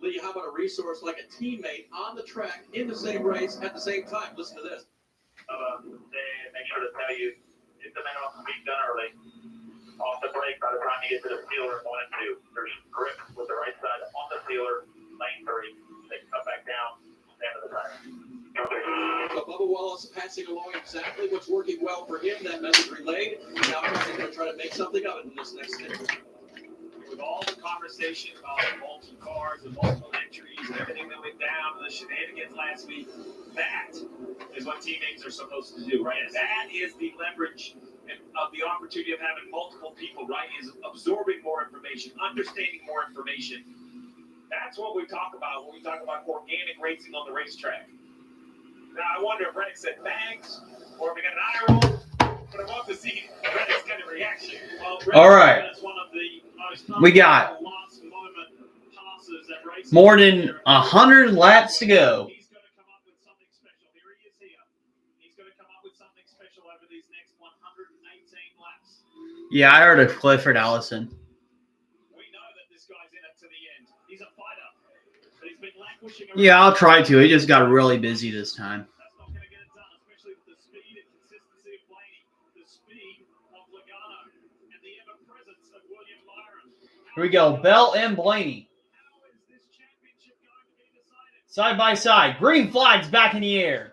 Lee, how about a resource like a teammate on the track in the same race at the same time? Listen to this. They make sure to tell you if the minimum can be done early. Off the brake by the time you get to the sealer 1 and 2. There's grip with the right side on the sealer, lane 3. They come back down, stand to the side. So Bubba Wallace passing along exactly what's working well for him, that message relayed. Now he's going to try to make something of it in this next stage. With all the conversation about multiple cars and multiple entries and everything that went down and the shenanigans last week, that is what teammates are supposed to do, right? That is the leverage of the opportunity of having multiple people, right, is absorbing more information, understanding more information. That's what we talk about when we talk about organic racing on the racetrack. Now, I wonder if Reddick said thanks or if he got an eye roll, but I want to see Reddick's kind of reaction. Well, All right. We got more than 100 laps to go. He's going to come up with something special. Here he is here. He's going to come up with something special over these next 118 laps. Yeah, I heard of Clifford Allison. We know that this guy's in it to the end. He's a fighter. But he's been languishing around. Yeah, I'll try to. He just got really busy this time. That's not going to get it done, especially with the speed and consistency of Blaney, the speed of Logano, and the ever-presence of William Byron. Here we go. Bell and Blaney. Side by side. Green flags back in the air.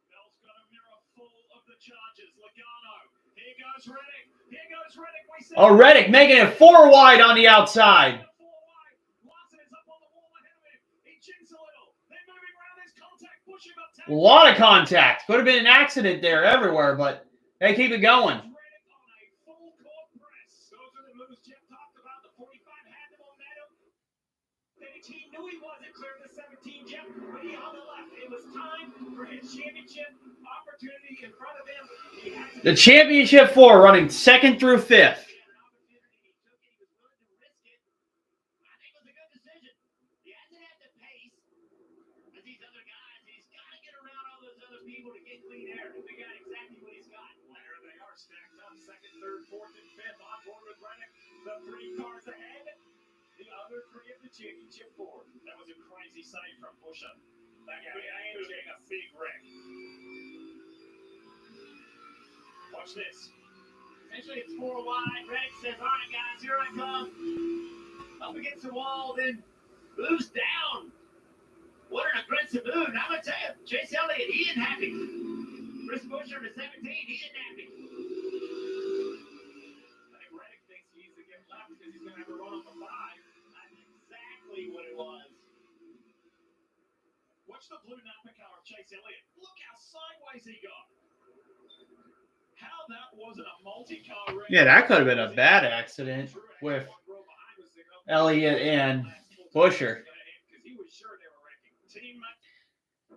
Bell's got a mirror full of the charges. Logano. Here goes Reddick. Here goes Reddick. We see Oh, Reddick making it 4 wide on the outside. A lot of contact. Could have been an accident there everywhere, but they keep it going. He knew he wasn't clear to 17, Jeff, but he hung the left. It was time for his championship opportunity in front of him. The championship 4 running 2nd through 5th. People to get clean air. They got exactly what he's got. There they are, stacked up, 2nd, 3rd, 4th, and 5th on board with Reddick. The 3 cars ahead. The other 3 of the championship 4. That was a crazy save from Busher. That guy ended a big wreck. Watch this. Essentially, it's 4 wide. Reddick says, all right, guys, here I come. Up against the wall, then moves down. What an aggressive move. And I'm going to tell you, Chase Elliott, he isn't happy. Chris Buescher to 17, he isn't happy. I think Reddick thinks he's to get left because he's going to have a run on the 5. That's exactly what it was. Watch the blue Napa car of Chase Elliott. Look how sideways he got. How that wasn't a multi-car wreck. Yeah, that could have been a bad accident with Elliott and Buescher.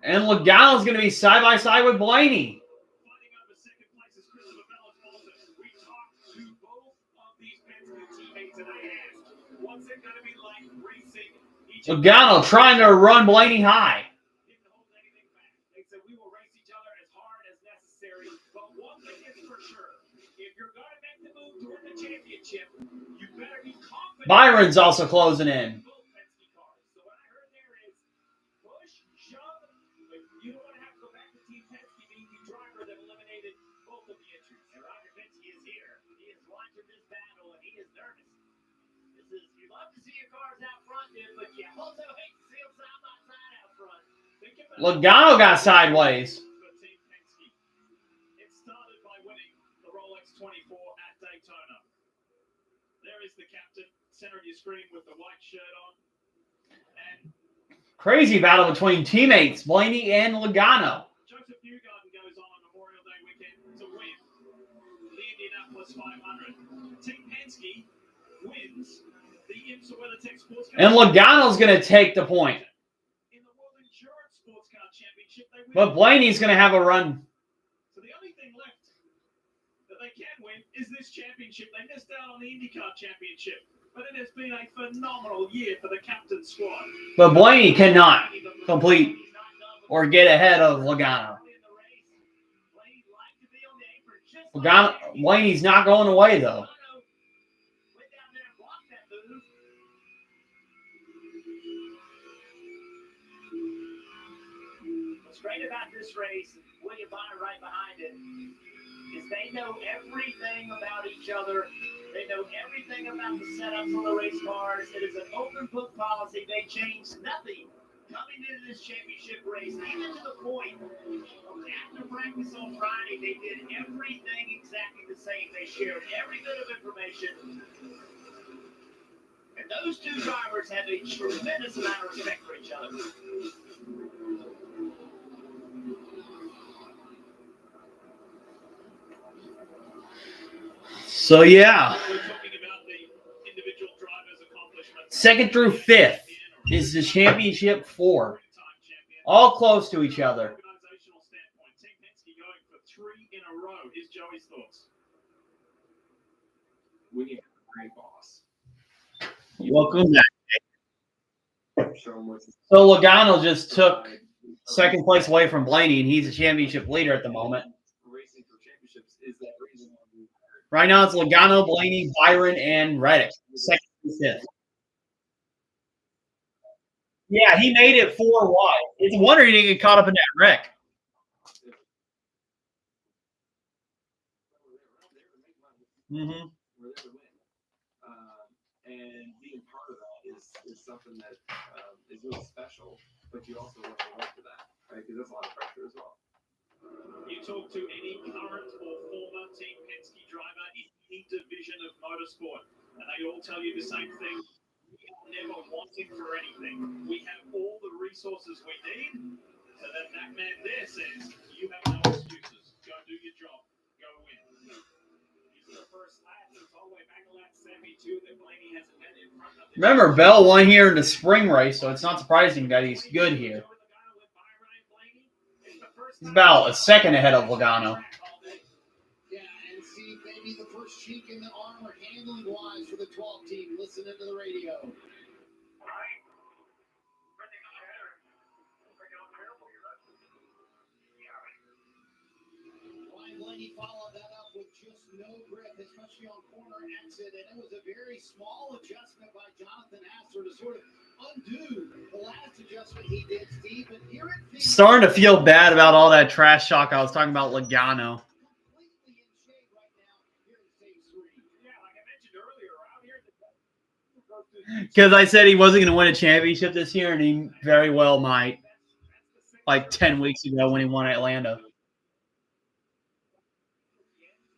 And Logano's going to be side by side with Blaney. Logano trying to run Blaney high. They said we will race each other as hard as necessary. But one thing is for sure, if you're going to make the move to win the championship, you better be confident. Byron's also closing in. So what I heard there is push, shove, but you don't want to have to go back to Team Penske being the driver that eliminated both of the entries. And Roger Penske is here. He is launching this battle, and he is nervous. You love to see your cars out front, dude, but you also hate to see them side by side out front. Logano got sideways. It started by winning the Rolex 24 at Daytona. There is the captain, center of your screen with the white shirt on. And Crazy battle between teammates, Blaney and Logano. Joseph Newgarden goes on Memorial Day weekend to win the Indianapolis 500. Team Penske wins the IMSA WeatherTech Sports Car. And Logano's going to take the point. In the World Endurance Sports Car Championship, they win. But Blaney's going to have a run. So the only thing left that they can win is this championship. They missed out on the IndyCar Championship, but it has been a phenomenal year for the captain squad. But Blaney cannot complete or get ahead of Logano. Blaney's not going away, though. What's great about this race, William Byron right behind it, is they know everything about each other. They know everything about the setups on the race cars. It is an open book policy. They changed nothing coming into this championship race, even to the point of after practice on Friday, they did everything exactly the same. They shared every bit of information. And those those two drivers have a tremendous amount of respect for each other. So yeah, second through fifth is the championship 4, all close to each other. Organizational standpoint, Team Penske going for 3 in a row. Here's Joey's thoughts. We need a great boss. Welcome back. Show him what's So Logano just took second place away from Blaney, and he's a championship leader at the moment. racing for championships is that reason why we Right now, it's Logano, Blaney, Byron, and Reddick, second through fifth. Yeah, he made it 4 wide. It's a wonder he didn't get caught up in that wreck. Mm-hmm. we're there to win. And being part of that is something that is really special, but you also want to work for that, right? Because that's a lot of pressure as well. You talk to any current or former Team Penske driver in any division of motorsport, and they all tell you the same thing. We are never wanting for anything. We have all the resources we need. So that man there says, you have no excuses. Go do your job. Go win. He's the first lap since all the way back to lap 72 that Blaney hasn't been in front of. Remember, Bell won here in the spring race, so it's not surprising that he's good here. He's about a second ahead of Logano. Yeah, and see maybe the first chink in the armor handling wise for the 12 team. Listening to the radio. Ryan Blaney followed that up with just no grip, especially on corner exit, and it was a very small adjustment by Jonathan Hassler to sort of undo the last adjustment he did, Steve. And here it Starting to feel bad about all that trash talk I was talking about Logano. Because I said he wasn't going to win a championship this year, and he very well might. Like 10 weeks ago when he won Atlanta.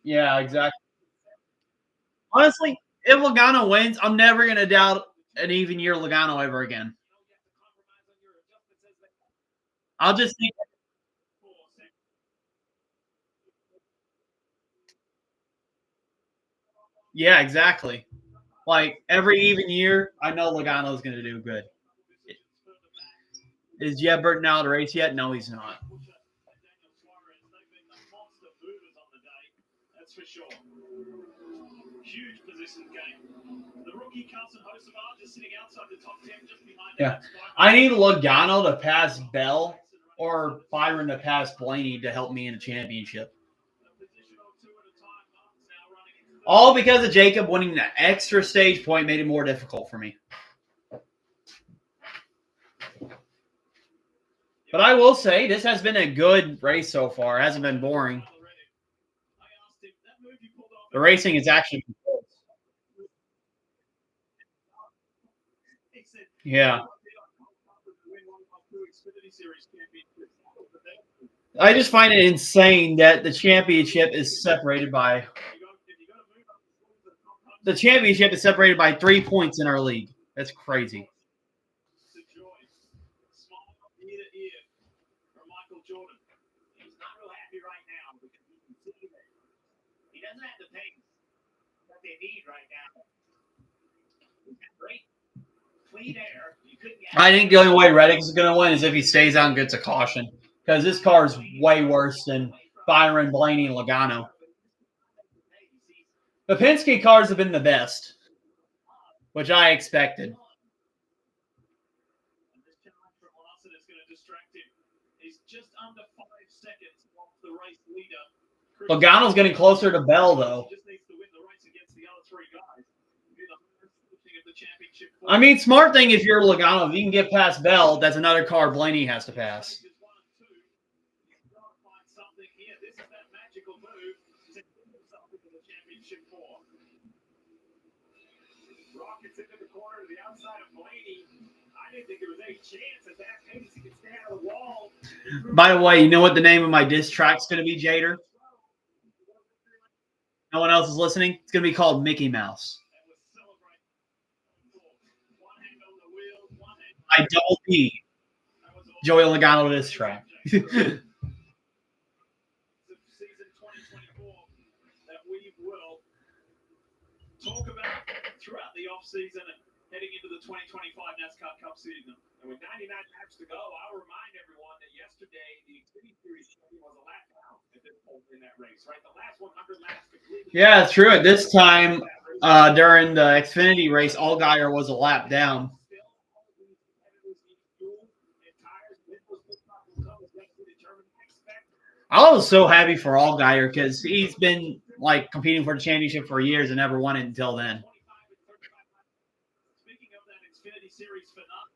Yeah, exactly. Honestly, if Logano wins, I'm never going to doubt an even year Logano ever again. I'll just think. Yeah, exactly. Like every even year, I know Logano's going to do good. Is Jeb Burton out of the race yet? No, he's not. That's for sure. Huge position game. The rookie Carson Hocevar just sitting outside the top 10, just behind. Yeah, I need Logano to pass Bell or Byron to pass Blaney to help me in a championship. All because of Jacob winning the extra stage point made it more difficult for me. But I will say this has been a good race so far. It hasn't been boring. The racing is actually good. Yeah. I just find it insane that the championship is separated by 3 points in our league. That's crazy. He doesn't have the pace that they need right now. Great clean air. I think the only way Reddick is going to win is if he stays out and gets a caution. Because this car is way worse than Byron, Blaney, and Logano. The Penske cars have been the best, which I expected. Logano's getting closer to Bell, though. I mean, smart thing if you're Logano, if you can get past Bell, that's another car Blaney has to pass. Rockets into the corner to the outside of Blaney. I didn't think there was any chance at that pace he could stay out of the wall. By the way, you know what the name of my diss track's going to be, Jader? No one else is listening? It's going to be called Mickey Mouse. I double D. Joey Logano this track. Season 2024 that we will talk about throughout the off-season and heading into the 2025 NASCAR Cup season. And with 99 laps to go, I'll remind everyone that yesterday the Xfinity Series champion was a lap down at this point in that race, right? The last 100 laps completely. Yeah, it's true. At this time, during the Xfinity race, Allgaier was a lap down. I was so happy for Allgaier because he's been like competing for the championship for years and never won it until then. Speaking of that Xfinity Series finale,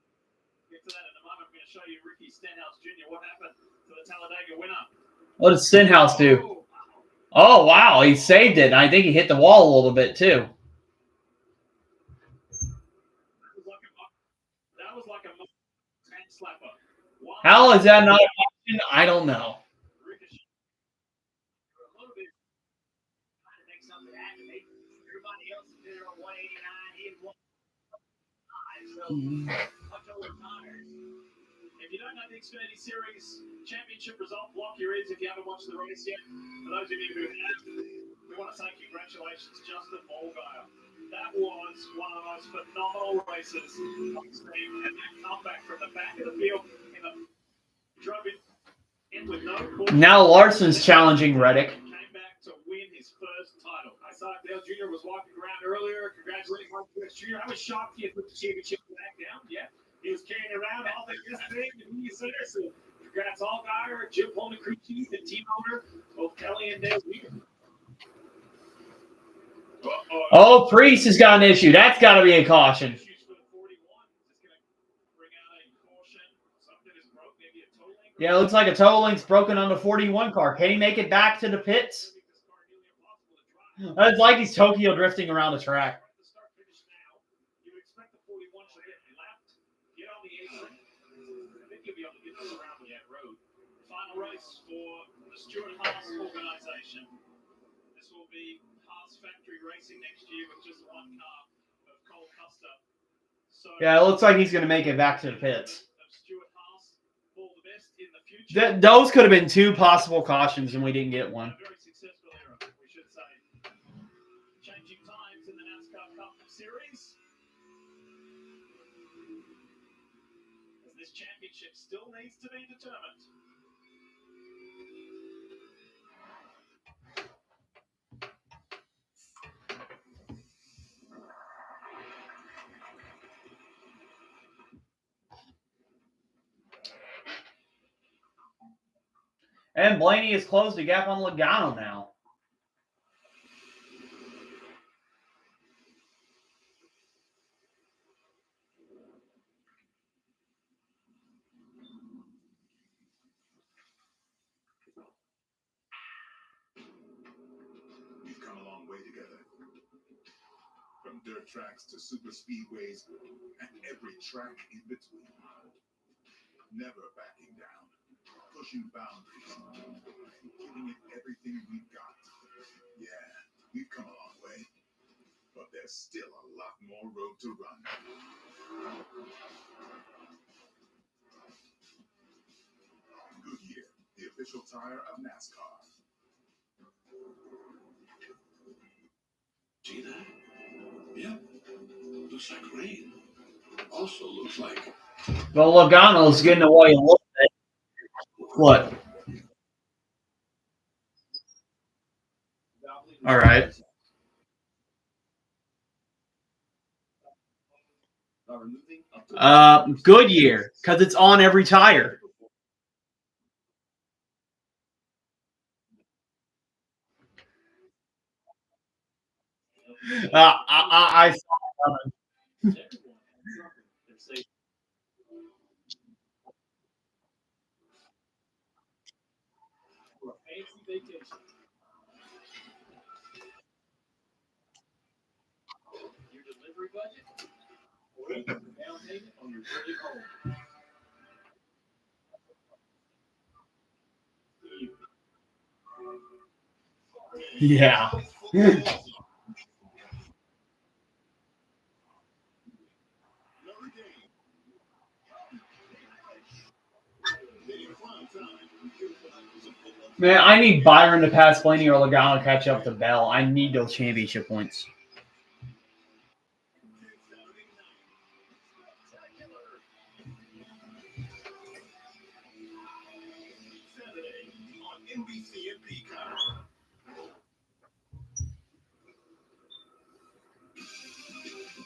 get to that in a moment. I'm going to show you Ricky Stenhouse Jr. What happened to the Talladega winner. What did Stenhouse do? Oh, wow. He saved it. I think he hit the wall a little bit, too. That was like a tank slapper. How is that not a question? I don't know. If you don't know the Xfinity Series Championship result, block your ears if you haven't watched the race yet. For those of you who have, we want to say congratulations, Justin Allgaier. That was one of the most phenomenal races I've seen, and that comeback from the back of the field in the drove it in with no caution. Now Larson's challenging Reddick. Came back to win his first title. I saw Dale Jr. was walking around earlier, congratulating Mark Jr. I was shocked he had put the championship back down. Yeah. He was carrying around all the this thing, and he said, so congrats Allgaier, Jim Holden, crew chief, and team owner, both Kelly and Dale Jr. Oh, Priest has got an issue. That's got to be a caution. Yeah, it looks like a toe link's broken on the 41 car. Can he make it back to the pits? It's like he's Tokyo drifting around the track. Final race for the Stuart Haas organization. This will be Haas Factory Racing next year with just one car of Cole Custer. So, Yeah, it looks like he's going to make it back to the pits. Stuart Haas, all the best in the future. Those could have been two possible cautions, and we didn't get one. Very successful era, we should say. Changing times in the NASCAR Cup Series. As this championship still needs to be determined. And Blaney has closed the gap on Logano now. We've come a long way together. From dirt tracks to super speedways and every track in between. Never backing down, pushing boundaries, and giving it everything we've got. Yeah, we've come a long way, but there's still a lot more road to run. Goodyear, the official tire of NASCAR. See that? Yep. Looks like rain. Also looks like. Well, Logano's getting away a little bit. What? All right. Goodyear, because it's on every tire. I saw it coming. Your delivery budget or down payment on your dream home. Yeah. Man, I need Byron to pass Blaney or Logano to catch up to Bell. I need those championship points.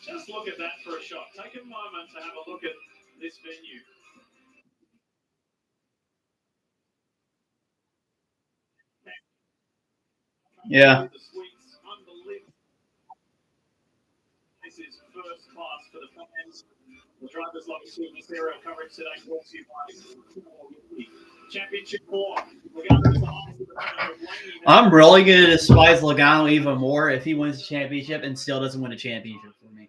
Just look at that for a shot. Take a moment to have a look at this venue. Yeah. This is first class for the fans. The drivers love seeing this aerial coverage today. Brought to you by Championship 4. I'm really going to despise Logano even more if he wins the championship and still doesn't win a championship for me.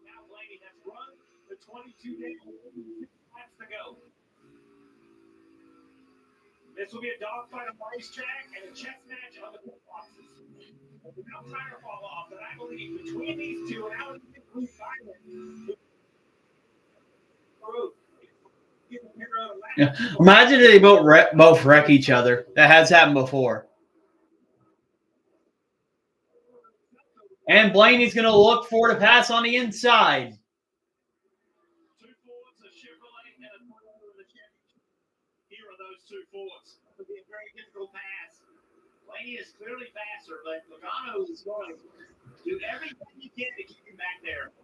Now Blaney has run the 22 laps to go. This will be a dogfight on the racetrack and a chess match on the pit boxes. Without tire fall off, but I believe between these two, and I would think we Yeah. Imagine if they both wreck each other. That has happened before. And Blaney's going to look for the pass on the inside. Here are those two Fords. It would be a very difficult pass. Blaney is clearly faster, but Logano is going to do everything he can to keep him back there.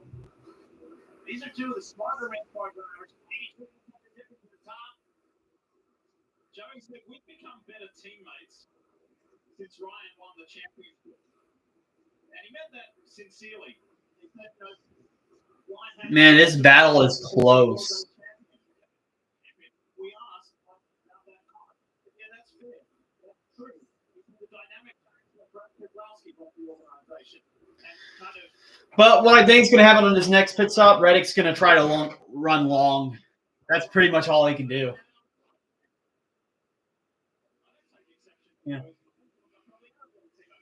These are two of the smarter NASCAR drivers. To the top. Joey said we've become better teammates since Ryan won the championship. And he meant that sincerely. He said, Man, this battle is close. we asked about that car. Yeah, that's fair. That's true. The dynamic of Brad Keselowski brought the organization. And kind of But what I think is going to happen on this next pit stop, Reddick's going to try to run long. That's pretty much all he can do. Yeah.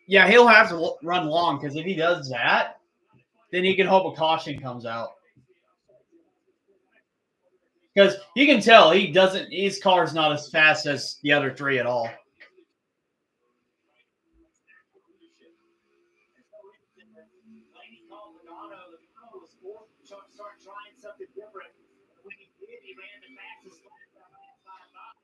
Yeah, he'll have to run long because if he does that, then he can hope a caution comes out. Because you can tell his car's not as fast as the other three at all. start trying something different. When he did, he ran the fastest lap that last 5 miles.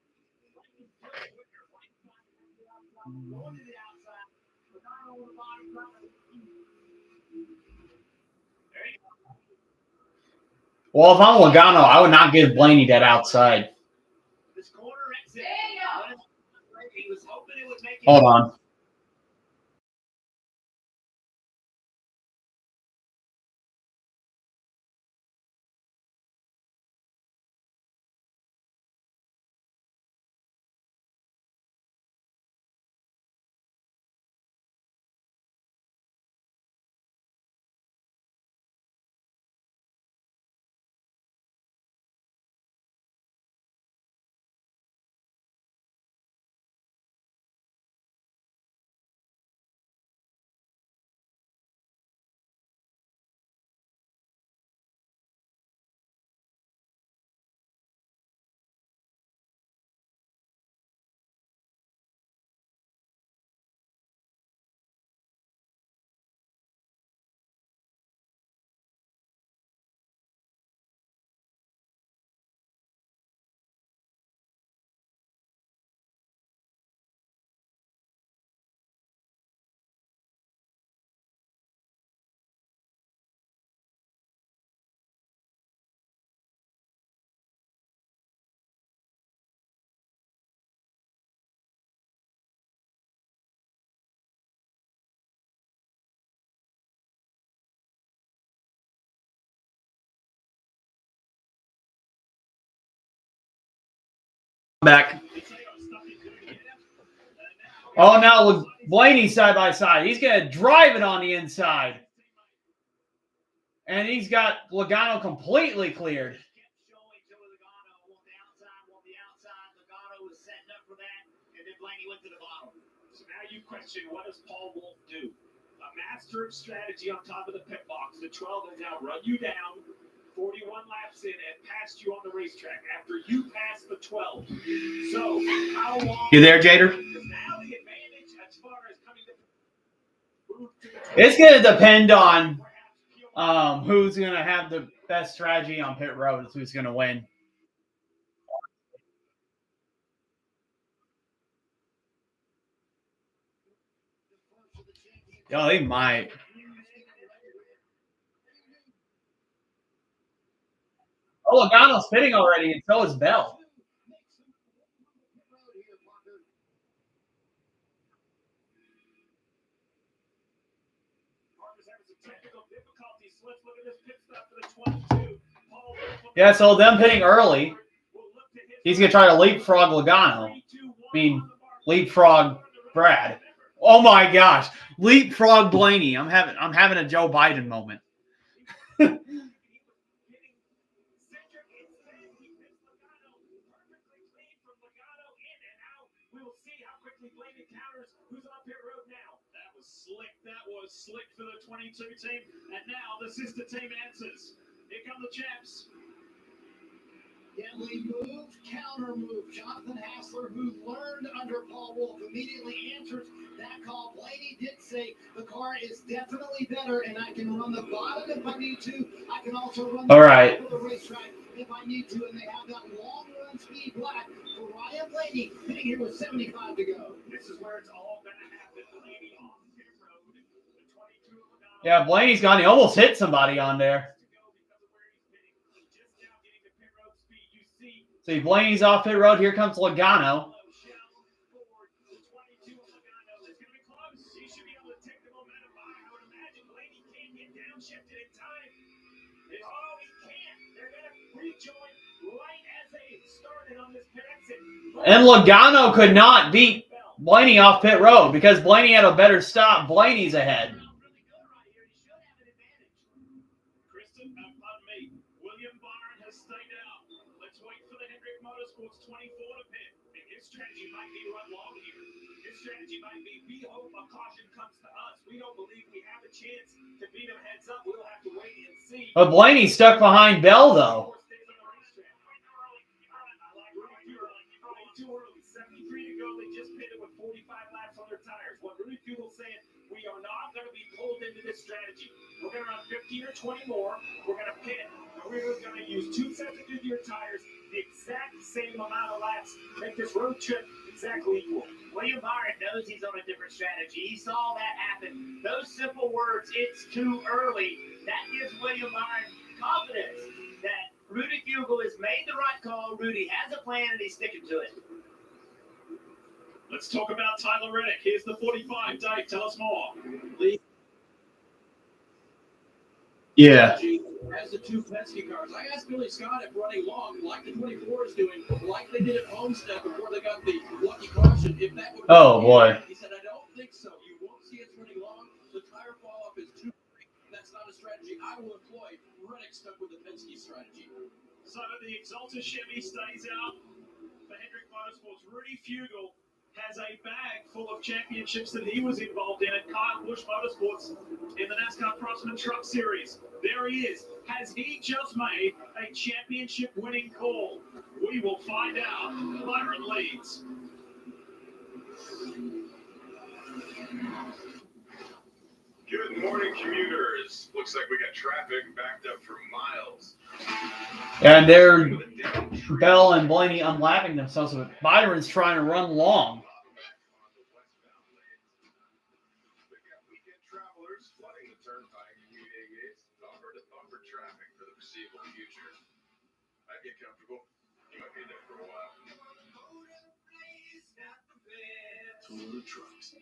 Going to the outside, but not on the bottom line. There you go. Well, if I'm Logano, I would not give Blaney that outside. This corner exit. He was hoping it would make Hold on. Back. Oh, now look, Blaney side by side. He's going to drive it on the inside. And he's got Logano completely cleared. question, what does Paul Wolf do? A master of strategy on top of the pit box. The 12 has now run you down 41 laps in and passed you on the racetrack after you passed the 12. So, how long... You there, Jader? Now the advantage as far as coming to... It's going to depend on who's going to have the best strategy on pit road. Who's going to win. Oh, they might. Oh, Logano's pitting already, and so is Bell. Yeah, so them pitting early. He's going to try to leapfrog Logano. I mean, leapfrog Brad. Oh my gosh. Leapfrog Blaney. I'm having a Joe Biden moment. That was slick for the 22 team. And now the sister team answers. Here come the champs. Gently moved, counter move. Jonathan Hassler, who learned under Paul Wolf, immediately answers that call. Blaney did say the car is definitely better, and I can run the bottom if I need to. I can also run the top of the racetrack if I need to, and they have that long run speed black for Ryan Blaney, hitting here with 75 to go. This is where it's all going to happen. Blaney on pit road. The 22 Yeah, Blaney's gone. He almost hit somebody on there. See, Blaney's off pit road. Here comes Logano. And Logano could not beat Blaney off pit road because Blaney had a better stop. Blaney's ahead. William Byron has stayed out. Let's wait for the Hendrick Motorsports 24 to pit. And his strategy might be to run long here. His strategy might be, we hope a caution comes to us. We don't believe we have a chance to beat him heads up. We'll have to wait and see. But Blaney's stuck behind Bell, though. Too early. 73 to go. They just pitted with 45 laps on their tires. What Rudy Fugel's saying, we are not going to be pulled into this strategy. We're going to run 15 or 20 more. We're going to pit. We're going to use 2 sets of Goodyear tires, the exact same amount of laps, make this road trip exactly equal. William Byron knows he's on a different strategy. He saw that happen. Those simple words, it's too early, that gives William Byron confidence that Rudy Fugel has made the right call. Rudy has a plan, and he's sticking to it. Let's talk about Tyler Reddick. Here's the 45. Dave, tell us more. Yeah. As the 2 Penske cars, I asked Billy Scott if running long, like the 24 is doing, like they did at Homestead before they got the lucky caution, if that would. Oh boy. He said, I don't think so. You won't see us running long. The tire fall off is too big. That's not a strategy I will employ. Reddick stuck with the Penske strategy. So the Exalta Chevy stays out for Hendrick Motorsports. Rudy Fugel has a bag full of championships that he was involved in at Kyle Busch Motorsports in the NASCAR Craftsman Truck Series. There he is. Has he just made a championship winning call? We will find out. Byron leads. Good morning, commuters. Looks like we got traffic backed up for miles. And they're Bell and Blaney unlapping themselves, but Byron's trying to run long. Weekend travelers flooding the turnpike and UA gates, bumper to bumper traffic for the foreseeable future. I'd get comfortable. You might be there for a while.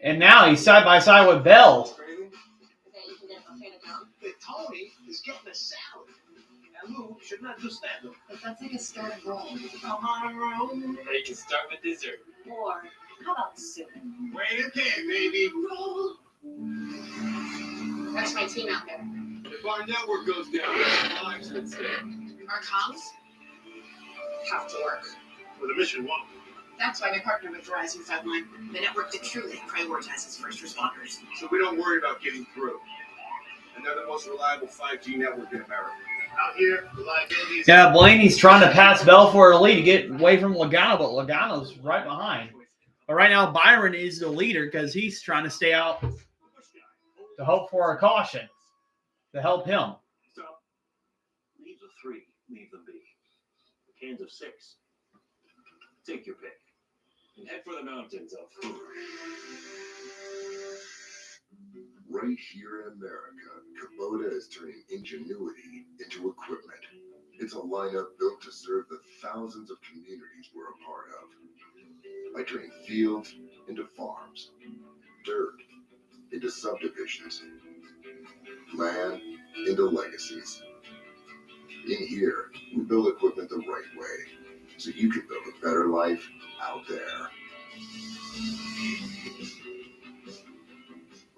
And now he's side by side with Bell. Tony is getting a salad. And Lou should not just stand him. But that's like a start roll. Come on, roll. Or you can start with dessert. Or how about soup? Wait a minute, baby. Roll. That's my team out there. If our network goes down, lives at stake. Our comms have to work. With a mission 1, That's why we partnered with Verizon Frontline, the network that truly prioritizes first responders. So we don't worry about getting through. And they're the most reliable 5G network in America. Out here, reliability is... Yeah, Blaney's trying to pass Bell for a lead to get away from Logano, but Logano's right behind. But right now, Byron is the leader because he's trying to stay out to hope for a caution to help him. So, leave the 3, leave them be. Cans of 6. Take your pick. And head for the mountains of food. Right here in America, Kubota is turning ingenuity into equipment. It's a lineup built to serve the thousands of communities we're a part of. By turning fields into farms, dirt into subdivisions, land into legacies. In here, we build equipment the right way, so you can build a better life out there.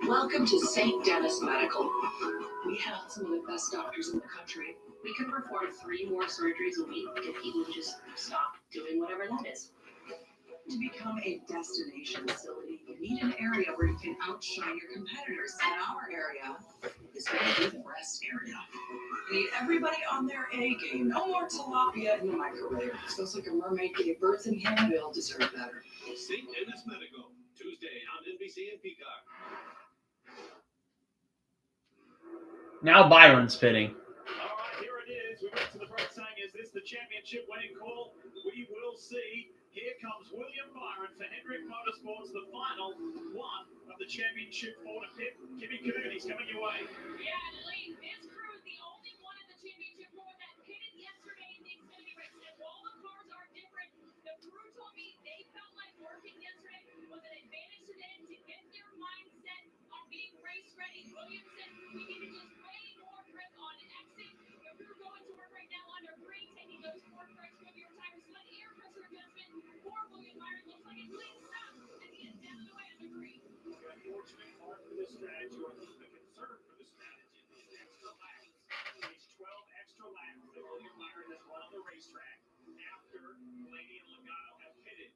Welcome to St. Dennis Medical. We have some of the best doctors in the country. We could perform 3 more surgeries a week if he would just stop doing whatever that is. To become a destination facility, you need an area where you can outshine your competitors. And our area is going to be the breast area. We need everybody on their A game. No more tilapia in the microwave. Feels like a mermaid gave birth in here. We all deserve better. St. Dennis Medical, Tuesday on NBC and Peacock. Now Byron's pitting. All right, here it is. We went to the break saying, is this the championship winning call? We will see. Here comes William Byron for Hendrick Motorsports, the final one of the championship for the pit. Kimmy Cooney's coming your way. Yeah, and Lee, this crew is the only one in the championship four that pitted yesterday in the Xfinity race. And while the cars are different, the crew told me they felt like working yesterday was an advantage to them to get their mindset on being race ready. Williams said we needed just way more grip on exit. The crew going to work right now under green, taking those 4 correct with your tires. Slight air pressure adjustment for William Byron. Looks like it's late stop as he is down the way on the green. The unfortunate part for this strategy, or the concern for the strategy, is extra laps. These 12 extra laps that William Byron has run on the racetrack after Blaney and Logano have pitted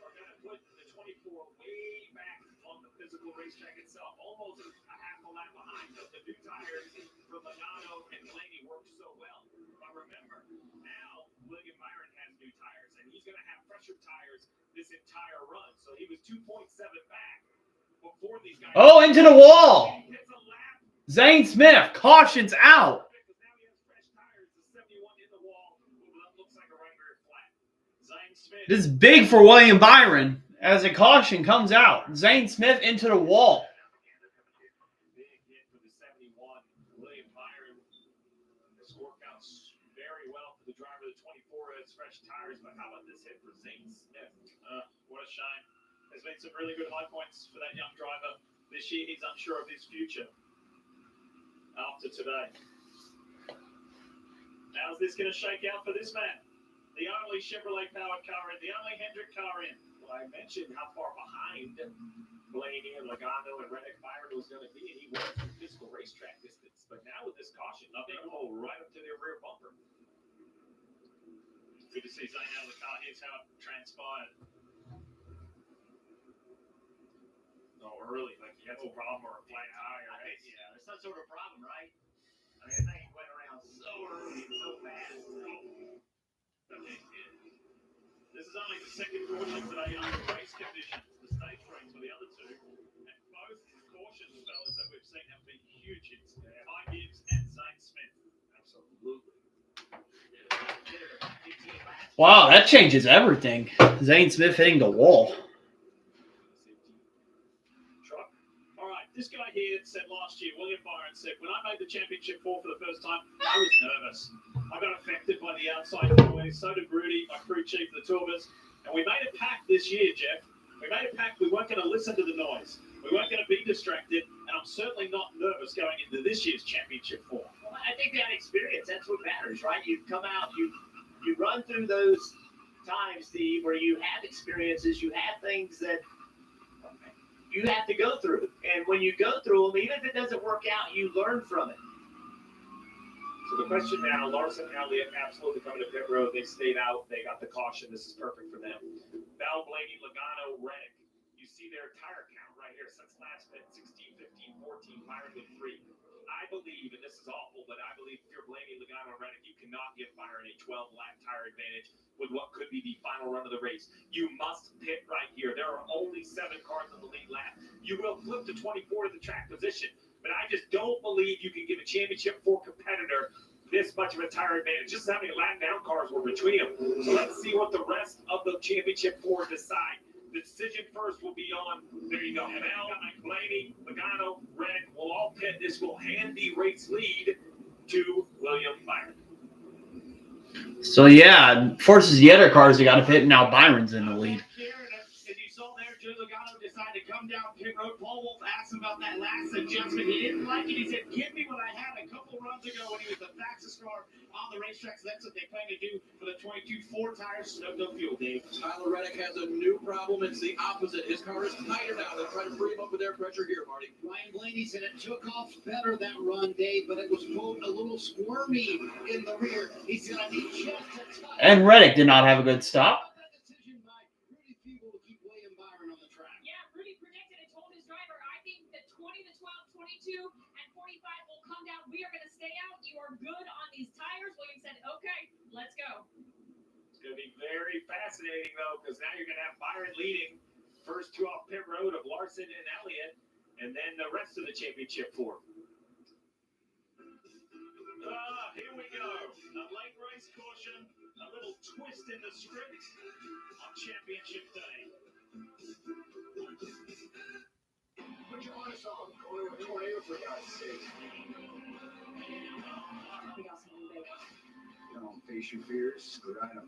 are going to put the 24 way back on the physical racetrack itself, almost a half a lap behind. So the new tires for Logano and Blaney worked so well. But remember, now William Byron has new tires, and he's going to have pressure tires this entire run. So he was 2.7 back before these guys. Oh, into the wall. Zane Smith cautions out. This is big for William Byron as a caution comes out. Zane Smith into the wall. Big hit for the 71. William Byron, this workout's very well for the driver of the 24 has fresh tires, but how about this hit for Zane Smith? What a shine. Has made some really good high points for that young driver this year. He's unsure of his future after today. How's this going to shake out for this man? The only Chevrolet powered car in, the only Hendrick car in. Well, I mentioned how far behind Blaney and Logano and Reddick Byron was going to be, and he was in physical racetrack distance. But now with this caution, nothing to hold right up to their rear bumper. Good to see Zane out of the car. Here's how it transpired. Oh, early, like he had a problem or a flat tire. Yeah, there's some sort of problem, right? I mean, the thing went around so early and so fast. This is only the second caution today under race conditions. The stage race for the other two. And both cautions, fellas, that we've seen have been huge hits. Ty Gibbs and Zane Smith. Absolutely. Wow, that changes everything. Zane Smith hitting the wall. All right, this guy here said last year, William Byron said, when I made the championship four for the first time, I was nervous. I got affected by the outside noise. So did Rudy, my crew chief, the two of us. And we made a pact this year, Jeff. We made a pact we weren't going to listen to the noise. We weren't going to be distracted. And I'm certainly not nervous going into this year's championship four. Well, I think that experience, that's what matters, right? You come out, you run through those times, Steve, where you have experiences, you have things that you have to go through. And when you go through them, even if it doesn't work out, you learn from it. So the question now, Larson, Elliott, absolutely coming to pit road. They stayed out. They got the caution. This is perfect for them. Bell, Blaney, Logano, Reddick. You see their tire count right here since last pit, 16, 15, 14, Byron with 3. I believe, and this is awful, but I believe if you're Blaney, Logano, and Reddick, you cannot give Byron a 12-lap tire advantage with what could be the final run of the race. You must pit right here. There are only 7 cars on the lead lap. You will flip to 24 to the track position, but I just don't believe you can give a championship 4 competitor this much of a tire advantage. Just how many lap down cars were between them. So let's see what the rest of the championship 4 decide. The decision first will be on, there you go, Bell, Blaney, Logano, Reddick will all pit. This will hand the race lead to William Byron. So yeah, forces the other cars that got to pit, and now Byron's in the lead. As you saw there, Joe Logano decided to come down pit road. Paul Wolf asked him about that last adjustment. He didn't like it. He said, give me what I had a couple runs ago when he was the fastest car on the racetrack. So that's what they plan to do for the 22 4 tires. No fuel, Dave. Tyler Reddick has a new problem. It's the opposite. His car is tighter now. They're trying to free him up with air pressure here, Marty. Ryan Blaney said it took off better that run, Dave, but it was, quote, a little squirmy in the rear. He's going to need just a touch. And Reddick did not have a good stop. Yeah, Rudy predicted and told his driver, I think that 20 to 12, 22, and 45 will come down. We are going to stay out. You are good on these tires. Williams said, okay, let's go. It's going to be very fascinating, though, because now you're going to have Byron leading. First 2 off pit road of Larson and Elliott, and then the rest of the championship 4. Here we go. A late race caution, a little twist in the script on championship day. Put your harness on. Going to a tornado for God's sake. Don't face your fears. Screw right up.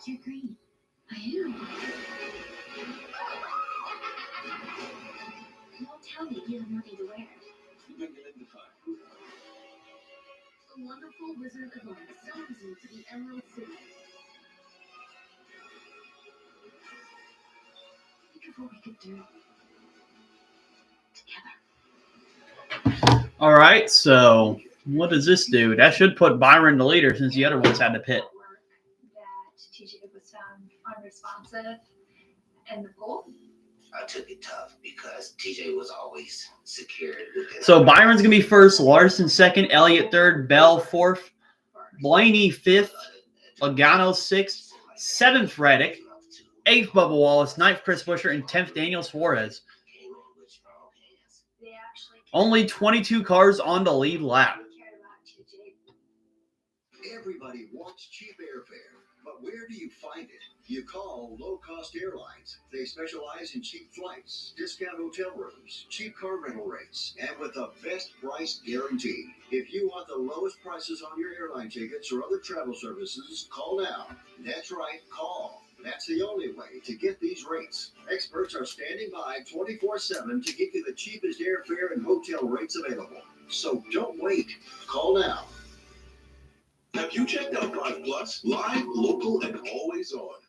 You're green. I am. Don't tell me you have nothing to wear. You can get into time. The wonderful Wizard of Oz summons you to the Emerald City. Think of what we could do together. All right, so what does this do? That should put Byron the leader since the other ones had to pit. That TJ was found unresponsive and the goal. I took it tough because TJ was always secured with his. So Byron's going to be first, Larson second, Elliott third, Bell fourth, Blaney fifth, Logano sixth, seventh Reddick, eighth Bubba Wallace, ninth Chris Buescher, and 10th Daniel Suarez. Only 22 cars on the lead lap. Everybody wants cheap airfare, but where do you find it? You call low-cost airlines. They specialize in cheap flights, discount hotel rooms, cheap car rental rates, and with the best price guarantee. If you want the lowest prices on your airline tickets or other travel services, call now. That's right, call. That's the only way to get these rates. Experts are standing by 24/7 to get you the cheapest airfare and hotel rates available. So don't wait. Call now. Have you checked out 5 Plus? Live, local, and always on.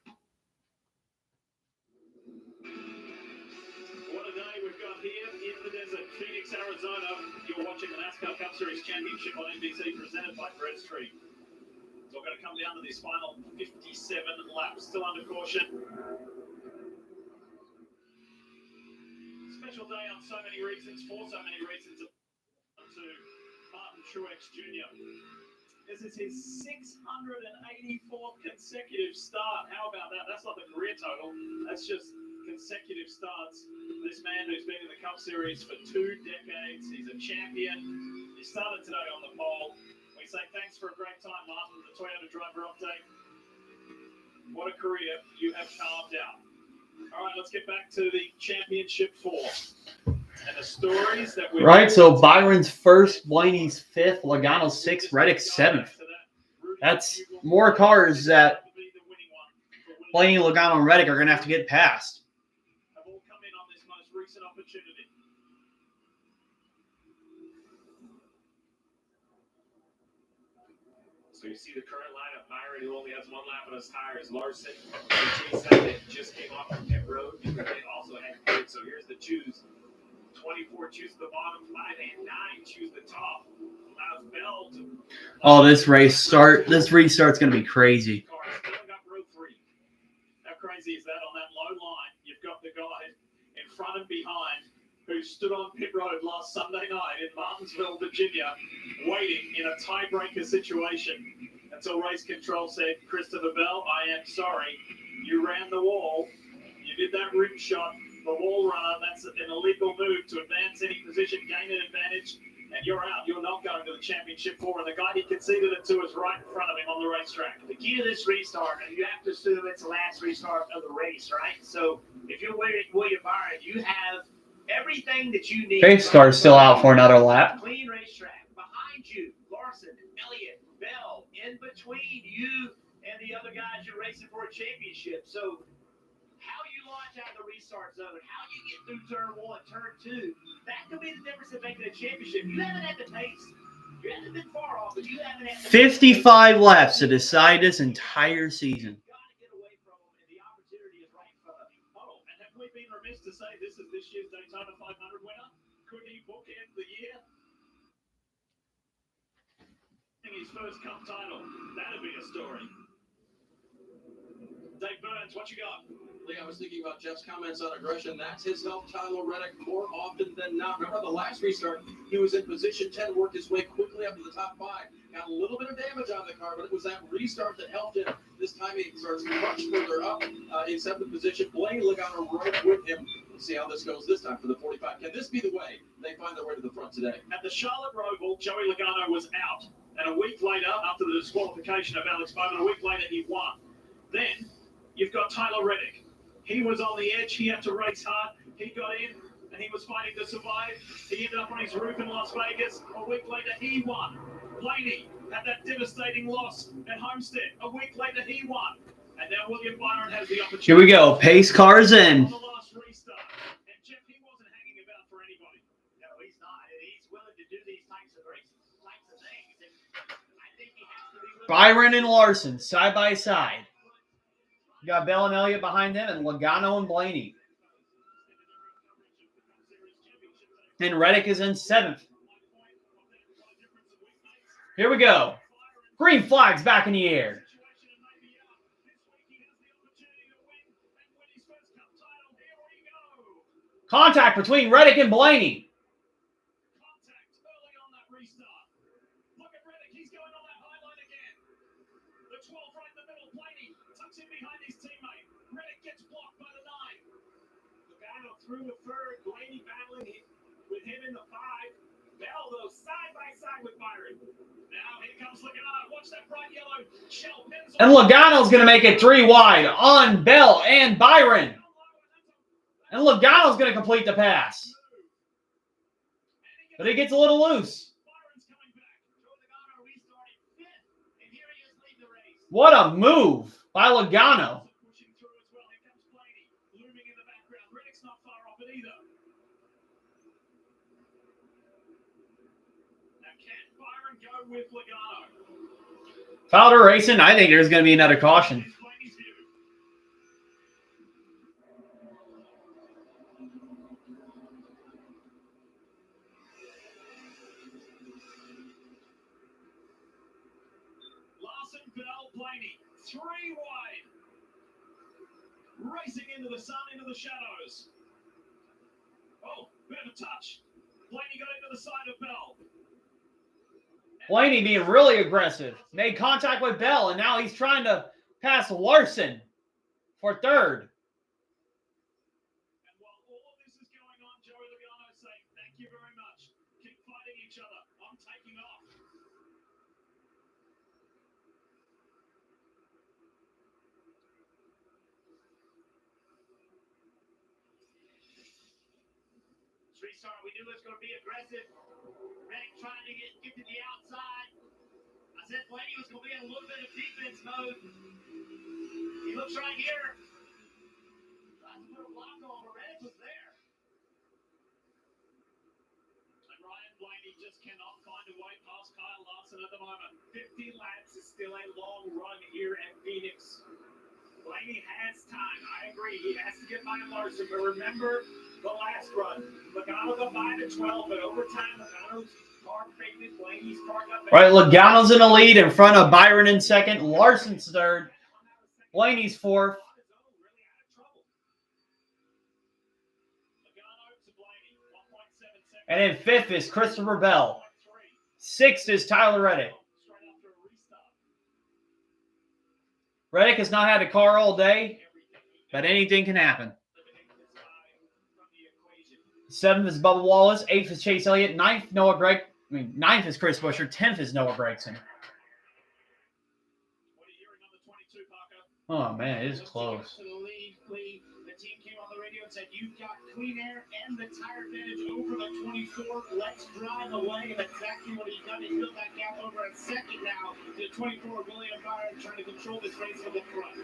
What a day we've got here in the desert, Phoenix, Arizona. You're watching the NASCAR Cup Series Championship on NBC, presented by Bread Street. So we're going to come down to this final 57 laps, still under caution. Special day on so many reasons, for so many reasons, to Martin Truex Jr. This is his 684th consecutive start. How about that? That's not the career total. That's just consecutive starts. This man who's been in the Cup Series for 2 decades. He's a champion. He started today on the pole. We say thanks for a great time, Martin, the Toyota driver update. What a career you have carved out. All right, let's get back to the championship 4. And the stories that we Right, so Byron's first, Blaney's fifth, Logano's sixth, Reddick's seventh. That's more cars that Blaney, Logano, and Reddick are going to have to get past. have all come in on this most recent opportunity. So you see the current lineup: Byron, who only has one lap on his tires; Larson and Chase Elliott just came off from pit road because they also had pit. So here's the choose: 24 choose the bottom, 5 and 9 choose the top. Allows Bell to. Oh, this restart's going to be crazy. Row 3. How crazy is that? On that low line, you've got the guy in front and behind who stood on pit road last Sunday night in Martinsville, Virginia, waiting in a tiebreaker situation until race control said, Christopher Bell, I am sorry. You ran the wall. You did that rim shot, the wall runner. That's an illegal move to advance any position, gain an advantage, and you're out. You're not going to the championship 4. And the guy he conceded it to is right in front of him on the racetrack. The key to this restart, and you have to assume it's the last restart of the race, right? So if you're William Byron, you have everything that you need. Pace car's still out for another lap. Clean racetrack. Behind you, Larson, Elliott, Bell. In between you and the other guys, you're racing for a championship. So how you launch out of the restart zone, how you get through turn 1, turn 2, that could be the difference in making a championship. You haven't had the pace. You haven't been far off, but you haven't had the 55 laps to decide this entire season. Being remiss to say this is this year's Daytona 500 winner. Could he bookend the year? His first Cup title. That'd be a story. Dave Burns, what you got? Lee, I was thinking about Jeff's comments on aggression. That's his helped Tyler Reddick more often than not. Remember the last restart, he was in position 10, worked his way quickly up to the top 5. Got a little bit of damage on the car, but it was that restart that helped him. This time he starts much further up in 7th position. Blaney Logano rode with him. Let's see how this goes this time for the 45. Can this be the way they find their way to the front today? At the Charlotte Roval, Joey Logano was out. And a week later, after the disqualification of Alex Bowman, a week later he won. Then you've got Tyler Reddick. He was on the edge. He had to race hard. He got in, and he was fighting to survive. He ended up on his roof in Las Vegas. A week later, he won. Blaney had that devastating loss at Homestead. A week later, he won. And now William Byron has the opportunity. Here we go. Pace cars in. On the last restart. And Jeff, he wasn't hanging about for anybody. No, he's not. He's willing to do these types of races, types of things. And I think he has to be willing. Byron and Larson, side by side. You got Bell and Elliott behind them, and Logano and Blaney. And Reddick is in 7th. Here we go. Green flag's back in the air. Contact between Reddick and Blaney. Through the 3rd, Blaney battling with him in the 5. Bell, though, side by side with Byron. Now here comes Logano. Watch that bright yellow shell pencil. And Logano's going to make it 3 wide on Bell and Byron. And Logano's going to complete the pass. But he gets a little loose. What a move by Logano. With Logano. Fowler racing. I think there's going to be another caution. Larson, Bell, Blaney, 3 wide. Racing into the sun, into the shadows. Oh, bit of a touch. Blaney got into the side of Bell. Blaney being really aggressive. Made contact with Bell, and now he's trying to pass Larson for 3rd. And while all of this is going on, Joey Logano saying, thank you very much. Keep fighting each other. I'm taking off. Restart, we knew it was going to be aggressive. Reddick trying to get to the outside. I said Blaney was going to be in a little bit of defense mode. He looks right here. Tried to put a block on, but Reddick was there. And Ryan Blaney just just cannot find a way past Kyle Larson at the moment. 50 laps is still a long run here at Phoenix. Blaney has time. I agree. He has to get by Larson. But remember the last run. Logano got by the 12, but over time, Logano's car faded. Blaney's car got back. Right, Logano's in the lead in front of Byron in second. Larson's third. Blaney's fourth. And in fifth is Christopher Bell. Sixth is Tyler Reddick. Reddick has not had a car all day, but anything can happen. Seventh is Bubba Wallace. Eighth is Chase Elliott. Ninth is Chris Buescher. 10th is Noah Gragson. Oh man, it is close. The team came on the radio and said, "You've got clean air and the tire advantage over the 24. Let's drive away." That's exactly what he's done. He built that gap over a second now to the 24. William Byron trying to control this race from the front.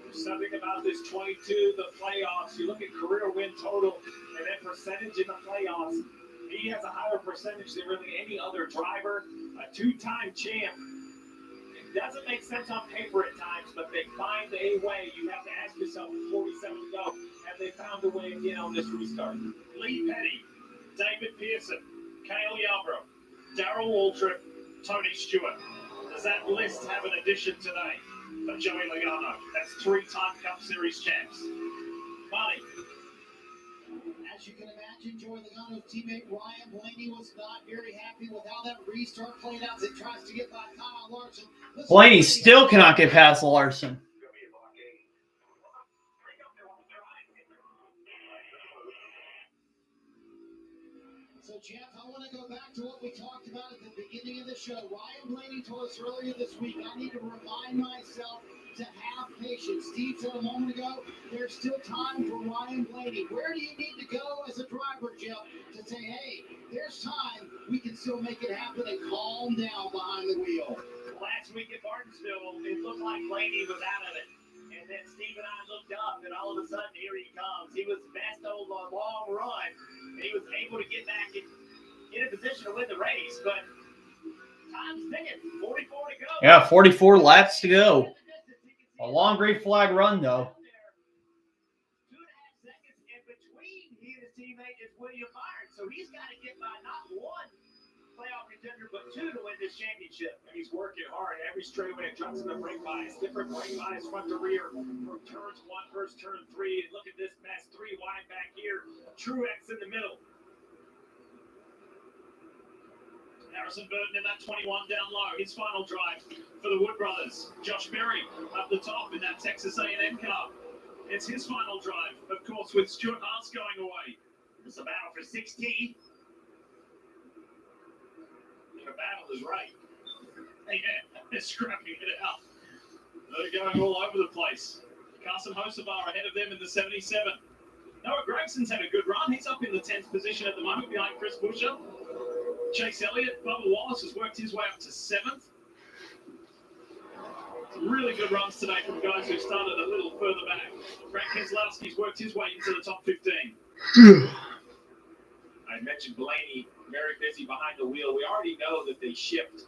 There's something about this 22, the playoffs. You look at career win total and then percentage in the playoffs. He has a higher percentage than really any other driver. A two-time champ. Doesn't make sense on paper at times, but they find a way. You have to ask yourself, 47 to go, have they found a way again on this restart? Lee Petty, David Pearson, Cale Yarborough, Darrell Waltrip, Tony Stewart. Does that list have an addition today for Joey Logano? That's three-time Cup Series champs. Marty. As you can imagine, Joey Logano's teammate Ryan Blaney was not very happy with how that restart played out as he tries to get by Kyle Larson. Blaney still cannot get past Larson. So, Jeff, I want to go back to what we talked about at the beginning of the show. Ryan Blaney told us earlier this week, I need to remind myself to have patience. Steve said a moment ago, there's still time for Ryan Blaney. Where do you need to go as a driver, Jeff, to say, hey, there's time, we can still make it happen and calm down behind the wheel? Last week at Martinsville, it looked like Blaney was out of it. And then Steve and I looked up, and all of a sudden, here he comes. He was best on the long run, and he was able to get back in a position to win the race. But time's ticking. 44 to go. Yeah, 44 laps to go. A long green flag run, though. 2.5 seconds in between he and his teammate is William Byron. So he's got to get by not one playoff contender, but two to win this championship. And he's working hard. Every straightaway adjusts to the brake bias. Different brake bias front to rear. From turns 1 versus turn 3. And look at this mess. 3 wide back here. Truex in the middle. Harrison Burton in that 21 down low. His final drive for the Wood Brothers. Josh Berry up the top in that Texas A&M car. It's his final drive, of course, with Stuart Haas going away. It's a battle for 16. The battle is right. Yeah, they're scrapping it out. They're going all over the place. Carson Hocevar ahead of them in the 77. Noah Gragson's had a good run. He's up in the 10th position at the moment behind Chris Buescher. Chase Elliott, Bubba Wallace has worked his way up to 7th. Really good runs today from guys who started a little further back. Brad Keselowski's worked his way into the top 15. I mentioned Blaney, very busy behind the wheel. We already know that they shipped.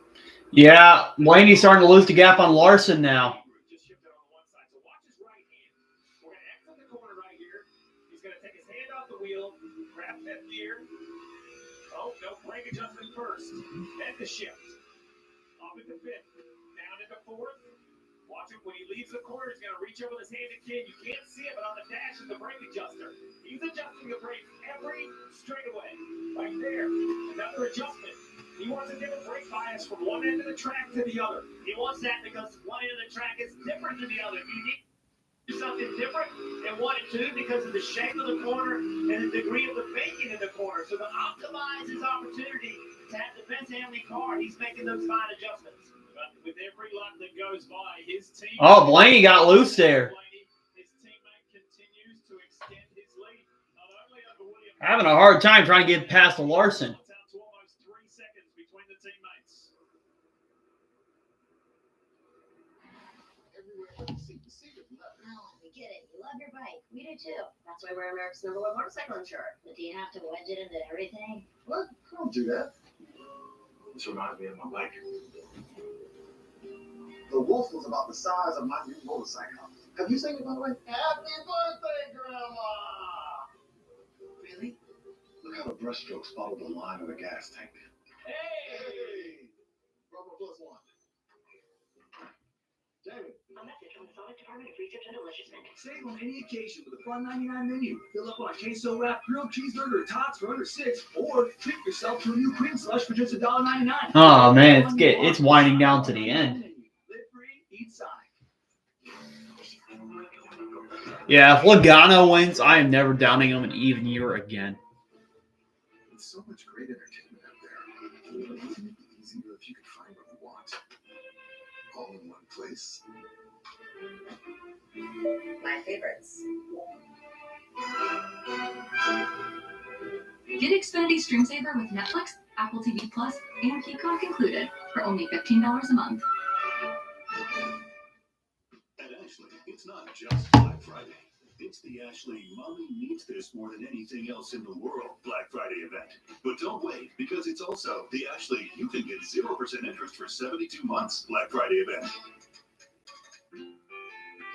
Yeah, Blaney's starting to lose the gap on Larson now. Just shifted on one side. So watch his right hand. We're going to exit the corner right here. He's going to take his hand off the wheel, grab that gear. Oh, no, brake adjustment first. Then the shift. Off into 5th. Down into 4th. Watch him when he leaves the corner. He's going to reach over his hand again. You can't see it, but on the dash is the brake adjuster. He's adjusting the brakes every straightaway. Right there. Another adjustment. He wants a different brake bias from one end of the track to the other. He wants that because one end of the track is different than the other. You need something different in 1 and 2 because of the shape of the corner and the degree of the baking in the corner. So to optimize his opportunity to have the best handling car, he's making those fine adjustments. But with every lap that goes by, his team. Oh, Blaney got loose there. His teammate continues to extend his lead. Not only over William. Having a hard time trying to get past Larson. It's out to almost 3 seconds between the teammates. Everywhere but the seat of love. No, we kidding. You love your bike. We do too. That's why we're America's #1 motorcycle insurer. But do you have to wedge it into everything? What? I don't do that. This reminds me of my bike. The wolf was about the size of my new motorcycle. Have you seen it, by the way? Happy birthday, Grandma! Really? Look how the brushstrokes follow the line of the gas tank. Hey! Bravo +1. Jamie. A message from the Sonic Department of Research and Deliciousness. Save on any occasion with a fun 99 menu. Fill up on a queso wrapped grilled cheeseburger or tots for under $6, or treat yourself to a new cream slush for just $1.99. Oh man, it's winding down to the end. Live free, eat Sonic. Yeah, if Logano wins, I am never downing him an even year again. It's so much great entertainment out there. It would make it easier if you could find what you want. All in one place. My favorites. Get Xfinity Stream Saver with Netflix, Apple TV Plus, and Peacock included for only $15 a month. At Ashley, it's not just Black Friday. It's the Ashley Mommy Needs This More Than Anything Else in the World Black Friday event. But don't wait, because it's also the Ashley You Can Get 0% Interest for 72 months Black Friday event.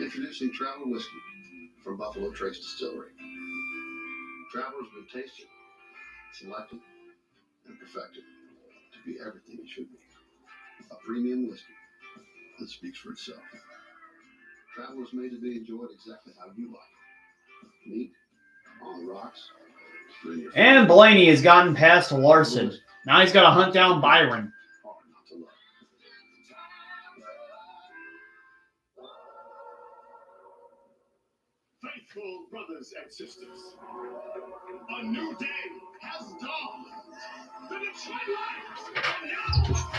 Introducing Traveler Whiskey from Buffalo Trace Distillery. Traveler's been tasted, selected, and perfected to be everything it should be. A premium whiskey that speaks for itself. Traveler's made to be enjoyed exactly how you like it. Neat, on the rocks, or in your And Blaney has gotten past Larson. Now he's got to hunt down Byron. hard not to love. Faithful brothers and sisters, a new day has dawned. The Detroit Lions are now.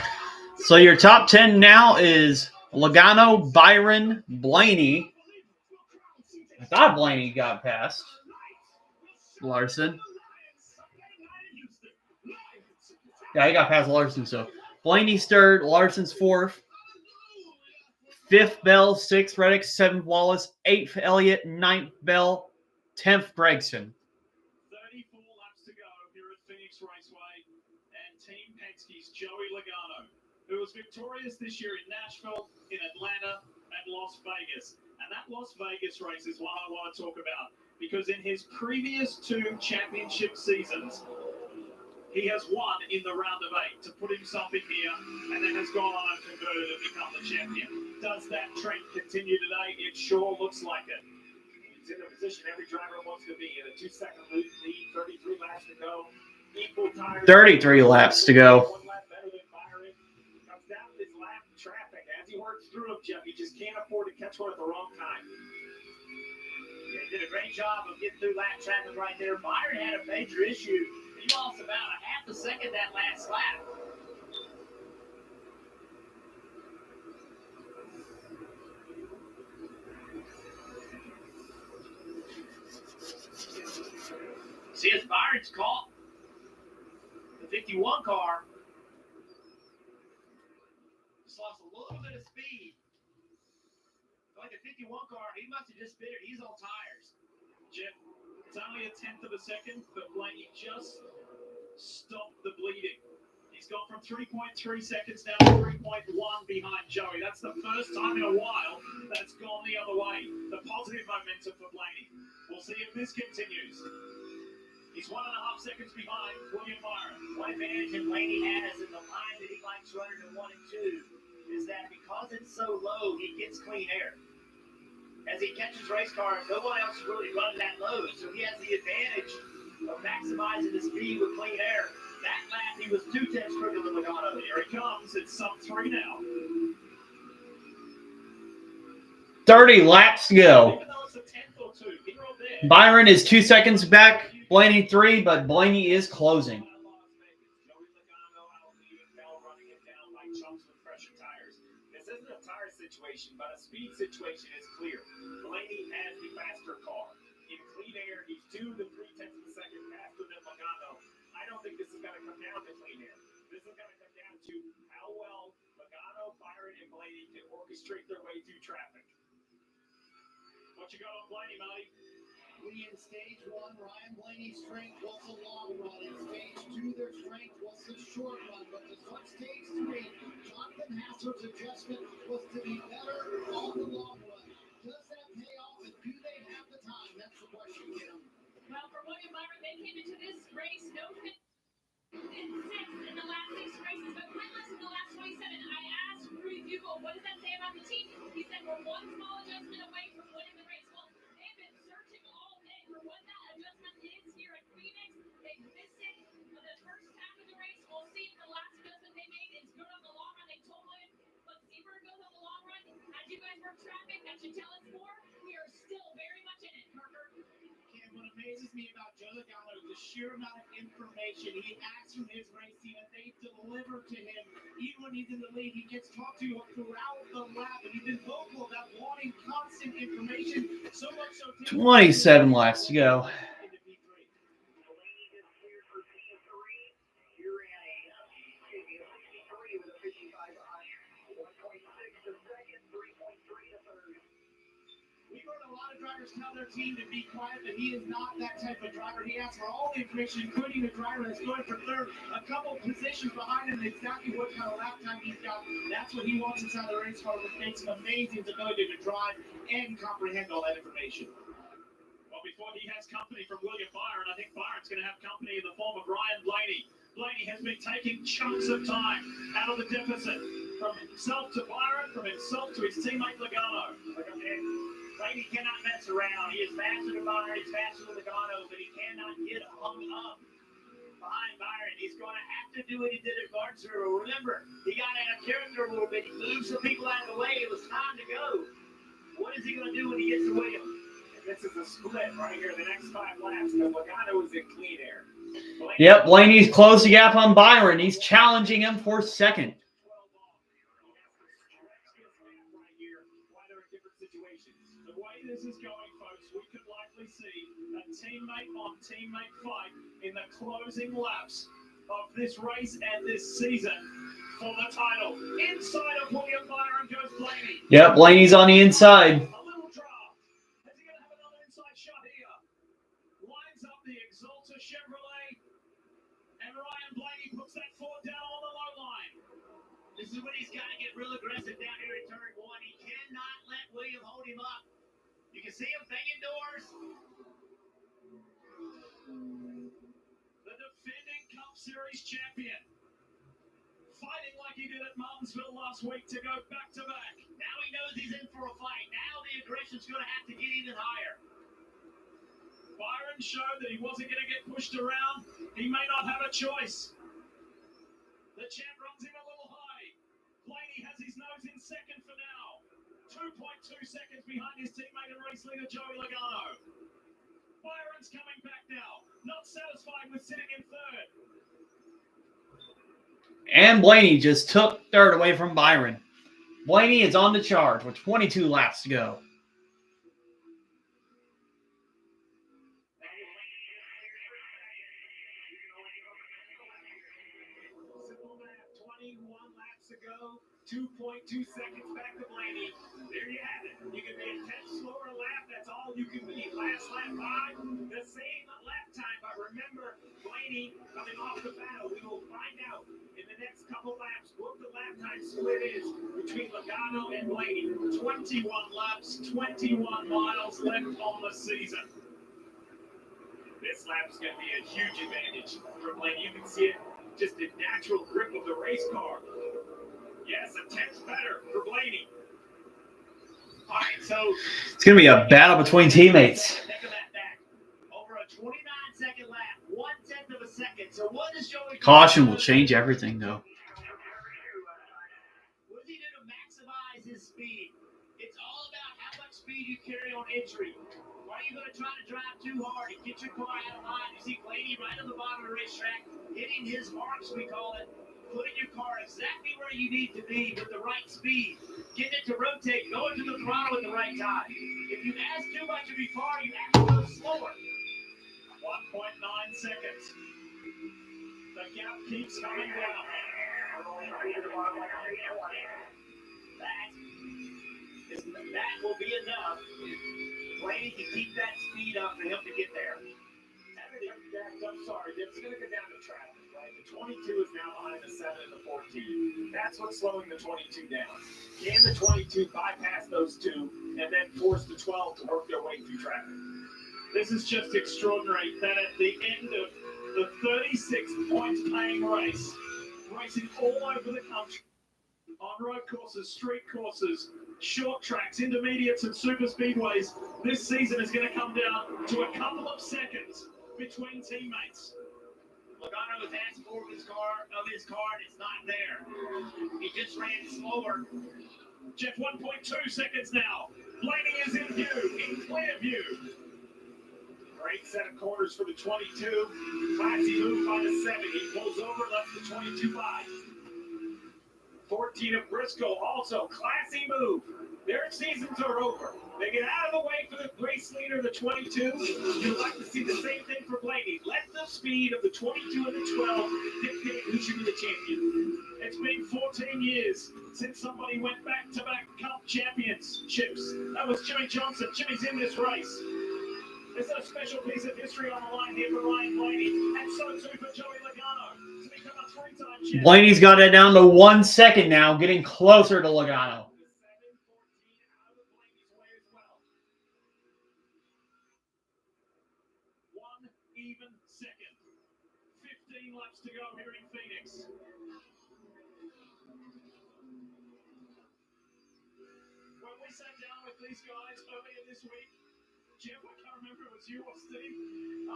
So your top 10 now is Logano, Byron, Blaney. I thought Blaney got past Larson. Yeah, he got past Larson. So Blaney's third, Larson's fourth. Fifth, Bell. Sixth, Reddick. Seventh, Wallace. Eighth, Elliott. Ninth, Bell. 10th, Gregson. 34 laps to go here at Phoenix Raceway, and Team Penske's Joey Logano, who was victorious this year in Nashville, in Atlanta, and Las Vegas. And that Las Vegas race is what I want to talk about, because in his previous 2 championship seasons, he has won in the round of 8 to put himself in here, and then has gone on and converted and become the champion. Does that trend continue today? It sure looks like it. He's in the position every driver wants to be in. A 2-second lead, 33 laps to go. Equal tires. 33 laps to go. 1 lap better than Byron. Comes down to this lap traffic. As he works through them, Jeff, he just can't afford to catch one at the wrong time. Yeah, he did a great job of getting through lap traffic right there. Byron had a major issue. He lost about a half a second that last lap. See, as Byron's caught the 51 car. Just lost a little bit of speed. Like the 51 car, he must have just figured he's on tires. Jeff, it's only a 1/10 of a second, but Blaney just stopped the bleeding. He's gone from 3.3 seconds down to 3.1 behind Joey. That's the first time in a while that it's gone the other way. The positive momentum for Blaney. We'll see if this continues. He's 1.5 seconds behind William Byron. One advantage that Blaney has in the line that he likes running in 1 and 2 is that because it's so low, he gets clean air. As he catches race cars, no one else really runs that low, so he has the advantage of maximizing the speed with clean air. That lap, he was 2/10 quicker than Logano. Here he comes. It's sub 3 now. 30 laps to go. Even though it's a 1/10 or 2, here or there. Byron is 2 seconds back. Blaney 3, but Blaney is closing. Joey Logano out leading Bell, running it down like chunks with fresher tires. This isn't a tire situation, but a speed situation is clear. Blaney has the faster car. In clean air, he's 2 to 3/10 of a second faster than Logano. I don't think this is going to come down to clean air. This is going to come down to how well Logano, Byron, and Blaney can orchestrate their way through traffic. What you got on Blaney, Marty? In stage 1, Ryan Blaney's strength was the long run. In stage 2, their strength was the short run. But to start stage 3, Jonathan Hassler's adjustment was to be better on the long run. Does that pay off, and do they have the time? That's the question, Kim. Well, for William Byron, they came into this race no pit in 6th in the last 6 races, but winless in the last 27. I asked Rudy Bugle, what does that say about the team? He said we're one small adjustment away from winning the race. Well, they've been searching all day for what that adjustment is here at Phoenix. They missed it for the first half of the race. We'll see if the last adjustment they made is good on the long run. They told William, let's see where it goes on the long run. As you guys work traffic, that should tell us more. We are still very much in it, Parker. Kim, what amazes me about Joe Logano is the sheer amount of information he asks from his race team and they deliver to him. Even when he's in the lead, he gets talked to throughout the lap, and he's been vocal about wanting constant information. So much so 27 laps to go. Drivers tell their team to be quiet, but he is not that type of driver. He asks for all the information, including the driver that's going for third, a couple positions behind him, and exactly what kind of lap time he's got. That's what he wants inside the race car, which makes him amazing ability to drive and comprehend all that information. Well, before he has company from William Byron, I think Byron's going to have company in the form of Ryan Blaney. Blaney has been taking chunks of time out of the deficit, from himself to Byron, from himself to his teammate Logano. Blaney cannot mess around. He is faster than Byron, he's faster than Logano, but he cannot get hung up behind Byron. He's going to have to do what he did at Barnesville. Remember, he got out of character a little bit. He moved some people out of the way. It was time to go. What is he going to do when he gets to Williams? This is a split right here. The next 5 laps, and Logano is in clean air. Yep, Blaney's closed the gap on Byron. He's challenging him for second. The way this is going, folks, we could likely see a teammate-on-teammate fight in the closing laps of this race and this season for the title. Inside of William Byron goes Blaney. Yep, Blaney's on the inside. A little draft. Is he going to have another inside shot here? Lines up the Exalta Chevrolet, and Ryan Blaney puts that Ford down on the low line. This is when he's got to get real aggressive down here in turn 1. He cannot let William hold him up. You can see him banging doors. The defending Cup Series champion, fighting like he did at Martinsville last week to go back-to-back. Now he knows he's in for a fight. Now the aggression's going to have to get even higher. Byron showed that he wasn't going to get pushed around. He may not have a choice. The champ runs him a little high. Blaney has his nose in second for now. 2.2 seconds behind his teammate and race leader Joey Logano. Byron's coming back now. Not satisfied with sitting in third. And Blaney just took third away from Byron. Blaney is on the charge with 22 laps to go. Simple math, 21 laps ago, 2.2 seconds back to Blaney. There you have it. You can be a 10 slower lap. That's all you can be. Last lap by the same lap time. But remember, Blaney coming off the battle. We will find out in the next couple laps what the lap time split is between Logano and Blaney. 21 laps, 21 miles left on the season. This lap is going to be a huge advantage for Blaney. You can see it, just the natural grip of the race car. Yes, a tenth better for Blaney. All right, so it's going to be a battle between teammates. Think of that back. Over a 29-second lap, 1/10 of a second. So what is Joey? Caution will change everything, though. What does he do to maximize his speed? It's all about how much speed you carry on entry. Are you going to try to drive too hard and get your car out of line? You see Blaney right on the bottom of the racetrack, hitting his marks, we call it. Putting your car exactly where you need to be with the right speed. Getting it to rotate, going to the throttle at the right time. If you ask too much of your car, you have to go slower. 1.9 seconds. The gap keeps coming down. That will be enough Blaney can keep that speed up for him to get there. I'm sorry, it's going to go down to traffic, right? The 22 is now behind the 7 and the 14. That's what's slowing the 22 down. Can the 22 bypass those two and then force the 12 to work their way through traffic? This is just extraordinary that at the end of the 36 points playing race, racing all over the country, on road courses, street courses, short tracks, intermediates, and super speedways, this season is going to come down to a couple of seconds between teammates. Logano was asked for his car, and it's not there. He just ran slower. Just 1.2 seconds now. Blaney is in view, in clear view. Great set of corners for the 22. Classy move by the 7. He pulls over, left the 22 by. 14 of Briscoe also. Classy move. Their seasons are over. They get out of the way for the race leader, the 22. You'd like to see the same thing for Blaney. Let the speed of the 22 and the 12 dictate who should be the champion. It's been 14 years since somebody went back-to-back Cup championships. That was Jimmy Johnson. Jimmy's in this race. There's a special piece of history on the line here for Ryan Blaney, and so too for Joey Logano to become a three-time champion. Blaney's got it down to 1 second now, getting closer to Logano. One even second. 15 laps to go here in Phoenix. When we sat down with these guys earlier this week, Jeff, I can't remember if it was you or Steve,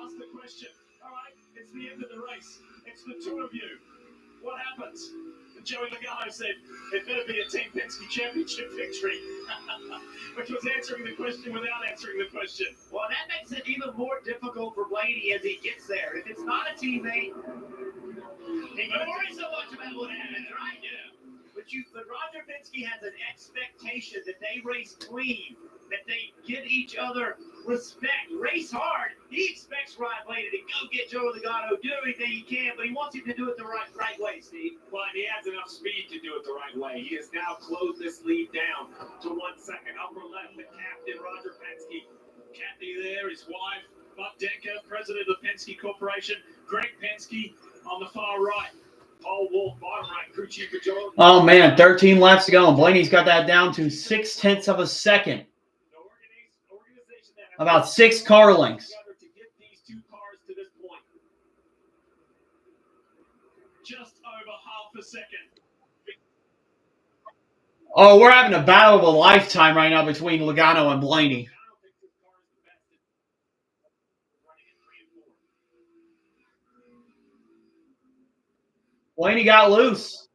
asked the question, all right, it's the end of the race. It's the two of you. What happens? And Joey Logano said, it better be a Team Penske Championship victory. Which was answering the question without answering the question. Well, that makes it even more difficult for Blaney as he gets there. If it's not a teammate, he don't worry so much about what happens, right? Yeah. But Roger Penske has an expectation that they race clean, that they give each other respect, race hard. He expects Ryan Blaney to go get Joey Logano, do everything he can, but he wants him to do it the right way, Steve. Well, and he has enough speed to do it the right way. He has now closed this lead down to 1 second. Upper left, the captain, Roger Penske. Kathy there, his wife, Bud Denker, president of the Penske Corporation. Greg Penske on the far right. Paul Wolf, bottom right, crew chief for Joe. Oh, man, 13 laps to go, and Blaney's got that down to 0.6 of a second. About 6 car lengths. To get these two cars to this point. Just over half a second. Oh, we're having a battle of a lifetime right now between Logano and Blaney. Blaney got loose.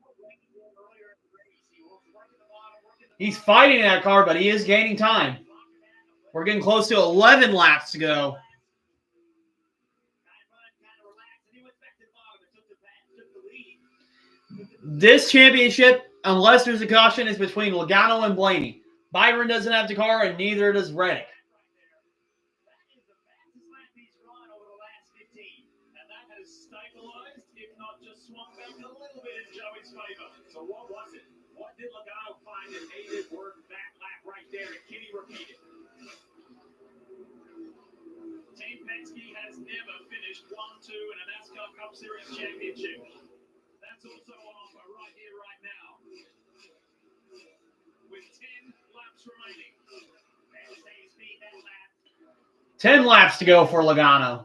He's fighting that car, but he is gaining time. We're getting close to 11 laps to go. This championship, unless there's a caution, is between Logano and Blaney. Byron doesn't have the car, and neither does Reddick. Stabilized, if not just swung back a little bit in Joey's favor. So what was it? What did Logano find that made it work that lap right there? And can he repeat it? Team Penske has never finished 1-2 in a NASCAR Cup Series Championship. That's also on offer right here, right now. With 10 laps remaining. 10 laps to go for Logano.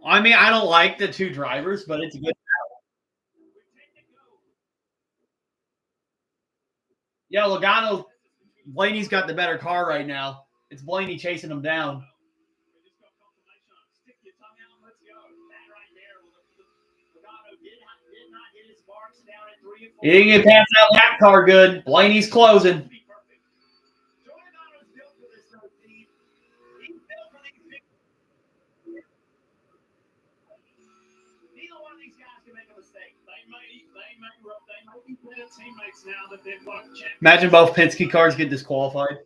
I mean, I don't like the two drivers, but it's a good battle. Yeah, Logano, Blaney's got the better car right now. It's Blaney chasing him down. He didn't get past that lap car good. Blaney's closing. Imagine both Penske cars get disqualified.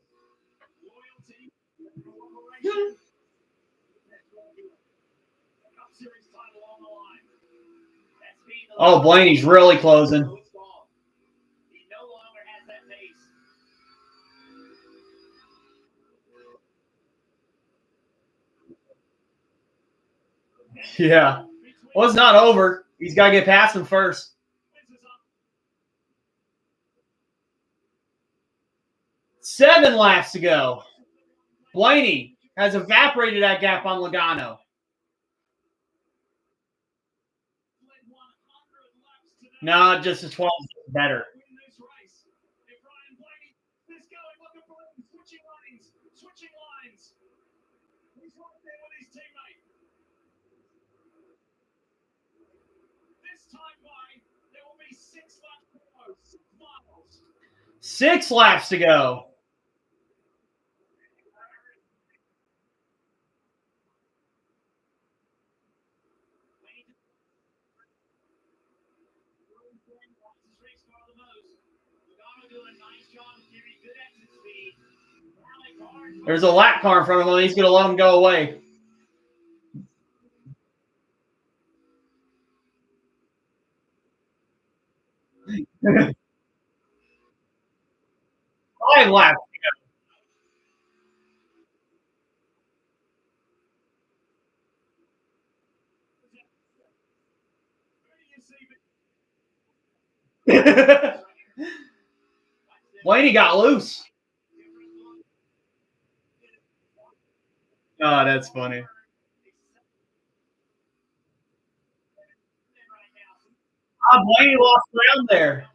Oh, Blaney's really closing. He no longer has that pace. Yeah. Well, it's not over. He's got to get past him first. 7 laps to go. Blaney has evaporated that gap on Logano. No, just a 12 is better. Switching lines. He's right there with his teammate. This time by, there will be 6 laps to go. 6 miles. 6 laps to go. There's a lap car in front of him. He's going to let him go away. Five laps to go. Blaney got loose. Oh, that's funny. Blaney lost ground there.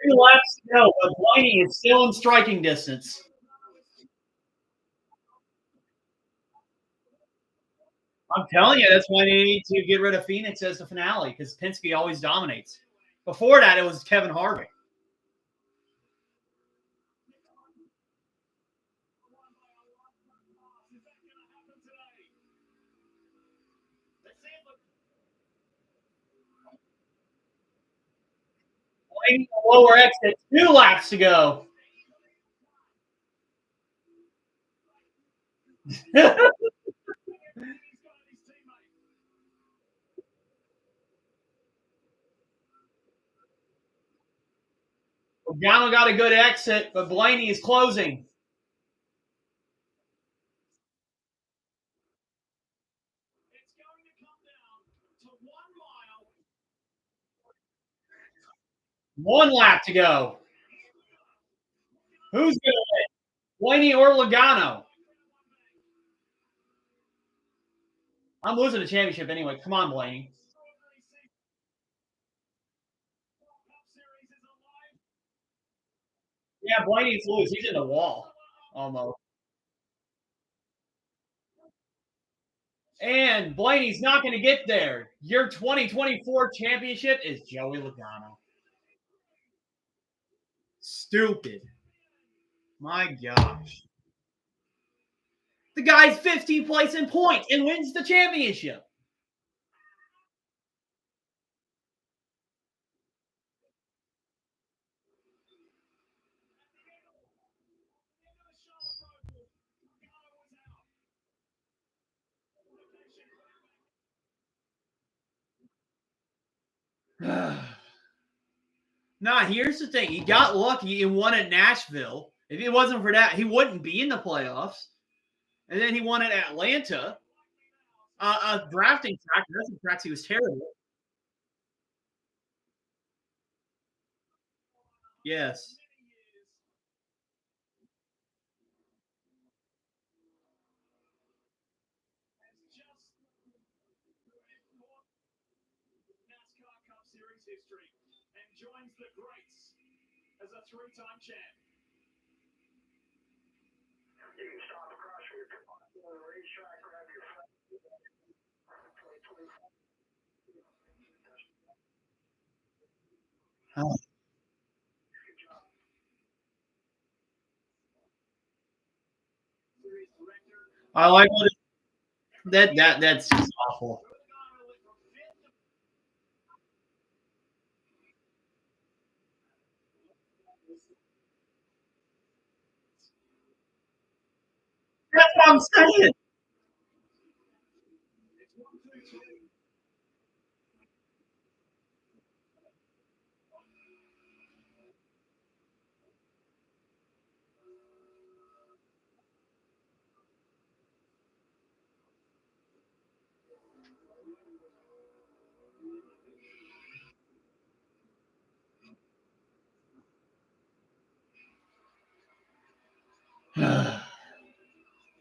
Three laps to go, but Blaney is still in striking distance. I'm telling you, that's why they need to get rid of Phoenix as the finale, because Penske always dominates. Before that, it was Kevin Harvick. Blaney, the lower exit, 2 laps to go. Logano got a good exit, but Blaney is closing. One lap to go. Who's going to win? Blaney or Logano? I'm losing the championship anyway. Come on, Blaney. Yeah, Blaney's loose. He's in the wall. Almost. And Blaney's not going to get there. Your 2024 championship is Joey Logano. Stupid. My gosh. The guy's 15th place in points and wins the championship. Nah, here's the thing. He got lucky and won at Nashville. If it wasn't for that, he wouldn't be in the playoffs. And then he won at Atlanta. A drafting track. Drafting tracks, he was terrible. Yes. NASCAR Cup Series history and joins the greats as a 3-time champ. You can stop across here on the racetrack, grab your flag. Oh. I like what that's just awful. That's what I'm saying.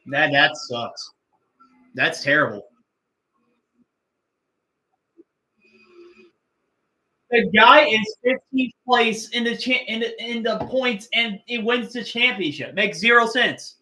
That sucks. That's terrible. The guy is 15th place in the in the points, and he wins the championship. Makes zero sense.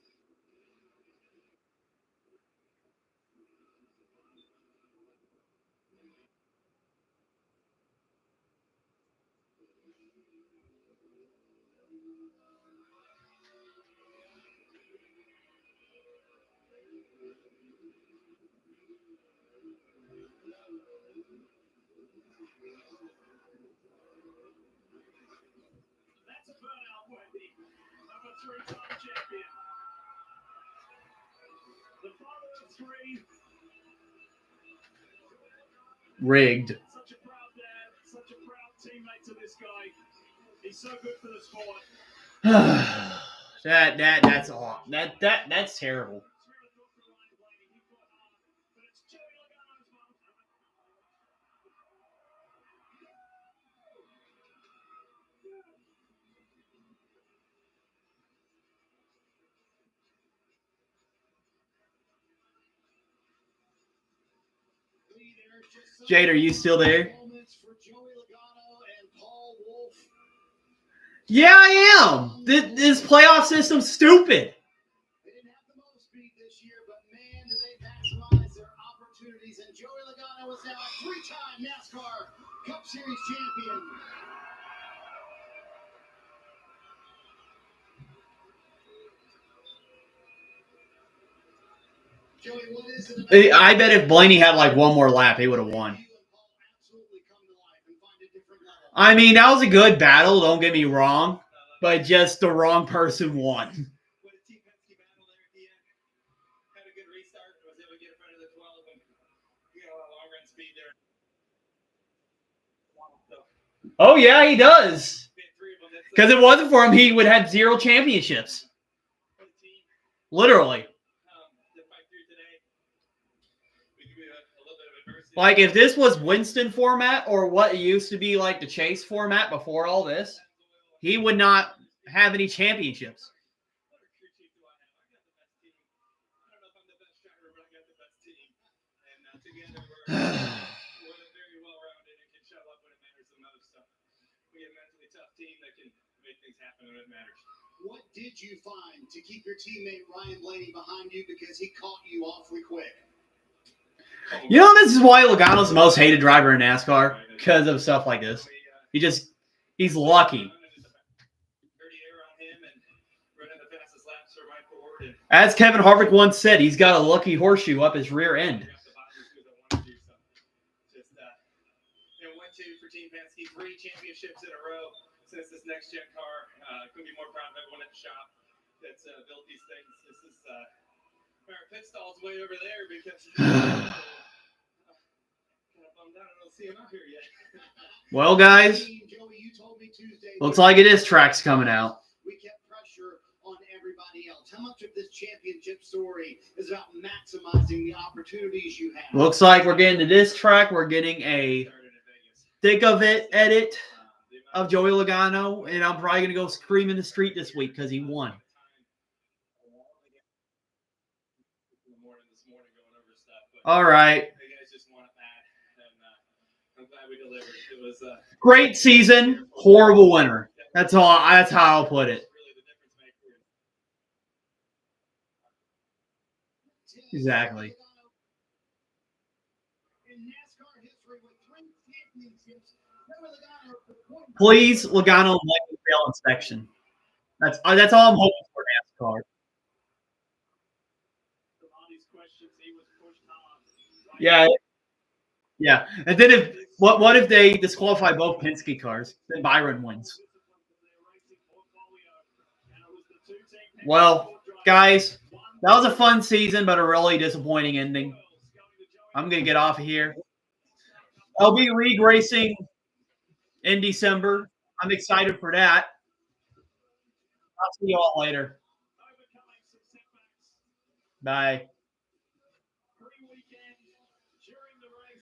That's a burnout worthy of a three-time champion. The father of three. Rigged. Such a proud dad, such a proud teammate to this guy. He's so good for the sport. That's awful. That's terrible. Jade, are you still there? Yeah, I am. This playoff system's stupid. And Joey Logano is now a three-time NASCAR Cup Series champion. I bet if Blaney had like one more lap, he would have won. I mean, that was a good battle, don't get me wrong, but just the wrong person won. Oh, yeah, he does. Because if it wasn't for him, he would have 0 championships. Literally. Like, if this was Winston format or what it used to be like the Chase format before all this, he would not have any championships. What did you find to keep your teammate Ryan Blaney behind you because he caught you awfully quick? You know, this is why Logano's the most hated driver in NASCAR, because of stuff like this. He's lucky. As Kevin Harvick once said, he's got a lucky horseshoe up his rear end. Three championships in a row since this next gen car. Couldn't be more proud of everyone at the shop that's built these things. This is our pit stall's way over there because kind of bummed out I don't see him out here yet. Well, guys, looks like it is tracks coming out. We kept pressure on everybody else. How much of this championship story is about maximizing the opportunities you have? Looks like we're getting to this track. We're getting a thick of it edit of Joey Logano, and I'm probably going to go scream in the street this week because he won. All right. Great season, horrible winner. That's all. That's how I'll put it. Exactly. Please, Logano and fail inspection. That's all I'm hoping for NASCAR. Yeah, yeah. And then if what if they disqualify both Penske cars? Then Byron wins. Well, guys, that was a fun season, but a really disappointing ending. I'm gonna get off of here. I'll be league racing in December. I'm excited for that. I'll see you all later. Bye.